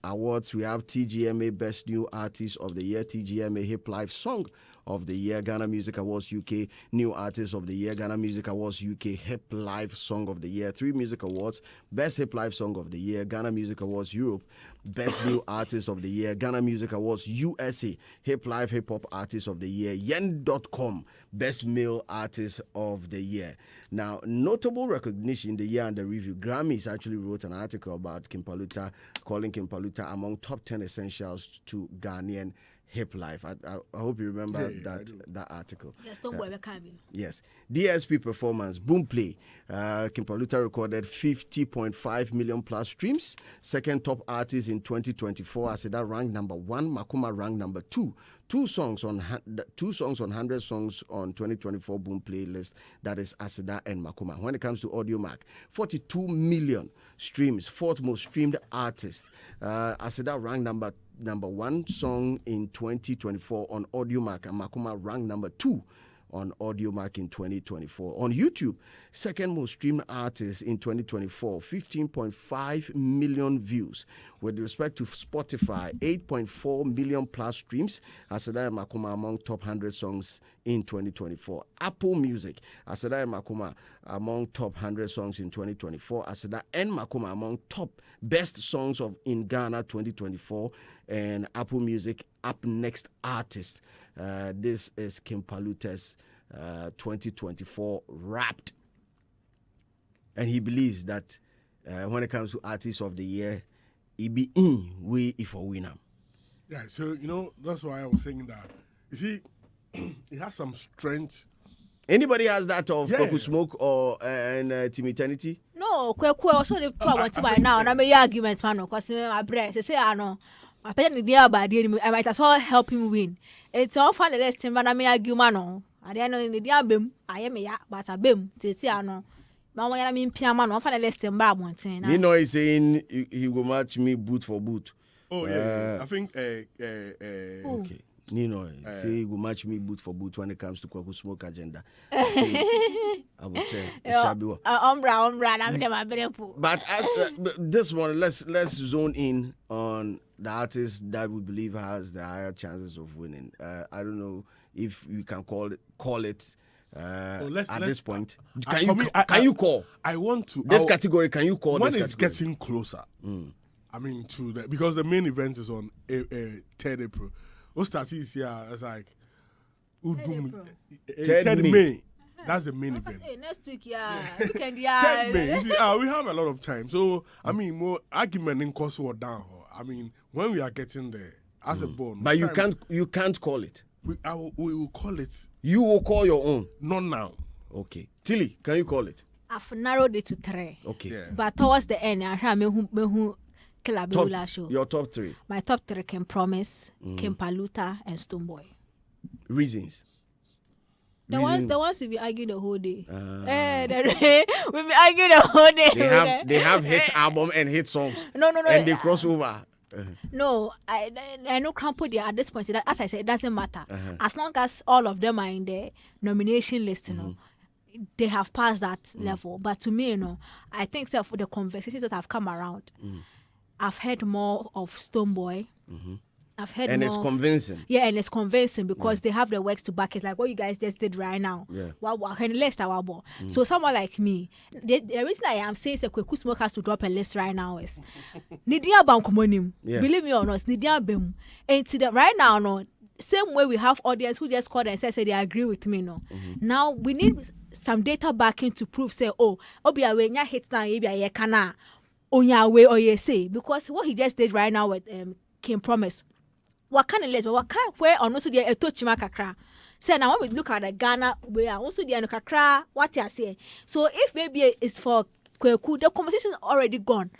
awards, we have TGMA Best New Artist of the Year, TGMA Hip Life Song of the Year, Ghana Music Awards UK New Artist of the Year, Ghana Music Awards UK Hip Life Song of the Year, 3 Music Awards, Best Hip Life Song of the Year, Ghana Music Awards Europe, Best New Artist of the Year, Ghana Music Awards USA Hip Life Hip Hop Artist of the Year, Yen.com Best Male Artist of the Year. Now, notable recognition the year under review, Grammys actually wrote an article about Kimpaluta, calling Kimpaluta among top 10 essentials to Ghanaian hip life. I hope you remember that article. Yes, don't worry, coming. Yes. DSP performance, Boomplay. Kimpaluta recorded 50.5 million plus streams. Second top artist in 2024. Aseda ranked number 1. Makuma ranked number 2. Two songs on 100 songs on 2024 Boomplay list. That is Aseda and Makuma. When it comes to Audio Mac, 42 million streams. 4th most streamed artist. Aseda ranked number 1 song in 2024 on Audio Mac, and Makuma ranked number 2 on Audio Mac in 2024. On YouTube, 2nd most streamed artist in 2024, 15.5 million views. With respect to Spotify, 8.4 million plus streams. Aseda and Makuma among top 100 songs in 2024. Apple Music, Aseda and Makuma among top 100 songs in 2024. Aseda and Makuma among top best songs in Ghana 2024. And Apple Music Up Next Artist. This is Kimpaluta's 2024 Wrapped. And he believes that when it comes to Artist of the Year, he be in way if a winner. Yeah, so, that's why I was saying that. You see, it has some strength. Anybody has that of Koku Smoke or Team Eternity? No, Kweku also the two I want to buy now. And I may argument, man, because my breath. They say, I know. I might as well help him win. It's all fun the rest him, but I may argue, man. I don't know in the diabim. I am a but a bim. Say, I know. But when I mean, Piamano, I find the rest him bad one thing. He's saying he will match me boot for boot. Oh, yeah. I think, okay. Nino, say he will match me boot for boot when it comes to Kwaku Smoke agenda. I would say But this one, let's zone in on the artist that we believe has the higher chances of winning. I don't know if you can call it at this point. Can you call? I want to. This category, can you call when this it's category? getting closer? I mean, to the, because the main event is on 3rd April. What starts here? It's like 3rd May. That's the main event. Next week, 3rd May. You see, we have a lot of time. So, I mean, more argument in cost or down. I mean, when we are getting there, as a bone. But you can't call it. We will call it. You will call your own. Not now. Okay. Tilly, can you call it? I've narrowed it to 3. Okay. Yeah. But towards the end, I have your top 3. My top 3 can Promise, Kimpaluta, and Stonebwoy. Reasons. The ones we be arguing the whole day. We be arguing the whole day. They have hit album and hit songs. No. And they cross over. No, I know Crampo there at this point. As I said, it doesn't matter. As long as all of them are in the nomination list, they have passed that level. But to me, I think for the conversations that have come around, I've heard more of Stonebwoy I've heard and more it's convincing. Yeah, and it's convincing because they have the works to back it, like what you guys just did right now. Yeah. So someone like me, the reason I am saying the Kweku Smoke has to drop a list right now is Nidia Bankomonim. Believe me or not, Nidia Bem. And to the right now, no, same way we have audience who just called and said they agree with me, no. Now we need some data backing to prove say, oh, Obia when ya hit now, ye kana on your way or ye say, because what he just did right now with Kim Promise. What kind of list? What kind where on also there a touch makakra. Say now when we look at the Ghana where also there no kakra what you say. So if maybe it's for Kweku, the conversation is already gone.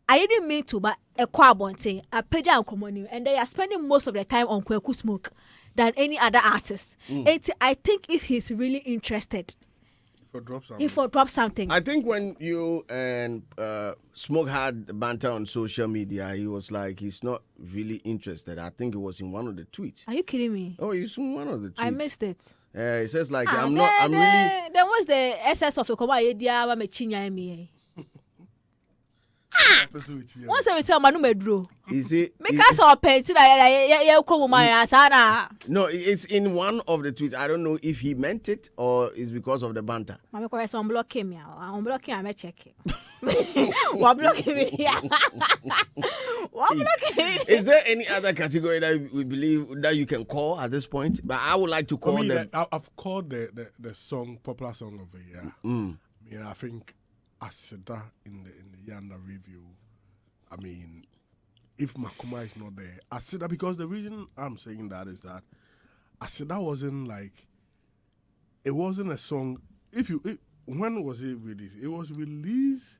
I didn't mean to, but a quabonte, a peja and common, and they are spending most of the time on Kweku Smoke than any other artist. I think if he's really interested, if for drop something. I think when you and Smoke had banter on social media, he was like he's not really interested. I think it was in one of the tweets. Are you kidding me? Oh, it's in one of the tweets. I missed it. He says like I'm really. There was the SS of the Kumasi idea me chinya me. Once I tell Manu Medro. Is it? Because of painting, No, it's in one of the tweets. I don't know if he meant it or it's because of the banter. I'm going to unblock him. I'm blocking. I'm checking. What blocking me? What blocking? Is there any other category that we believe that you can call at this point? But I would like to call them. I've called the song popular song of the year. Yeah, I think Asida in the Yanda review. I mean, if Makuma is not there, Asida, because the reason I'm saying that is that Asida wasn't like, it wasn't a song. When was it released? It was released.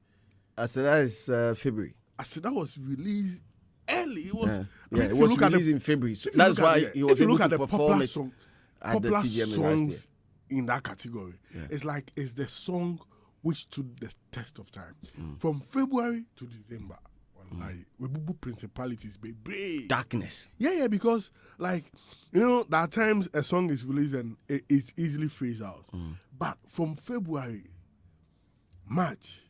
Asida is February. Asida was released early. It was. It was released in February. So that's why he was able to perform it at the popular TGMA songs in that category. It's like it's the song which stood the test of time. From February to December, like we bubu principalities, baby. Darkness. Yeah, because like there are times a song is released and it's easily phased out. But from February, March,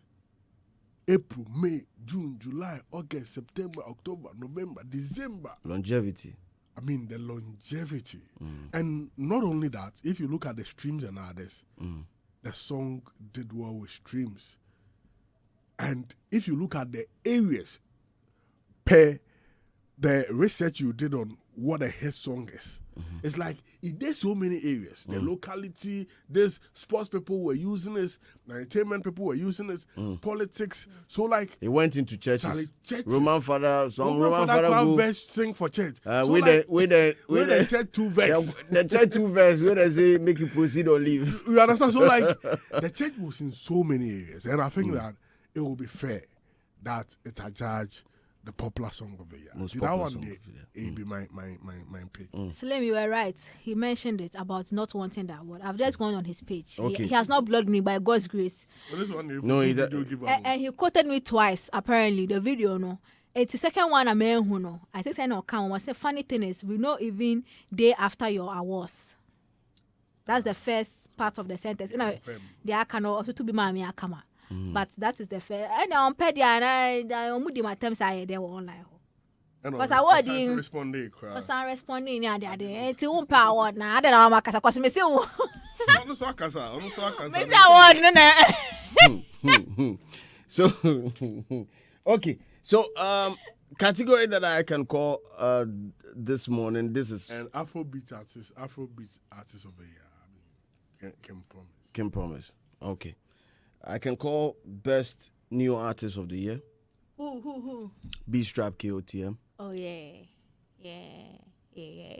April, May, June, July, August, September, October, November, December. Longevity. I mean the longevity, and not only that. If you look at the streams and others. The song did well with streams. And if you look at the areas per the research you did on what a hit song is, it's like it did so many areas. The locality, there's sports people were using this, entertainment people were using this, politics. So like it went into churches. Churches. Roman father go verse sing for church. With the church 2 verse. The church 2 verse where they say make you proceed or leave. You understand? So like the church was in so many areas, and I think that it will be fair that it's a judge the popular song of the year. That one it be my pick. Slim, you were right. He mentioned it about not wanting that word. I've just gone on his page. Okay. He has not blogged me by God's grace. And he quoted me twice, apparently, the video, no. It's the second one, I think I know count. I said, funny thing is, we know even day after your awards. That's the first part of the sentence. They can also to be mommy akama. But that is the fair. And on Pedia and I mudi my terms I there online. Because I was responding. Because I'm responding. Yeah, it's un power now. I don't know how because me see. So okay. So category that I can call this morning. This is an Afrobeat artist of the year. Kim Promise. Okay. I can call best new artist of the year. Who? B-Strap KOTM. Oh yeah.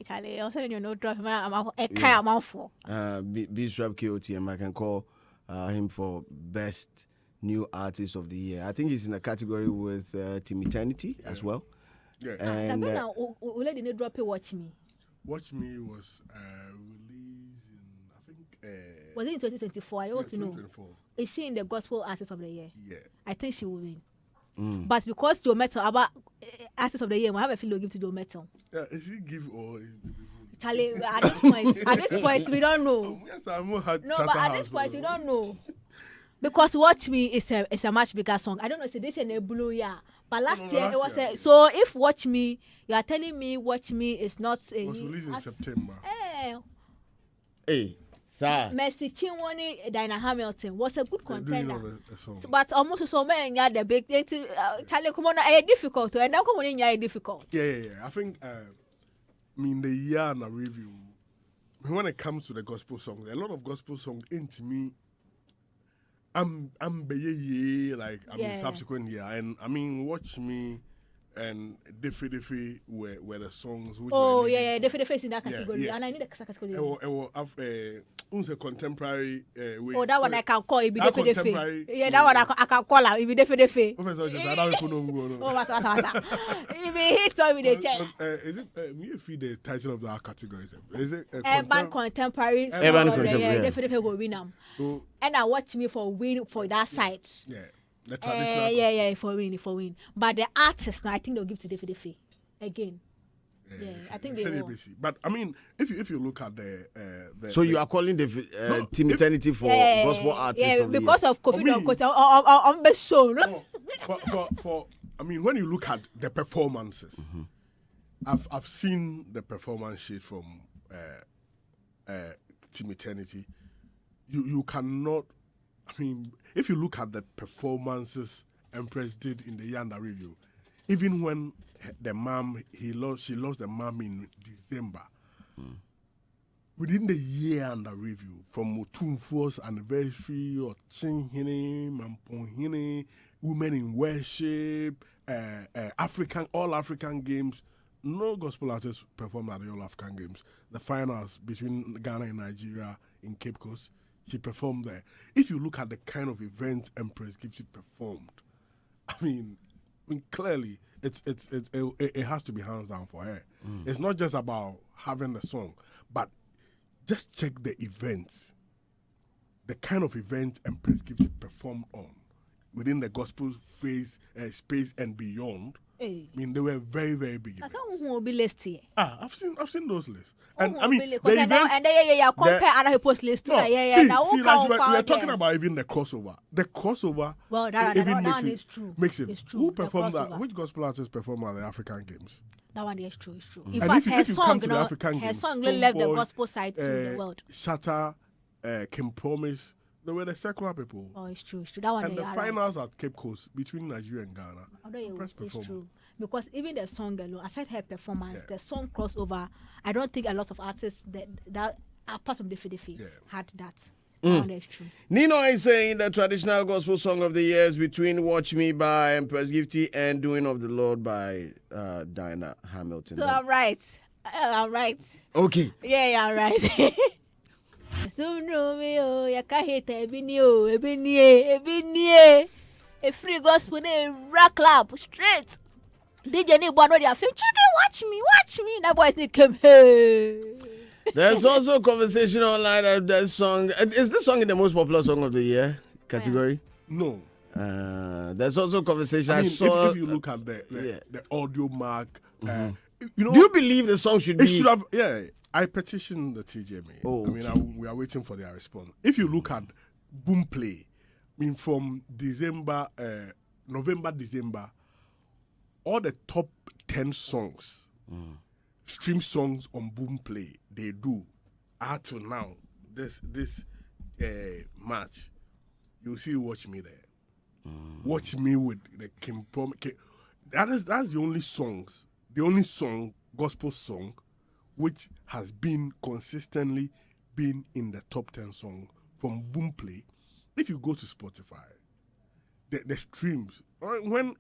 Charlie, also you know drop him. I'm a kind of mouthful. B-Strap KOTM. I can call him for best new artist of the year. I think he's in a category with Team Eternity as well. Yeah. And let the drop it. Watch Me. Watch Me was released in I think. Was it in 2024? I want to know. Is she in the Gospel Artist of the Year? Yeah. I think she will win. But because Joe Metal, about Artist of the Year, we have a feeling we'll give to Joe Metal. Yeah, is he give or... Charlie, at this point, we don't know. Yes, I'm more hard. No, but at this point, we don't know. Because Watch Me is a much bigger song. I don't know if this is a blue, yeah. But last year it was so. If Watch Me, you are telling me Watch Me is not a. It was released in September. Hey, sir. Mercy Chinwani, Dinah Hamilton was a good contender. But almost so many had the big Charlie come on difficult and now come on difficult. Yeah. I think the year and a review. When it comes to the gospel songs, a lot of gospel songs into me. I'm subsequent year, and Watch Me and Diffy were the songs. Which Diffy is in that category, and I need a category. A contemporary way. Oh, that one I can call it be Diffy. Yeah, that one I can call out it be Diffy. Oh, what's it be hit or with the check? Is it me feed the title of that category? Is it urban contemporary? Urban contemporary. Diffy go win them. And I Watch Me for win for that side. Yeah. The traditional for win. But the artist now, I think they'll give to Diffy again. I think they will. But if you look at the so you are calling the Team Eternity for gospel artists? Yeah, because of COVID. I'm best shown. For when you look at the performances, I've seen the performance sheet from Team Eternity. You cannot. If you look at the performances Empress did in the Yanda review, even when the mom she lost the mom in December, within the year under review, from Mutumfu's anniversary or Chinhine, Mamponhine, Women in Worship, all African games, no gospel artists performed at the All African Games. The finals between Ghana and Nigeria in Cape Coast. She performed there. If you look at the kind of event Empress Gifty performed, clearly it has to be hands down for her. It's not just about having the song, but just check the events, the kind of event Empress Gifty performed on within the gospel space and beyond. They were very, very big. That's how who will be listed. I've seen those lists. And the event, compare other people's list too. We are talking about even the crossover. The crossover. Well, that is true. Makes it. It's true. Who performed that? Which gospel artists performed at the African Games? That one is true. It's true. In fact, her song left the gospel side to the world. Shatta, Kim Promise. They were the secular people. Oh, it's true. That one. And the finals at Cape Coast between Nigeria and Ghana. It's true. Because even the song alone, aside her performance, the song crossover, I don't think a lot of artists that apart from Diffy had that. That one is true. Nino is saying the traditional gospel song of the year is between Watch Me by Empress Gifty and Doing of the Lord by Dinah Hamilton. So I'm right. Okay. Yeah, I'm right. So Romeo, you can't hate Ebini, a free gospel rock club straight. DJ need one of their film. Children, watch me. That boy sneak him. Hey. There's also a conversation online that that song is this song in the most popular song of the year category? No. There's also a conversation. If you look at the audio mark, do you believe the song should be? It should have. Yeah. I petitioned the TGMA. Oh, okay. We are waiting for their response. If you look at Boomplay, from November, December, all the top 10 songs, stream songs on Boomplay, they do, up to now, this March, you'll see Watch Me there. Watch Me with the Kim Prom. That's the only song, gospel song, which has been consistently been in the top 10 song from Boomplay. If you go to Spotify, the streams, when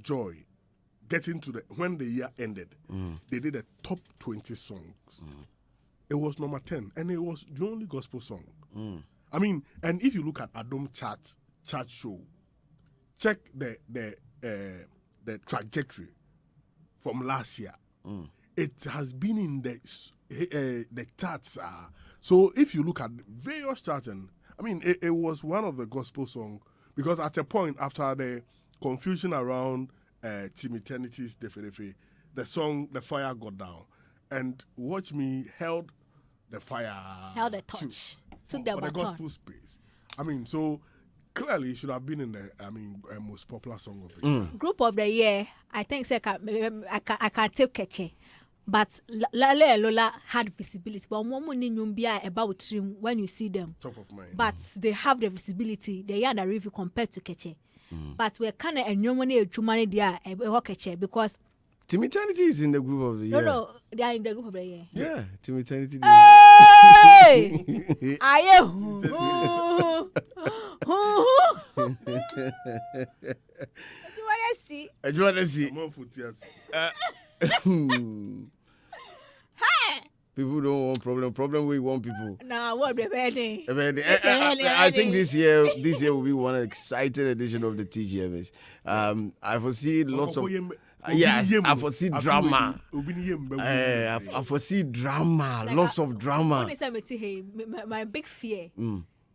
Joy when the year ended, they did a top 20 songs. It was number 10, and it was the only gospel song. And if you look at Adom chart show, check the trajectory from last year. It has been in the charts. So if you look at various charts, it was one of the gospel songs, because at a point after the confusion around Team Eternity's Diffy, the song "The Fire" got down, and Watch Me held the fire, held the torch, took the gospel space. So clearly he should have been in the most popular song of the year. Group of the year, I think I can take Keche. But Lale Lola had visibility. But about trim when you see them. Top of mind. But they have the visibility. They are the review compared to Keche. But we're kind of a new money to money there Keche because Team Eternity is in the group of the year. No, they are in the group of the year. Yeah, Team Eternity. Hey! Are you? Do you want to see? Do you want to see? I'm on for theater. People don't want problem. We want people. Nah, what the wedding? I think this year will be one exciting edition of the TGMAs. I foresee lots of. Yes, I foresee drama. I foresee drama. Like lots of drama. My big fear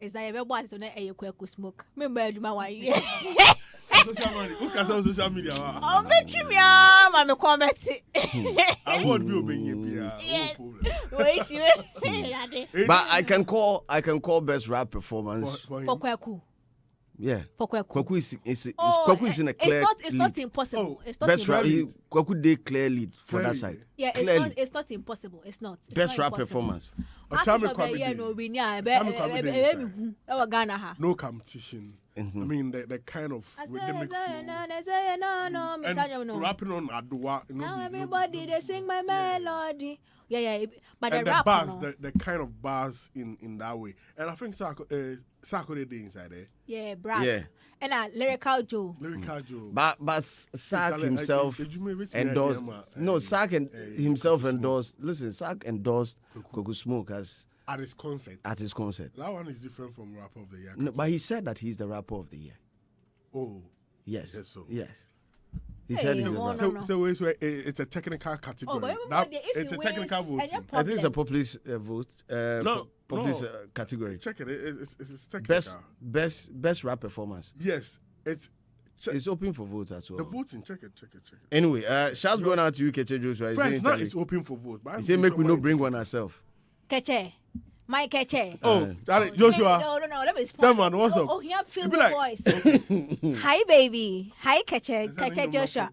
is that everybody is on a quick smoke. Remember, you social media. Oh, I'm a comment. I won't be obeying. But I can call best rap performance for Kwaku. Yeah. For Kwaku. Kwaku is in a clear it's not impossible. It's not best rap. impossible. Kwaku did clear lead for that side. Yeah, it's not impossible. It's not. It's best not rap impossible. performance. No competition. I mean the kind of rhythmic and rapping on Adua. Now everybody they sing my melody. Yeah. But and the rap, bars, the kind of bars in that way. And I think Sako did inside there. Yeah, Brad. Yeah. And Lyrical Joe. But Sak himself endorsed. No, Sak himself endorsed. Listen, Sak endorsed Kwaku Smoke as at his concert. That one is different from Rapper of the Year. No, but he said that he's the rapper of the year. Oh. Yes. So. Yes. He said he's the rapper. No. So it's a technical category. It's a technical vote. I think it's a populist vote. Populist category. Check it. It's technical. Best rap performance. Yes. It's open for vote as well. The voting, check it. Anyway, shouts going out to you, Keche Joshua. First, now it's open for vote. He said make we no bring one ourselves. Keche. My Keche. Oh, Joshua. No. Let me explain. Tell man, what's up? Oh, he have feel the voice. Hi, baby. Hi, Keche. Keche Joshua.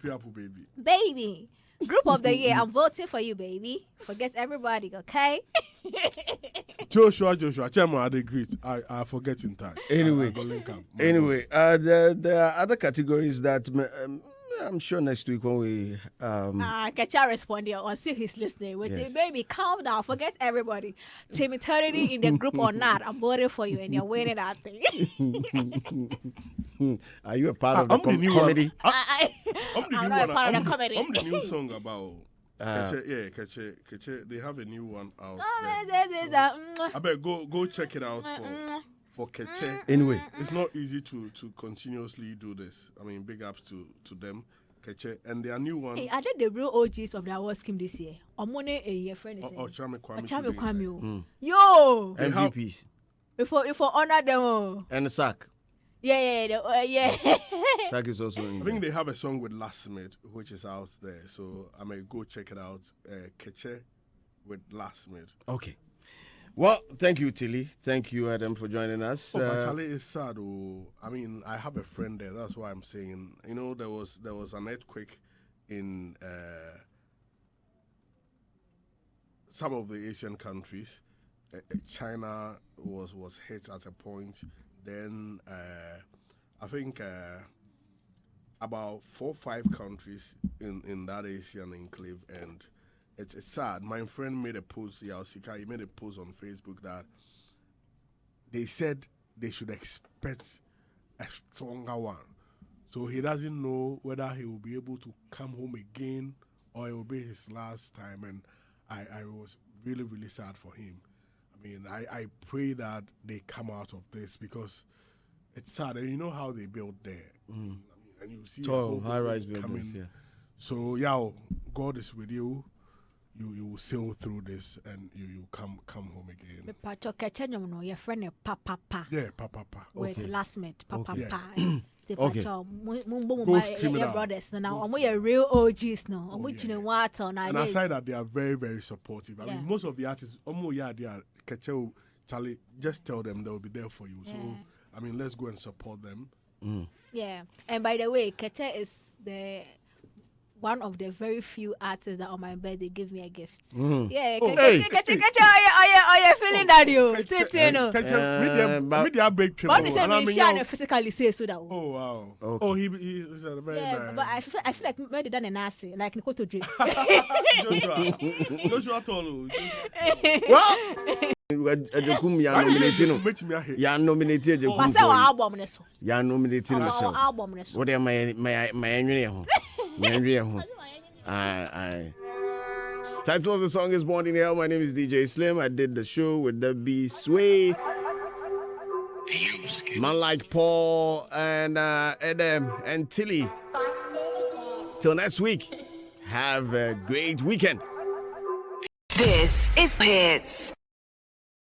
Baby. Group of the year. I'm voting for you, baby. Forget everybody, okay? Joshua. Chairman, I agree. I forget in time. Anyway, there are other categories that I'm sure next week when we Kecha respond here or see he's listening. Wait, yes. Baby, calm down. Forget everybody. Team Eternity in the group or not, I'm voting for you and you're winning that thing. Are you a part of the comedy? I'm not a part of the comedy. I'm the new song about Keche. They have a new one out there. I bet go check it out for Keche. Anyway, it's not easy to continuously do this. I mean, big ups to them, Keche, and their new one. Hey, are they the real OGs of the award scheme this year? Omone a friend is Chame Kwame. Yo, MVPs. Before honor them. And the Sak. Yeah. Sak is also in I think they have a song with Last Mid, which is out there. So I may go check it out. Keche with Last Mid. Okay. Well, thank you, Tilly. Thank you, Adam, for joining us. But Charlie is sad. I mean, I have a friend there. That's why I'm saying. You know, there was an earthquake in some of the Asian countries. China was hit at a point. Then I think about 4 or 5 countries in that Asian enclave, and it's sad. My friend made a post, he made a post on Facebook that they said they should expect a stronger one. So he doesn't know whether he will be able to come home again or it will be his last time. And I was really, really sad for him. I mean, I pray that they come out of this because it's sad. And you know how they built there. I mean, and you see tall, high-rise buildings, yeah. So, God is with you. You will sail through this and you come home again. Your friend Papa. Yeah, Papa. With Last Mate, Papa. Okay. Brothers now. I'm real OGs now. I'm and aside that, they are very, very supportive. I mean, most of the artists, they are Charlie. Just tell them they will be there for you. So I mean, let's go and support them. Yeah, and by the way, Keche is one of the very few artists that on my birthday give me a gift. Yeah, Keche, feeling that you. Media break trip. What is it? She physically say so that. Oh wow. Okay. Oh, he's a very nice. But I feel like maybe done a nasty like Nakua Dream. Joshua Tolu. Well. Ya nominated you. I said album neso. Ya nominated myself. Album neso. What am I Title of the song is Born in Hell. My name is DJ Slim. I did the show with the B Sway, man like Paul and Adam and Tilly. Till next week, have a great weekend. This is Hits.